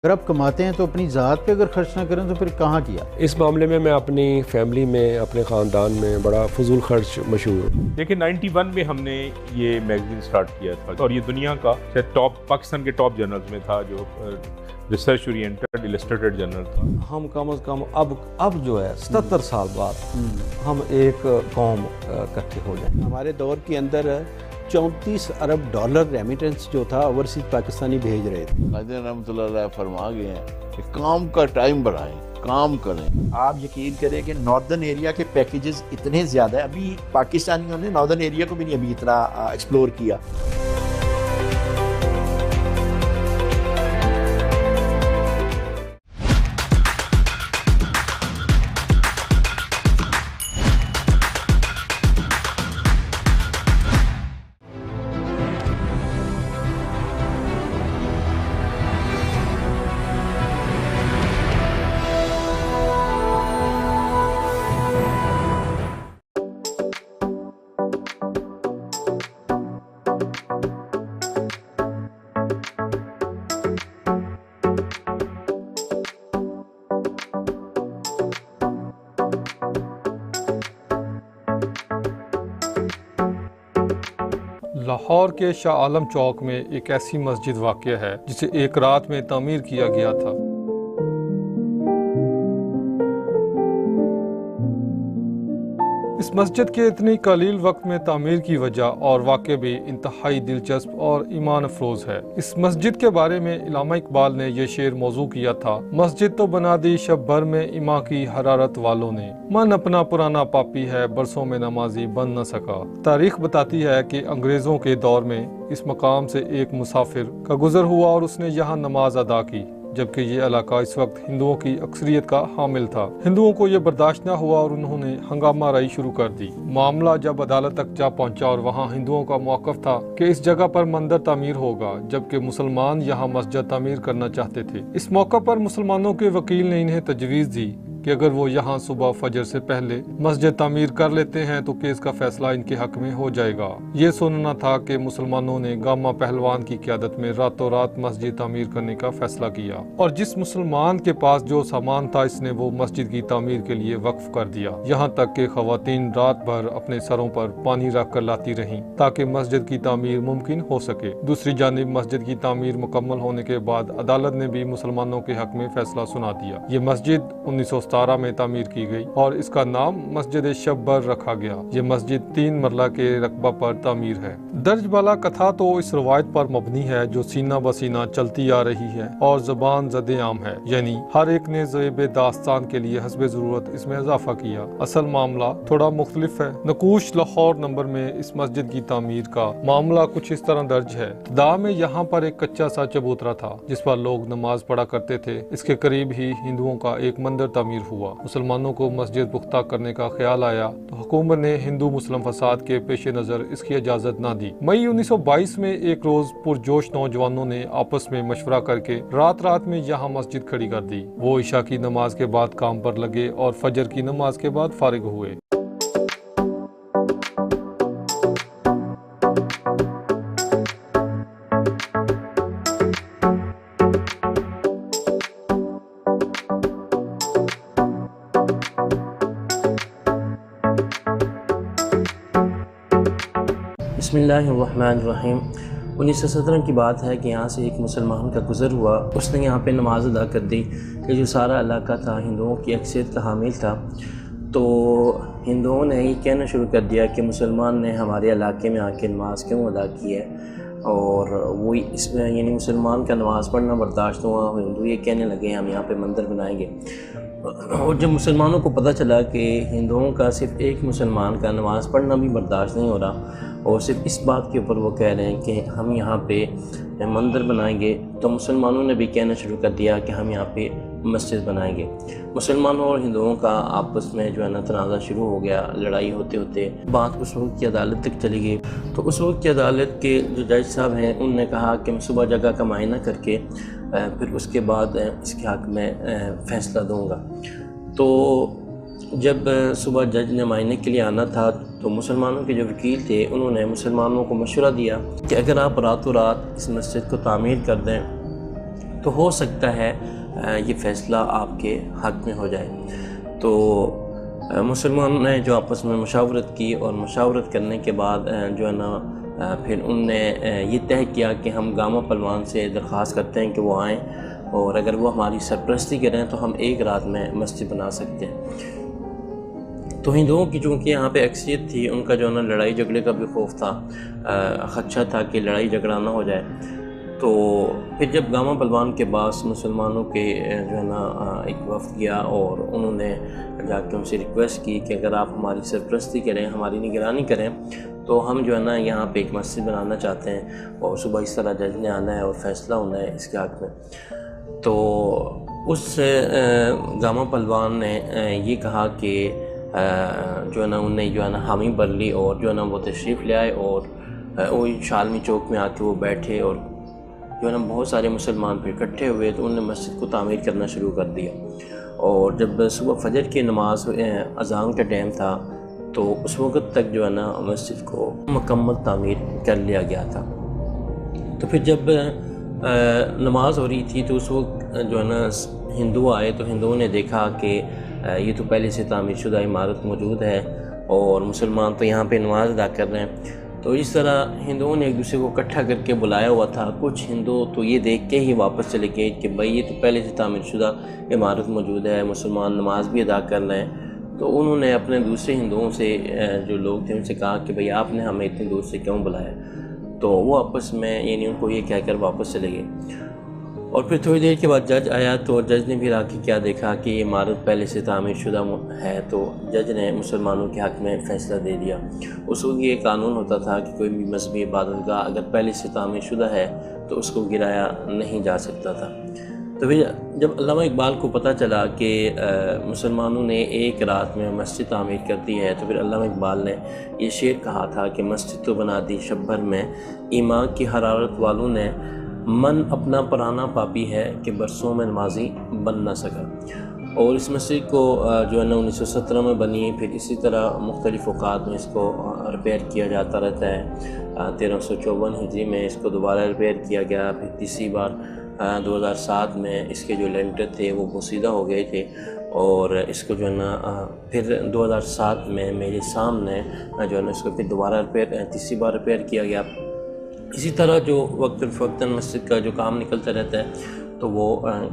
अगर आप कमाते हैं तो अपनी ज़ात पे अगर खर्च ना करें तो फिर कहाँ किया? इस मामले में मैं अपनी फैमिली में, अपने ख़ानदान में बड़ा फजूल खर्च मशहूर हूँ। देखिए 91 में हमने ये मैगजीन स्टार्ट किया था और ये दुनिया का शायद टॉप, पाकिस्तान के टॉप जर्नल्स में था, जो रिसर्च ओरिएंटेड इलस्ट्रेटेड जर्नल था। हम कम से कम अब जो है 77 साल बाद हम एक कौम इकट्ठे हो जाए। हमारे दौर के अंदर 34 अरब डॉलर रेमिटेंस जो था ओवरसीज पाकिस्तानी भेज रहे थे। रहमतुल्लाह फरमा गए हैं कि काम का टाइम बढ़ाएं, काम करें। आप यकीन करें कि नॉर्दर्न एरिया के पैकेजेस इतने ज़्यादा है, अभी पाकिस्तानियों ने नॉर्दर्न एरिया को भी नहीं अभी इतना एक्सप्लोर किया। लाहौर के शाह आलम चौक में एक ऐसी मस्जिद वाक़या है जिसे एक रात में तामीर किया गया था। इस मस्जिद के इतनी कलील वक्त में तामीर की वजह और वाक़या भी इंतहाई दिलचस्प और ईमान अफरोज है। इस मस्जिद के बारे में इल्लामा इकबाल ने यह शेर मौजू किया था, मस्जिद तो बना दी शब भर में इमा की हरारत वालों ने, मन अपना पुराना पापी है बरसों में नमाजी बन न सका। तारीख बताती है कि अंग्रेज़ों के दौर में इस मकाम से एक मुसाफिर का गुजर हुआ और उसने यहाँ नमाज अदा की, जबकि ये इलाका इस वक्त हिंदुओं की अक्सरियत का हामिल था। हिंदुओं को ये बर्दाश्त न हुआ और उन्होंने हंगामा राई शुरू कर दी। मामला जब अदालत तक जा पहुंचा और वहां हिंदुओं का मौक़िफ़ था कि इस जगह पर मंदिर तामीर होगा, जबकि मुसलमान यहां मस्जिद तामीर करना चाहते थे। इस मौके पर मुसलमानों के वकील ने इन्हें तजवीज़ दी कि अगर वो यहाँ सुबह फजर से पहले मस्जिद तामीर कर लेते हैं तो केस का फैसला इनके हक में हो जाएगा। ये सुनना था कि मुसलमानों ने गामा पहलवान की क़यादत में रातों रात मस्जिद तामीर करने का फैसला किया और जिस मुसलमान के पास जो सामान था इसने वो मस्जिद की तामीर के लिए वक्फ कर दिया। यहाँ तक कि ख़वातीन रात भर अपने सरों पर पानी रख कर लाती रहीं ताकि मस्जिद की तामीर मुमकिन हो सके। दूसरी जानिब मस्जिद की तामीर मुकम्मल होने के बाद अदालत ने भी मुसलमानों के हक में फैसला सुना दिया। ये मस्जिद 1917 में तामीर की गई और इसका नाम मस्जिद शब्बर रखा गया। ये मस्जिद 3 मरला के रकबा पर तामीर है। दर्ज बाला कथा तो इस रवायत पर मबनी है जो सीना बसीना चलती आ रही है और ज़बान ज़दे आम है, यानी हर एक ने ज़ेब दास्तान के लिए हस्बे ज़रूरत इसमें इजाफा किया। असल मामला थोड़ा मुख्तलिफ है। नकूश लाहौर नंबर में इस मस्जिद की तामीर का मामला कुछ इस तरह दर्ज है। दा में यहाँ पर एक कच्चा सा चबूतरा था जिस पर लोग नमाज पढ़ा करते थे। इसके करीब ही हिंदुओं का एक मंदिर तामीर हुआ। मुसलमानों को मस्जिद पुख्ता करने का ख्याल आया तो हुकूमत ने हिंदू मुस्लिम फसाद के पेश नज़र इसकी इजाज़त न दी। मई 1922 में एक रोज पुरजोश नौजवानों ने आपस में मशवरा करके रात में यहाँ मस्जिद खड़ी कर दी। वो इशा की नमाज के बाद काम पर लगे और फजर की नमाज के बाद फारिग हुए। बिस्मिल्लाहिर्रहमानिर्रहीम। 1917 की बात है कि यहाँ से एक मुसलमान का गुज़र हुआ। उसने यहाँ पे नमाज अदा कर दी कि जो सारा इलाका था हिंदुओं की अक्सरियत का हामिल था। तो हिंदुओं ने ये कहना शुरू कर दिया कि मुसलमान ने हमारे इलाके में आके नमाज क्यों अदा की है, और वो इसमें यानी मुसलमान का नमाज़ पढ़ना बर्दाश्त हुआ। हिंदू ये कहने लगे हम यहाँ पे मंदिर बनाएंगे। और जब मुसलमानों को पता चला कि हिंदुओं का सिर्फ एक मुसलमान का नमाज़ पढ़ना भी बर्दाश्त नहीं हो रहा और सिर्फ इस बात के ऊपर वो कह रहे हैं कि हम यहाँ पे मंदिर बनाएंगे, तो मुसलमानों ने भी कहना शुरू कर दिया कि हम यहाँ पे मस्जिद बनाएंगे। मुसलमानों और हिंदुओं का आपस में जो है ना तनाज़ा शुरू हो गया। लड़ाई होते होते बात उस वक्त की अदालत तक चली गई। तो उस वक्त की अदालत के जो जज साहब हैं उनने कहा कि मैं सुबह जगह का मुआयना करके फिर उसके बाद इसके हक़ में फ़ैसला दूँगा। तो जब सुबह जज ने मुआयने के लिए आना था तो मुसलमानों के जो वकील थे उन्होंने मुसलमानों को मशवरा दिया कि अगर आप रातों रात इस मस्जिद को तामीर कर दें तो हो सकता है ये फ़ैसला आपके हक़ में हो जाए। तो मुसलमानों ने जो आपस में मशावरत की और मशावरत करने के बाद जो है ना फिर उनने ये तय किया कि हम गामा पहलवान से दरख्वास्त करते हैं कि वो आएँ और अगर वो हमारी सरपरस्ती करें तो हम एक रात में मस्जिद बना सकते हैं। तो हिंदुओं की चूँकि यहाँ पे अक्सरियत थी, उनका जो है ना लड़ाई झगड़े का भी खौफ था, ख़दशा था कि लड़ाई झगड़ा ना हो जाए। तो फिर जब गामा पहलवान के पास मुसलमानों के जो है ना एक वफ़द गया और उन्होंने जाके उनसे रिक्वेस्ट की कि अगर आप हमारी सरपरस्ती करें, हमारी निगरानी करें, तो हम जो है ना यहाँ पे एक मस्जिद बनाना चाहते हैं और सुबह इस तरह जज ने आना है और फ़ैसला होना है इसके हक़ में। तो उस गामा पहलवान ने ये कहा कि जो है ना उनने जो है ना हामी भर ली और जो है ना वो तशरीफ़ ले आए और वो शालमी चौक में आके वो बैठे और जो है ना बहुत सारे मुसलमान फिर इकट्ठे हुए तो उन्होंने मस्जिद को तामीर करना शुरू कर दिया। और जब सुबह फजर की नमाज अज़ान का टाइम था तो उस वक़्त तक जो है ना मस्जिद को मुकम्मल तामीर कर लिया गया था। तो फिर जब नमाज हो रही थी तो उस वक्त जो है ना हिंदू आए तो हिंदुओं ने देखा कि ये तो पहले से तामीर शुदा इमारत मौजूद है और मुसलमान तो यहाँ पे नमाज अदा कर रहे हैं। तो इस तरह हिंदुओं ने एक दूसरे को इकट्ठा करके बुलाया हुआ था। कुछ हिंदू तो ये देख के ही वापस चले गए कि भाई ये तो पहले से तामीर शुदा इमारत मौजूद है, मुसलमान नमाज भी अदा कर रहे हैं। तो उन्होंने अपने दूसरे हिंदुओं से जो लोग थे उनसे कहा कि भाई आपने हमें इतनी दूर से क्यों बुलाया। तो वो आपस में यानी उनको ये कहकर वापस चले गए। और फिर थोड़ी देर के बाद जज आया तो जज ने फिर आके क्या देखा कि ये इमारत पहले से तामीर शुदा है, तो जज ने मुसलमानों के हक़ में फ़ैसला दे दिया। उस वक्त ये कानून होता था कि कोई भी मज़हबी इबादतगाह अगर पहले से तामीर शुदा है तो उसको गिराया नहीं जा सकता था। तो फिर जब अल्लामा इकबाल को पता चला कि मुसलमानों ने एक रात में मस्जिद तामीर कर दी है, तो फिर अल्लामा इकबाल ने ये शेर कहा था कि मस्जिद तो बना दी शब भर में, ईमान की हरारत वालों ने मन अपना पराना पापी है कि बरसों में नमाजी बन ना सका। और इस मस्जिद को जो है ना 1917 में बनी, फिर इसी तरह मुख्तलिफ़ औक़ात में इसको रिपेयर किया जाता रहता है। 1354 हिजरी में इसको दोबारा रिपेयर किया गया, फिर तीसरी बार 2007 में इसके जो लेंटर थे वो पोसीदा हो गए थे, और इसको जो है ना फिर 2007 में मेरे सामने जो है ना इसको फिर दोबारा रिपेयर तीसरी बार रिपेयर किया गया। इसी तरह जो वक्तन मस्जिद का जो काम निकलता रहता है तो वो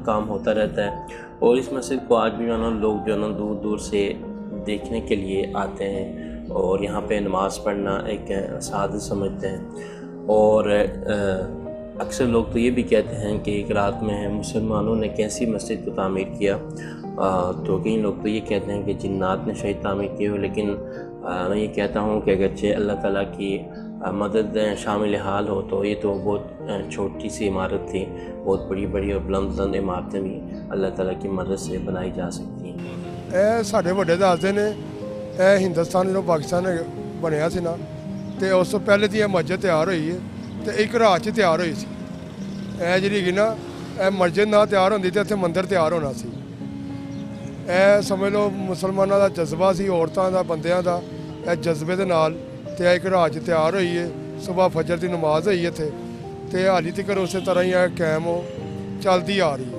काम होता रहता है, और इस मस्जिद को आज भी जो है ना लोग जो है ना दूर दूर से देखने के लिए आते हैं और यहाँ पे नमाज़ पढ़ना एक सादत समझते हैं। और अक्सर लोग तो ये भी कहते हैं कि एक रात में मुसलमानों ने कैसी मस्जिद को तामीर किया, तो कई लोग तो ये कहते हैं कि जिन्नात ने शायद तामीर की हो, लेकिन मैं ये कहता हूँ कि अगरचे अल्लाह ताला की मदद शामिल हाल हो तो ये तो बहुत छोटी सी इमारत थी, बहुत बड़ी बड़ी और बुलंद इमारतें भी अल्लाह ताला की मदद से बनाई जा सकती हैं। ਇਹ ਸਾਡੇ ਵੱਡੇ ਦੱਸਦੇ ਨੇ ਇਹ ਹਿੰਦੁਸਤਾਨ ਜਦੋਂ ਪਾਕਿਸਤਾਨ ਬਣਿਆ ਸੀ ਨਾ ਤੇ ਉਸ ਤੋਂ ਪਹਿਲੇ ਦੀ ਇਹ ਮਸਜਿਦ ਤਿਆਰ ਹੋਈ ਹੈ ਤੇ ਇੱਕ ਰਾਤ 'ਚ ਤਿਆਰ ਹੋਈ ਸੀ। ਇਹ ਜਿਹੜੀ ਹੈਗੀ ਨਾ ਇਹ ਮਸਜਿਦ ਨਾ ਤਿਆਰ ਹੁੰਦੀ ਤੇ ਇੱਥੇ ਮੰਦਿਰ ਤਿਆਰ ਹੋਣਾ ਸੀ। ਇਹ ਸਮਝ ਲਓ ਮੁਸਲਮਾਨਾਂ ਦਾ ਜਜ਼ਬਾ ਸੀ, ਔਰਤਾਂ ਦਾ, ਬੰਦਿਆਂ ਦਾ, ਇਹ ਜਜ਼ਬੇ ਦੇ ਨਾਲ ਤੇ ਇੱਕ ਰਾਤ 'ਚ ਤਿਆਰ ਹੋਈ ਹੈ। ਸੁਬਾਹ ਫਜਰ ਦੀ ਨਮਾਜ਼ ਹੋਈ ਇੱਥੇ ਤੇ ਹਾਲੀ ਤੱਕ ਉਸੇ ਤਰ੍ਹਾਂ ਹੀ ਇਹ ਕਾਇਮ ਹੋ ਚੱਲਦੀ ਆ ਰਹੀ ਹੈ।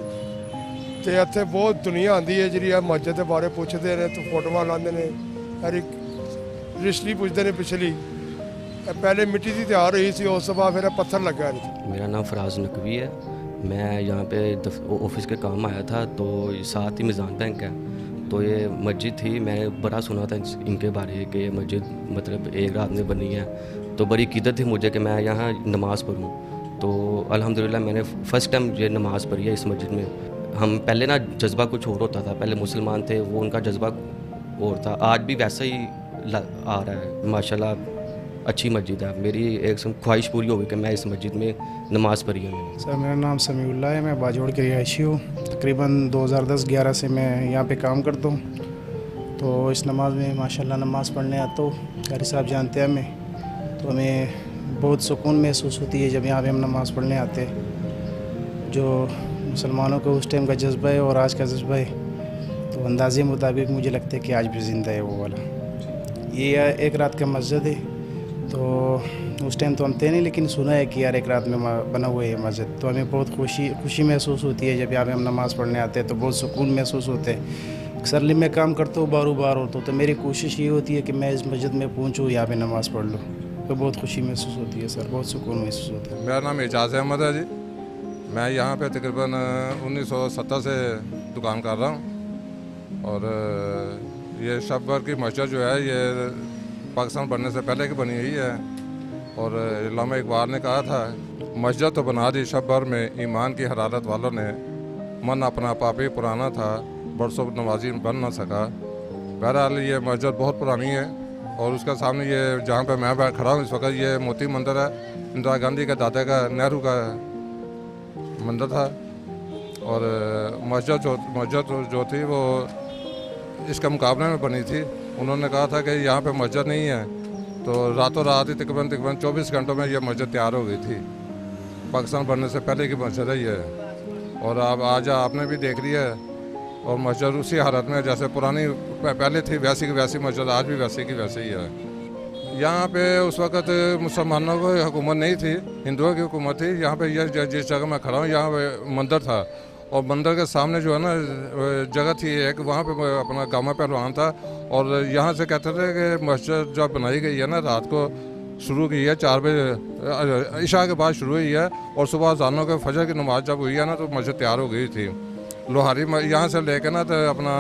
ਤੇ ਇੱਥੇ ਬਹੁਤ ਦੁਨੀਆ ਆਉਂਦੀ ਹੈ ਜਿਹੜੀ ਇਹ ਮਸਜਿਦ ਦੇ ਬਾਰੇ ਪੁੱਛਦੇ ਨੇ ਤੇ ਫੋਟੋਆਂ ਲਾਉਂਦੇ ਨੇ, ਹਰ ਇੱਕ ਰਿਸ਼ਤੀ ਪੁੱਛਦੇ ਨੇ ਪਿਛਲੀ। पहले मिट्टी की तैयार हुई सी, उस बाद फिर पत्थर लगा। मेरा नाम फराज नकवी है, मैं यहाँ पे ऑफिस के काम आया था, तो साथ ही मिज़ान बैंक है, तो ये मस्जिद थी। मैं बड़ा सुना था इनके बारे कि ये मस्जिद मतलब एक रात में बनी है, तो बड़ी क़ीदत थी मुझे कि मैं यहाँ नमाज़ पढ़ूँ। तो अल्हम्दुलिल्लाह मैंने फ़र्स्ट टाइम ये नमाज़ पढ़ी है इस मस्जिद में। हम पहले ना जज्बा कुछ और होता था, पहले मुसलमान थे वो उनका जज्बा और था, आज भी वैसा ही आ रहा है माशाल्लाह। अच्छी मस्जिद है, मेरी एक ख्वाहिश पूरी हो गई कि मैं इस मस्जिद में नमाज़ पढ़ी है। सर मेरा नाम समीउल्लाह है, मैं बाजोड़ के रिहायशी हूँ। तकरीबन 2010-11 से मैं यहाँ पे काम करता हूँ, तो इस नमाज में माशाल्लाह नमाज़ पढ़ने आता हूँ। कारी साहब जानते हैं हमें, तो हमें बहुत सुकून महसूस होती है जब यहाँ पे हम नमाज़ पढ़ने आते हैं। जो मुसलमानों को उस टाइम का जज्बा है और आज का जज्बा है, तो अंदाजे मुताबिक मुझे लगता है कि आज भी ज़िंदा है वो वाला। ये एक रात का मस्जिद है, तो उस टाइम तो हम थे नहीं, लेकिन सुना है कि यार एक रात में बना हुआ है मस्जिद, तो हमें बहुत खुशी महसूस होती है जब यहाँ पे हम नमाज़ पढ़ने आते हैं, तो बहुत सुकून महसूस होते हैं। अक्सर मैं काम करता हूँ बार होता हूँ, तो मेरी कोशिश ये होती है कि मैं इस मस्जिद में पहुँचूँ, यहाँ पे नमाज़ पढ़ लूँ, तो बहुत खुशी महसूस होती है सर, बहुत सुकून महसूस होता है। मेरा नाम एजाज़ अहमद है जी, मैं यहाँ पे तकरीबन 1970 से दुकान कर रहा हूँ, और ये शब की मस्जिद जो है ये पाकिस्तान बनने से पहले की बनी हुई है। और अल्लामा इकबाल ने कहा था, मस्जिद तो बना दी शब भर में, ईमान की हरारत वालों ने, मन अपना पापी पुराना था, बरसों नमाजी बन ना सका। बहरहाल ये मस्जिद बहुत पुरानी है, और उसका सामने ये जहाँ पे मैं खड़ा हूँ इस वक्त, ये मोती मंदिर है, इंदिरा गांधी के दादा का, नेहरू का मंदिर था। और मस्जिद जो थी वो इसके मुकाबले में बनी थी। उन्होंने कहा था कि यहाँ पे मस्जिद नहीं है, तो रातों रात ही तकरीबन 24 घंटों में ये मस्जिद तैयार हो गई थी। पाकिस्तान बनने से पहले की मस्जिद है ये, और अब आज आपने भी देख लिया है, और मस्जिद उसी हालत में जैसे पुरानी पहले थी वैसी की वैसी मस्जिद आज भी वैसी की वैसी ही है। यहाँ पे उस वक़्त मुसलमानों की हुकूमत नहीं थी, हिंदुओं की हुकूमत थी। यहाँ पे ये जिस जगह मैं खड़ा हूँ यहाँ पे मंदिर था, और मंदिर के सामने जो है ना जगह थी एक, वहाँ पे अपना गामा पहलवान था, और यहाँ से कहते थे कि मस्जिद जब बनाई गई है ना रात को शुरू की है 4 बजे इशा के बाद शुरू हुई है, और सुबह अज़ानों के फजर की नमाज जब हुई है ना तो मस्जिद तैयार हो गई थी। लोहारी यहाँ से लेके ना तो अपना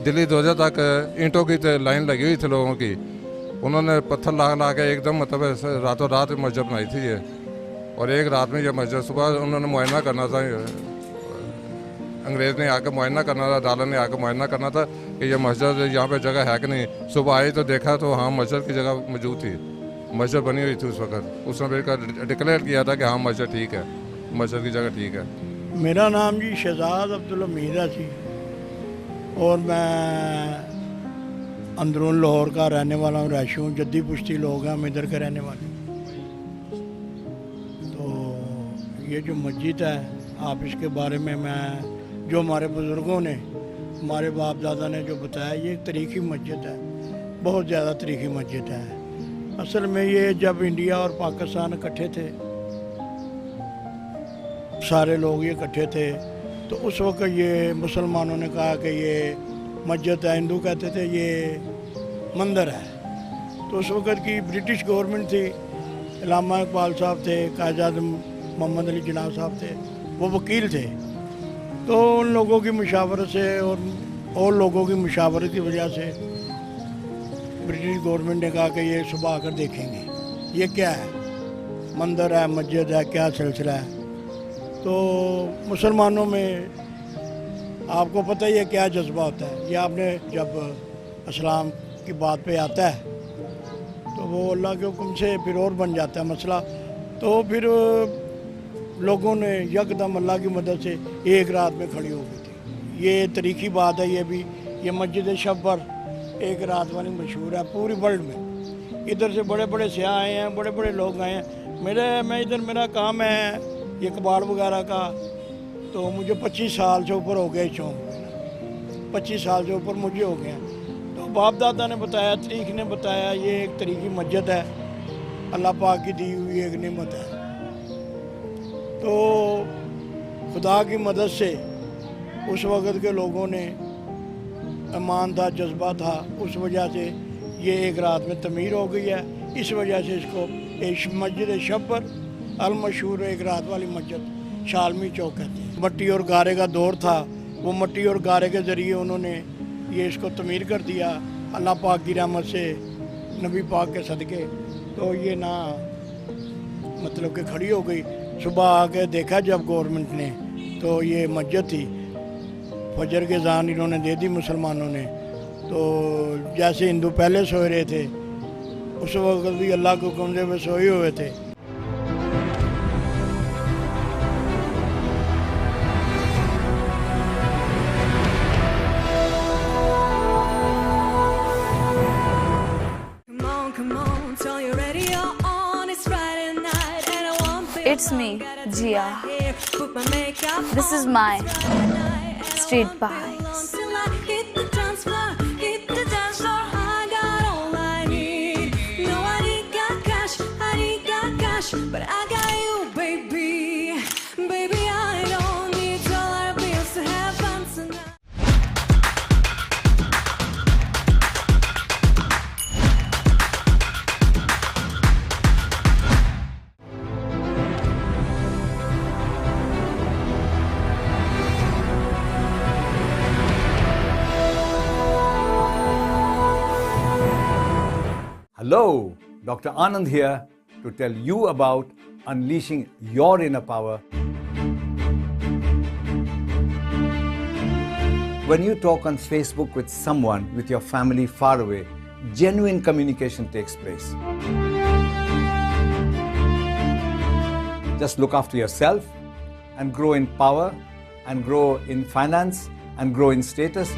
दिल्ली दरवाजा तक ईंटों की लाइन लगी हुई थी लोगों की, उन्होंने पत्थर ला के एकदम मतलब रातों रात मस्जिद बनाई थी ये। और एक रात में ये मस्जिद सुबह उन्होंने मुआयना करना था, अंग्रेज़ ने आकर मुआयना करना था, डाला ने आकर मुआयना करना था कि ये मस्जिद यहाँ पे जगह है कि नहीं। सुबह आई तो देखा तो हाँ मस्जिद की जगह मौजूद थी, मस्जिद बनी हुई थी उस वक्त। उसने फिर डिक्लेयर किया था कि हाँ मस्जिद ठीक है, मस्जिद की जगह ठीक है। मेरा नाम जी शहजाद अब्दुल हमीद है जी, और मैं अंदरून लाहौर का रहने वाला हूँ, रैशी हूँ, जद्दी पुश्ती लोग हैं, हम इधर के रहने वाले। तो ये जो मस्जिद है आप इसके बारे में मैं जो हमारे बुज़ुर्गों ने हमारे बाप दादा ने जो बताया, ये एक तारीखी मस्जिद है, बहुत ज़्यादा तारीखी मस्जिद है। असल में ये जब इंडिया और पाकिस्तान इकट्ठे थे, सारे लोग ये इकट्ठे थे, तो उस वक्त ये मुसलमानों ने कहा कि ये मस्जिद है, हिंदू कहते थे ये मंदिर है। तो उस वक्त की ब्रिटिश गवर्नमेंट थी, इलामा इकबाल साहब थे, कायद-ए-आज़म मोहम्मद अली जनाब साहब थे, वो वकील थे। तो उन लोगों की मुशावरत से और लोगों की मुशावरत की वजह से ब्रिटिश गवर्नमेंट ने कहा कि ये सुबह आकर देखेंगे ये क्या है, मंदिर है, मस्जिद है, क्या सिलसिला है। तो मुसलमानों में आपको पता ही है क्या जज्बा होता है। ये आपने जब इस्लाम की बात पे आता है तो वो अल्लाह के हुक्म से फिर और बन जाता है मसला। तो फिर लोगों ने यकदम अल्लाह की मदद से एक रात में खड़ी हो गई थी। ये तारीखी बात है, ये भी ये मस्जिद शब्बर एक रात वाली मशहूर है पूरी वर्ल्ड में। इधर से बड़े बड़े सियाह आए हैं, बड़े बड़े लोग आए हैं। मैं इधर मेरा काम है ये कबाड़ वगैरह का, तो मुझे 25 साल से ऊपर हो गए चौंक में, 25 साल से ऊपर मुझे हो गए। तो बाप दादा ने बताया, तारीख ने बताया, ये एक तारीखी मस्जिद है, अल्लाह पाक की दी हुई एक नेमत है। तो खुदा की मदद से उस वक़्त के लोगों ने ईमान था, जज्बा था, उस वजह से ये एक रात में तमीर हो गई है। इस वजह से इसको मस्जिद शब्बर अल मशहूर एक रात वाली मस्जिद शालमी चौक कहते हैं। मट्टी और गारे का दौर था, वो मट्टी और गारे के ज़रिए उन्होंने ये इसको तमीर कर दिया अल्लाह पाक की रहमत से, नबी पाक के सदक़े। तो ये ना मतलब कि खड़ी हो गई। सुबह आके देखा जब गवर्नमेंट ने, तो ये मस्जिद थी, फजर के अज़ान इन्होंने दे दी मुसलमानों ने। तो जैसे हिंदू पहले सोए रहे थे, उस वक्त भी अल्लाह के हुक्म से वे सोए हुए थे। It's me, Jia. This is my Street Vibes. But I got you, baby. Baby, I don't need dollar bills to have fun tonight. Hello, Dr. Anand here to tell you about unleashing your inner power. When you talk on Facebook with someone with your family far away, genuine communication takes place. Just look after yourself and grow in power and grow in finance and grow in status.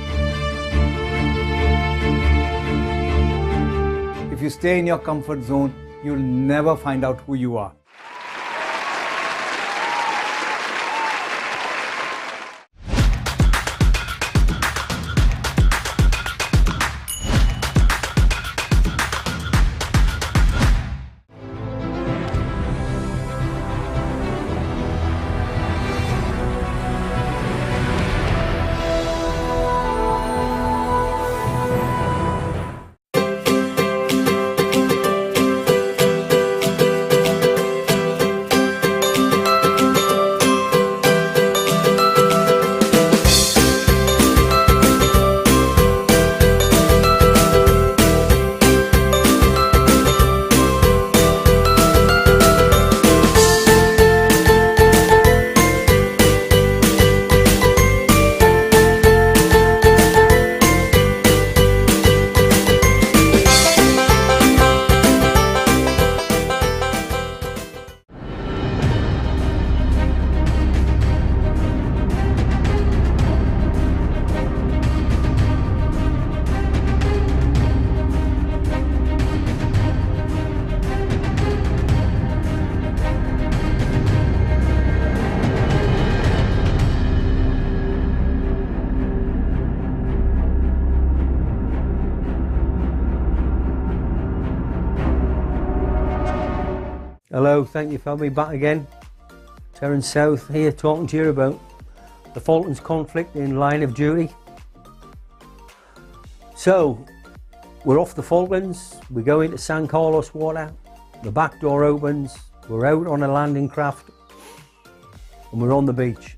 If you stay in your comfort zone, you'll never find out who you are. Hello, thank you for having me back again. Terence South here talking to you about the Falklands conflict in line of duty. So, we're off the Falklands, we go into San Carlos water, the back door opens, we're out on a landing craft and we're on the beach,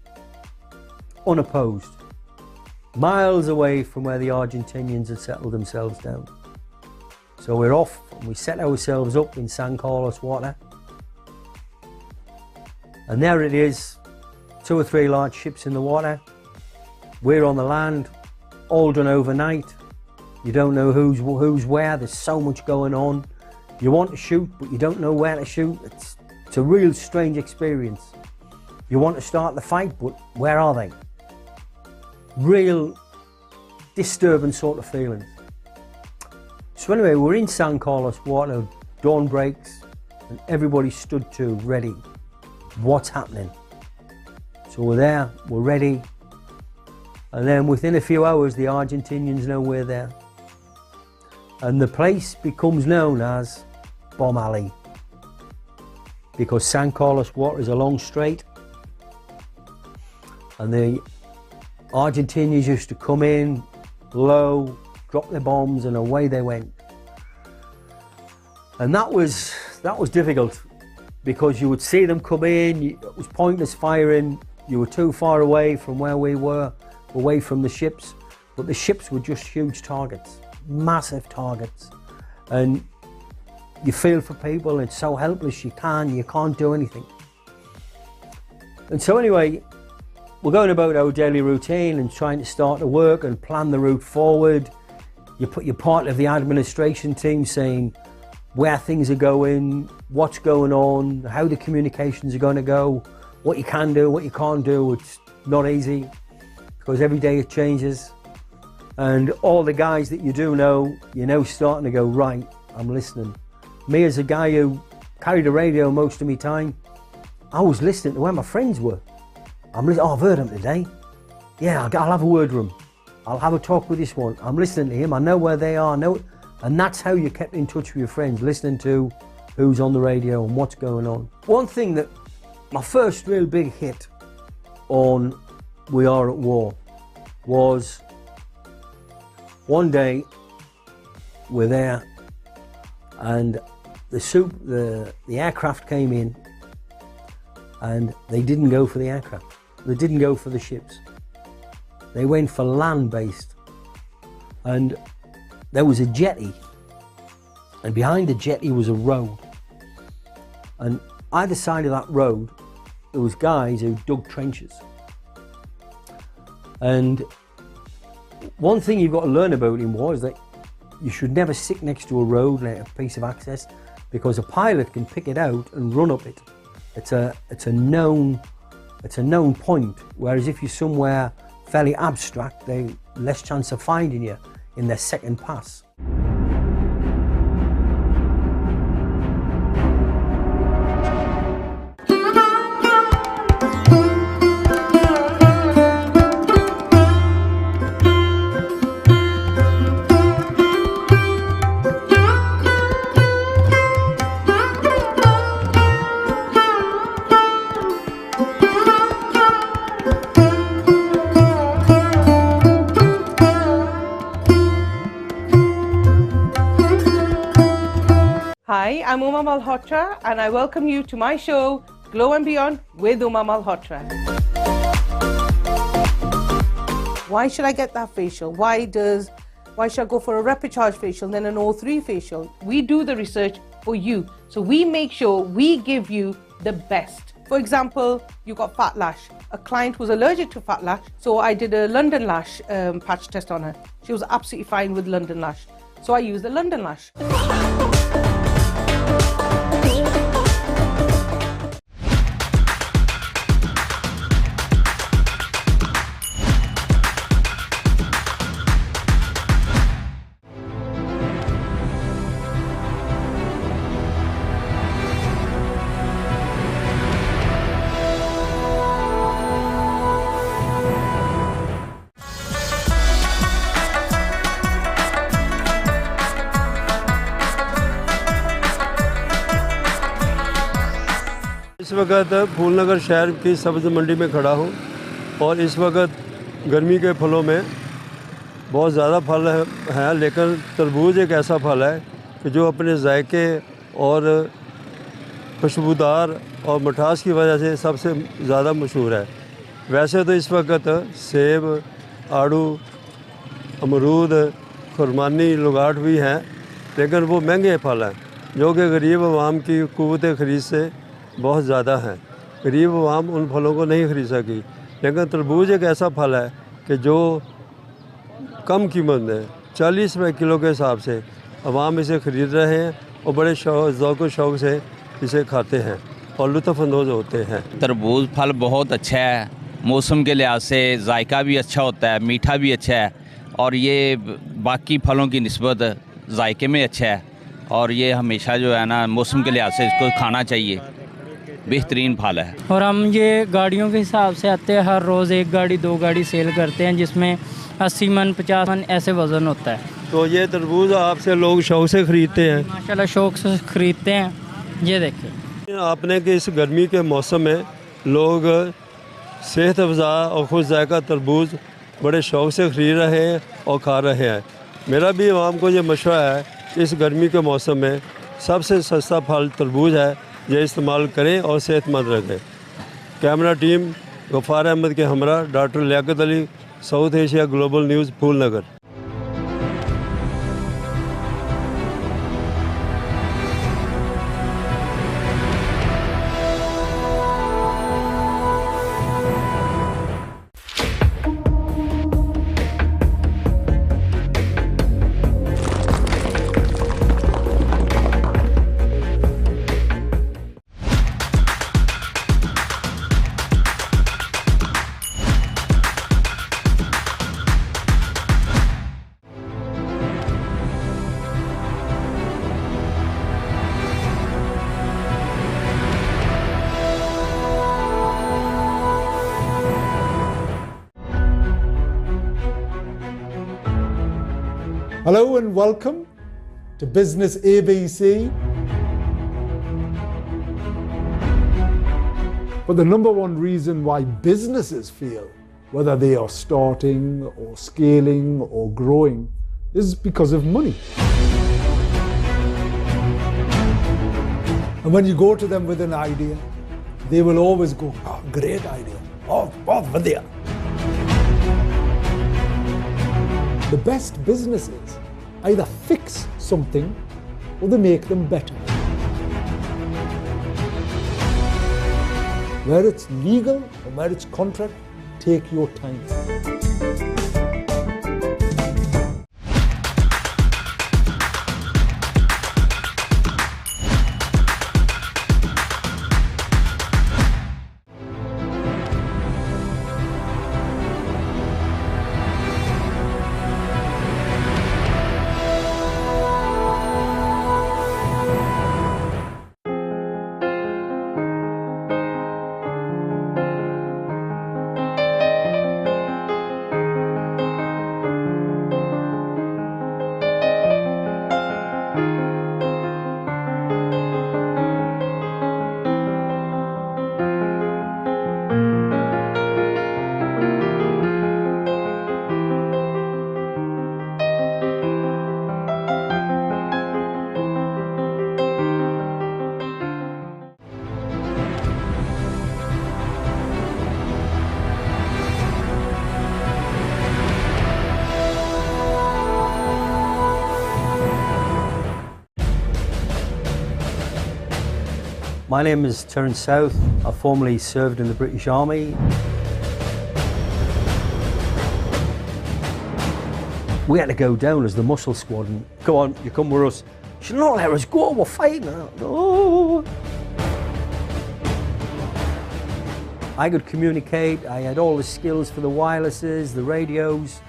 unopposed, miles away from where the Argentinians had settled themselves down. So we're off and we set ourselves up in San Carlos water. And there it is, 2 or 3 large ships in the water. We're on the land, all done overnight. You don't know who's where, there's so much going on. You want to shoot, but you don't know where to shoot. It's a real strange experience. You want to start the fight, but where are they? Real disturbing sort of feelings. So anyway, we're in San Carlos water, dawn breaks, and everybody stood to, ready. What's happening? So we're there, we're ready, and then within a few hours the Argentinians know we're there. And the place becomes known as Bomb Alley, because San Carlos water is a long strait, and the Argentinians used to come in low, drop their bombs, and away they went. And that was difficult, because you would see them come in, it was pointless firing, you were too far away from where we were, away from the ships, but the ships were just huge targets, massive targets, and you feel for people, it's so helpless, you can't do anything. And so anyway, we're going about our daily routine and trying to start to work and plan the route forward. You're part of the administration team saying where things are going, what's going on, how the communications are going to go, what you can do, what you can't do. It's not easy because every day it changes. And all the guys that you do know, you're now starting to go, right, I'm listening. Me as a guy who carried a radio most of my time, I was listening to where my friends were. I'm listening, I've heard him today. Yeah, I'll have a word with him. I'll have a talk with this one. I'm listening to him, I know where they are. And that's how you kept in touch with your friends, listening to who's on the radio and what's going on. One thing that, my first real big hit on We Are at War was one day we're there and the aircraft came in and they didn't go for the aircraft. They didn't go for the ships. They went for land-based. And there was a jetty, and behind the jetty was a road. And either side of that road, there was guys who dug trenches. And one thing you've got to learn about in war is that you should never sit next to a road, like a piece of access, because a pilot can pick it out and run up it. It's a known point. Whereas if you're somewhere fairly abstract, they less chance of finding you in their second pass. Hi, I'm Uma Malhotra and I welcome you to my show, Glow and Beyond with Uma Malhotra. Why should I get that facial? Why should I go for a rapid charge facial, then an O3 facial? We do the research for you. So we make sure we give you the best. For example, you got fat lash. A client was allergic to fat lash, so I did a London Lash patch test on her. She was absolutely fine with London Lash. So I used the London Lash. वक्त फूलनगर शहर की सब्ज़ मंडी में खड़ा हूँ और इस वक्त गर्मी के फलों में बहुत ज़्यादा फल हैं, लेकिन तरबूज एक ऐसा फल है कि जो अपने जायके और खुशबूदार और मिठास की वजह से सबसे ज़्यादा मशहूर है। वैसे तो इस वक्त सेब, आड़ू, अमरूद, खुरमानी, लुगाट भी हैं, लेकिन वो महंगे फल हैं जो कि गरीब आवाम की क़ुव्वत ख़रीद से बहुत ज़्यादा हैं। गरीब आवाम उन फलों को नहीं ख़रीद सकी, लेकिन तरबूज एक ऐसा फल है कि जो कम कीमत में 40 रुपये किलो के हिसाब से आवाम इसे ख़रीद रहे हैं और बड़े ज़ौक़ व शौक़ से इसे खाते हैं और लुत्फ़अंदोज़ होते हैं। तरबूज फल बहुत अच्छा है, मौसम के लिहाज से जायका भी अच्छा होता है, मीठा भी अच्छा है और ये बाकी फलों की निस्बत जायके में अच्छा है और ये हमेशा जो है ना मौसम के लिहाज से इसको खाना चाहिए, बेहतरीन फल है। और हम ये गाड़ियों के हिसाब से आते हैं, हर रोज़ 1 गाड़ी 2 गाड़ी सेल करते हैं जिसमें 80 मन 50 मन ऐसे वज़न होता है। तो ये तरबूज आपसे लोग शौक़ से ख़रीदते हैं? माशाल्लाह शौक़ से ख़रीदते हैं। ये देखिए आपने कि इस गर्मी के मौसम में लोग सेहत अफ़ज़ा और खुश जायका तरबूज बड़े शौक़ से ख़रीद रहे हैं और खा रहे हैं। मेरा भी आवाम को ये मशवरा है कि इस गर्मी के मौसम में सबसे सस्ता फल तरबूज है, ये इस्तेमाल करें और सेहतमंद रखें। कैमरा टीम गफ़ार अहमद के हमरा doctor Liaquat Ali, South Asia Global News, Phoolnagar. Hello and welcome to Business ABC. But the number one reason why businesses fail, whether they are starting or scaling or growing, is because of money. And when you go to them with an idea, they will always go, "Oh, great idea. Oh, bahut badhiya." The best businesses either fix something or they make them better. Where it's legal or where it's contract, take your time. My name is Terence South. I formerly served in the British Army. We had to go down as the muscle squad and come on, you come with us. She said, "No, let us go, we're fighting." No. I could communicate, I had all the skills for the wirelesses, the radios.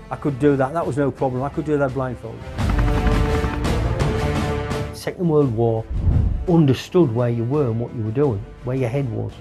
I could do that, that was no problem. I could do that blindfolded. Second World War, understood where you were and what you were doing, where your head was.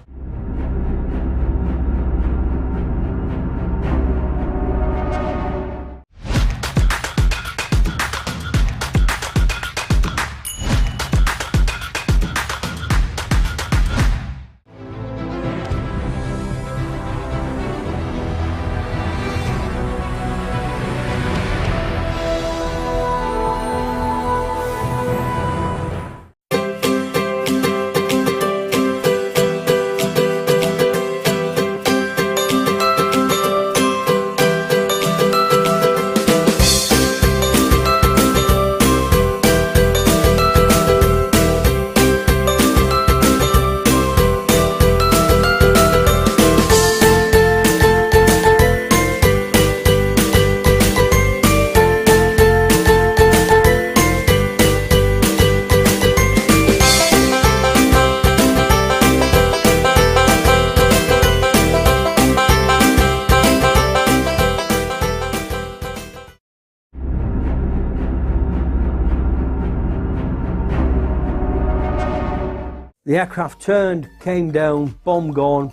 The aircraft turned, came down, bomb gone,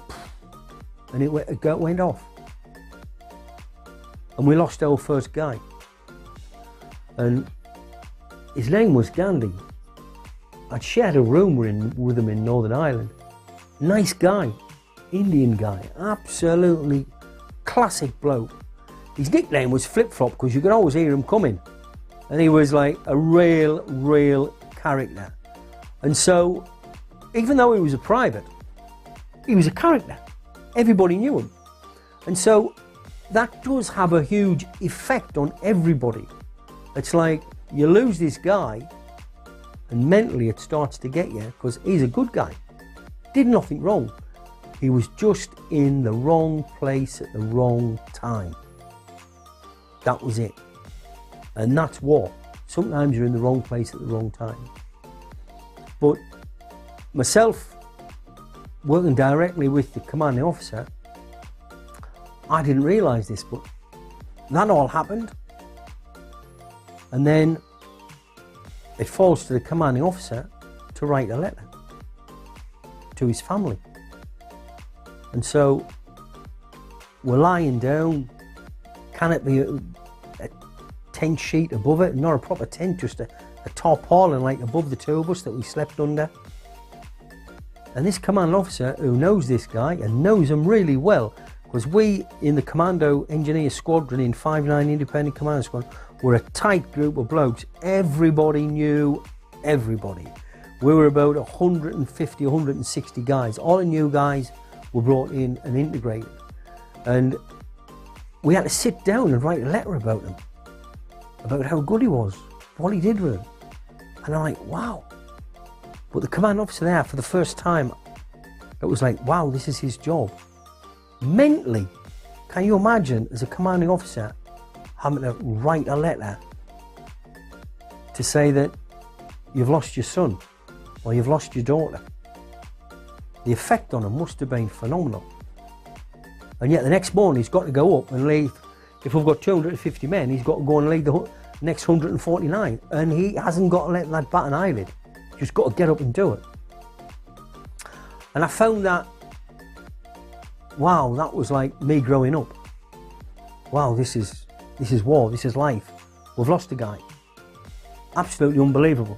and it went off. And we lost our first guy. And his name was Gandhi. I'd shared a room with him in Northern Ireland. Nice guy, Indian guy, absolutely classic bloke. His nickname was Flip Flop because you could always hear him coming. And he was like a real character. And so, even though he was a private, he was a character. Everybody knew him. And so, that does have a huge effect on everybody. It's like you lose this guy and mentally it starts to get you because he's a good guy. Did nothing wrong. He was just in the wrong place at the wrong time. That was it. And that's war. Sometimes you're in the wrong place at the wrong time. But myself, working directly with the commanding officer, I didn't realise this, but that all happened. And then it falls to the commanding officer to write a letter to his family. And so we're lying down. Can it be a tent sheet above it? Not a proper tent, just a tarpaulin like above the two of us that we slept under. And this commanding officer who knows this guy and knows him really well, because we in the Commando Engineer Squadron in 5-9 Independent Commando Squadron were a tight group of blokes. Everybody knew everybody. We were about 150, 160 guys. All the new guys were brought in and integrated. And we had to sit down and write a letter about him, about how good he was, what he did with him. And I'm like, wow. But the command officer there, for the first time, it was like, wow, this is his job. Mentally, can you imagine as a commanding officer having to write a letter to say that you've lost your son or you've lost your daughter? The effect on him must have been phenomenal. And yet the next morning he's got to go up and lead. If we've got 250 men, he's got to go and lead the next 149. And he hasn't got to let that bat an eyelid. He's just got to get up and do it. And I found that, wow, that was like me growing up. Wow, this is war, this is life. We've lost a guy. Absolutely unbelievable.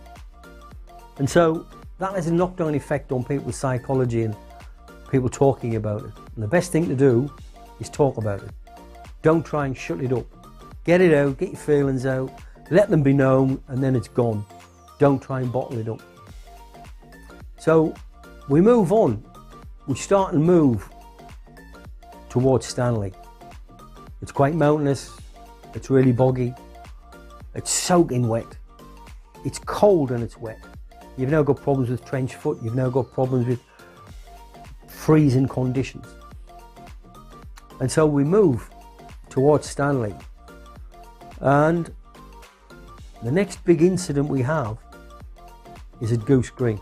And so that has a knock-down effect on people's psychology and people talking about it. And the best thing to do is talk about it. Don't try and shut it up. Get it out, get your feelings out, let them be known, and then it's gone. Don't try and bottle it up. So we move on. We start and move towards Stanley. It's quite mountainous, it's really boggy, it's soaking wet, it's cold and it's wet. You've now got problems with trench foot, you've now got problems with freezing conditions. And so we move towards Stanley. And the next big incident we have is at Goose Green.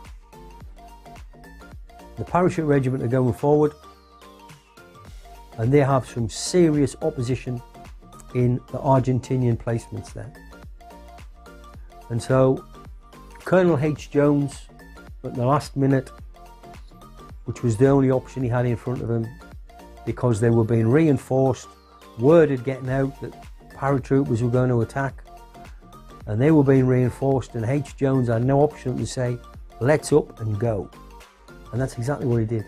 The parachute regiment are going forward and they have some serious opposition in the Argentinian placements there. And so Colonel H. Jones, at the last minute, which was the only option he had in front of him, because they were being reinforced, word had getting out that paratroopers were going to attack, and they were being reinforced, and H. Jones had no option to say, let's up and go. And that's exactly what he did.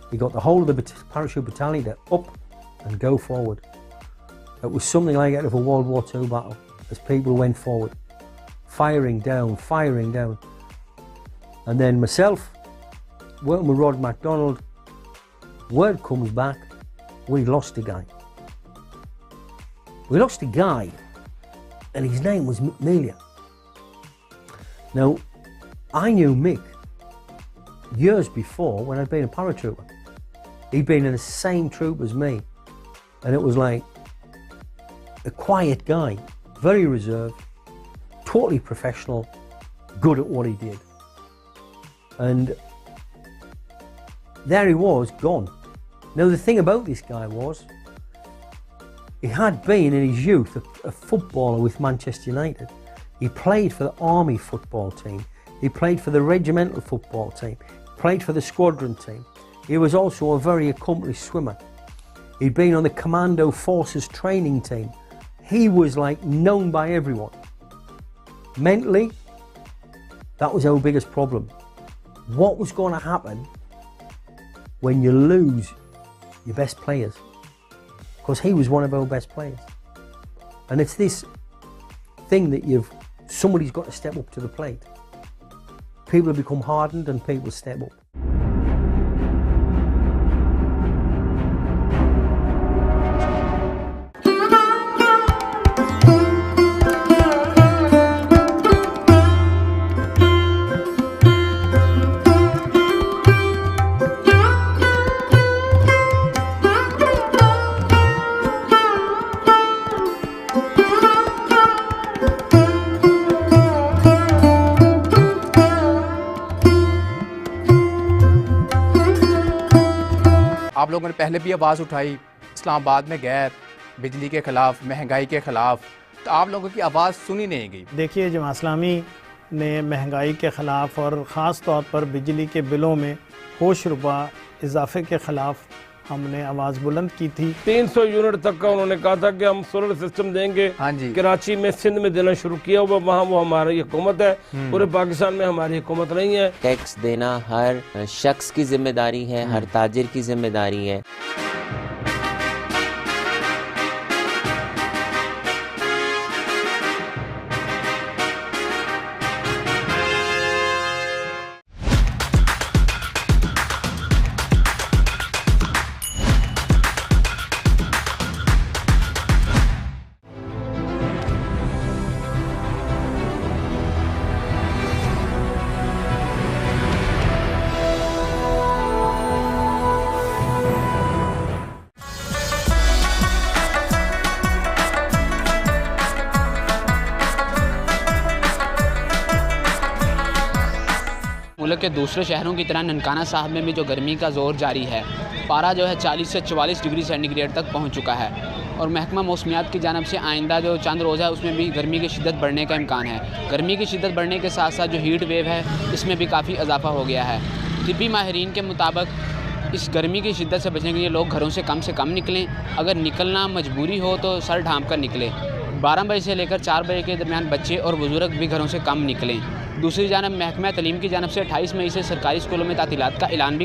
He got the whole of the parachute battalion to up and go forward. It was something like out of a World War II battle as people went forward, firing down. And then myself, working with Rod MacDonald, word comes back, we lost a guy. We lost a guy, and his name was Mick Melia. Now, I knew Mick years before when I'd been a paratrooper. He'd been in the same troop as me, and it was like a quiet guy, very reserved, totally professional, good at what he did. And there he was, gone. Now the thing about this guy was, he had been in his youth a footballer with Manchester United. He played for the Army football team. He played for the regimental football team, played for the squadron team. He was also a very accomplished swimmer. He'd been on the Commando Forces training team. He was like known by everyone. Mentally, that was our biggest problem. What was going to happen when you lose your best players? Because he was one of our best players. And it's this thing that somebody's got to step up to the plate. People have become hardened and people step up. आप लोगों ने पहले भी आवाज़ उठाई इस्लामाबाद में गैर, बिजली के ख़िलाफ़, महंगाई के ख़िलाफ़, तो आप लोगों की आवाज़ सुनी नहीं गई। देखिए, जमात इस्लामी ने महंगाई के ख़िलाफ़ और ख़ास तौर पर बिजली के बिलों में होश रुपा इजाफे के ख़िलाफ़ हमने आवाज़ बुलंद की थी। 300 यूनिट तक का उन्होंने कहा था कि हम सोलर सिस्टम देंगे। हाँ जी। कराची में, सिंध में देना शुरू किया हुआ, वहाँ वो हमारी हुकूमत है, पूरे पाकिस्तान में हमारी हुकूमत नहीं है। टैक्स देना हर शख्स की जिम्मेदारी है, हर ताजिर की जिम्मेदारी है। मुल्क के दूसरे शहरों की तरह ननकाना साहब में भी जो गर्मी का ज़ोर जारी है, पारा जो है 40 से 44 डिग्री सेंटीग्रेड तक पहुंच चुका है और महकमा मौसमियात की जानब से आइंदा जो चंद रोज़ है उसमें भी गर्मी की शिद्दत बढ़ने का इम्कान है। गर्मी की शिद्दत बढ़ने के साथ साथ जो हीट वेव है इसमें भी काफ़ी इजाफा हो गया है। तिब्बी माहिरीन के मुताबिक इस गर्मी की शिद्दत से बचने के लिए लोग घरों से कम निकलें, अगर निकलना मजबूरी हो तो सर ढाँप कर निकलें। 12 बजे से लेकर 4 बजे के दरमियान बच्चे और बुजुर्ग भी घरों से कम निकलें। दूसरी जानब महकमा तालीम की जानब से 28 मई से सरकारी स्कूलों में तातीलात का ऐलान भी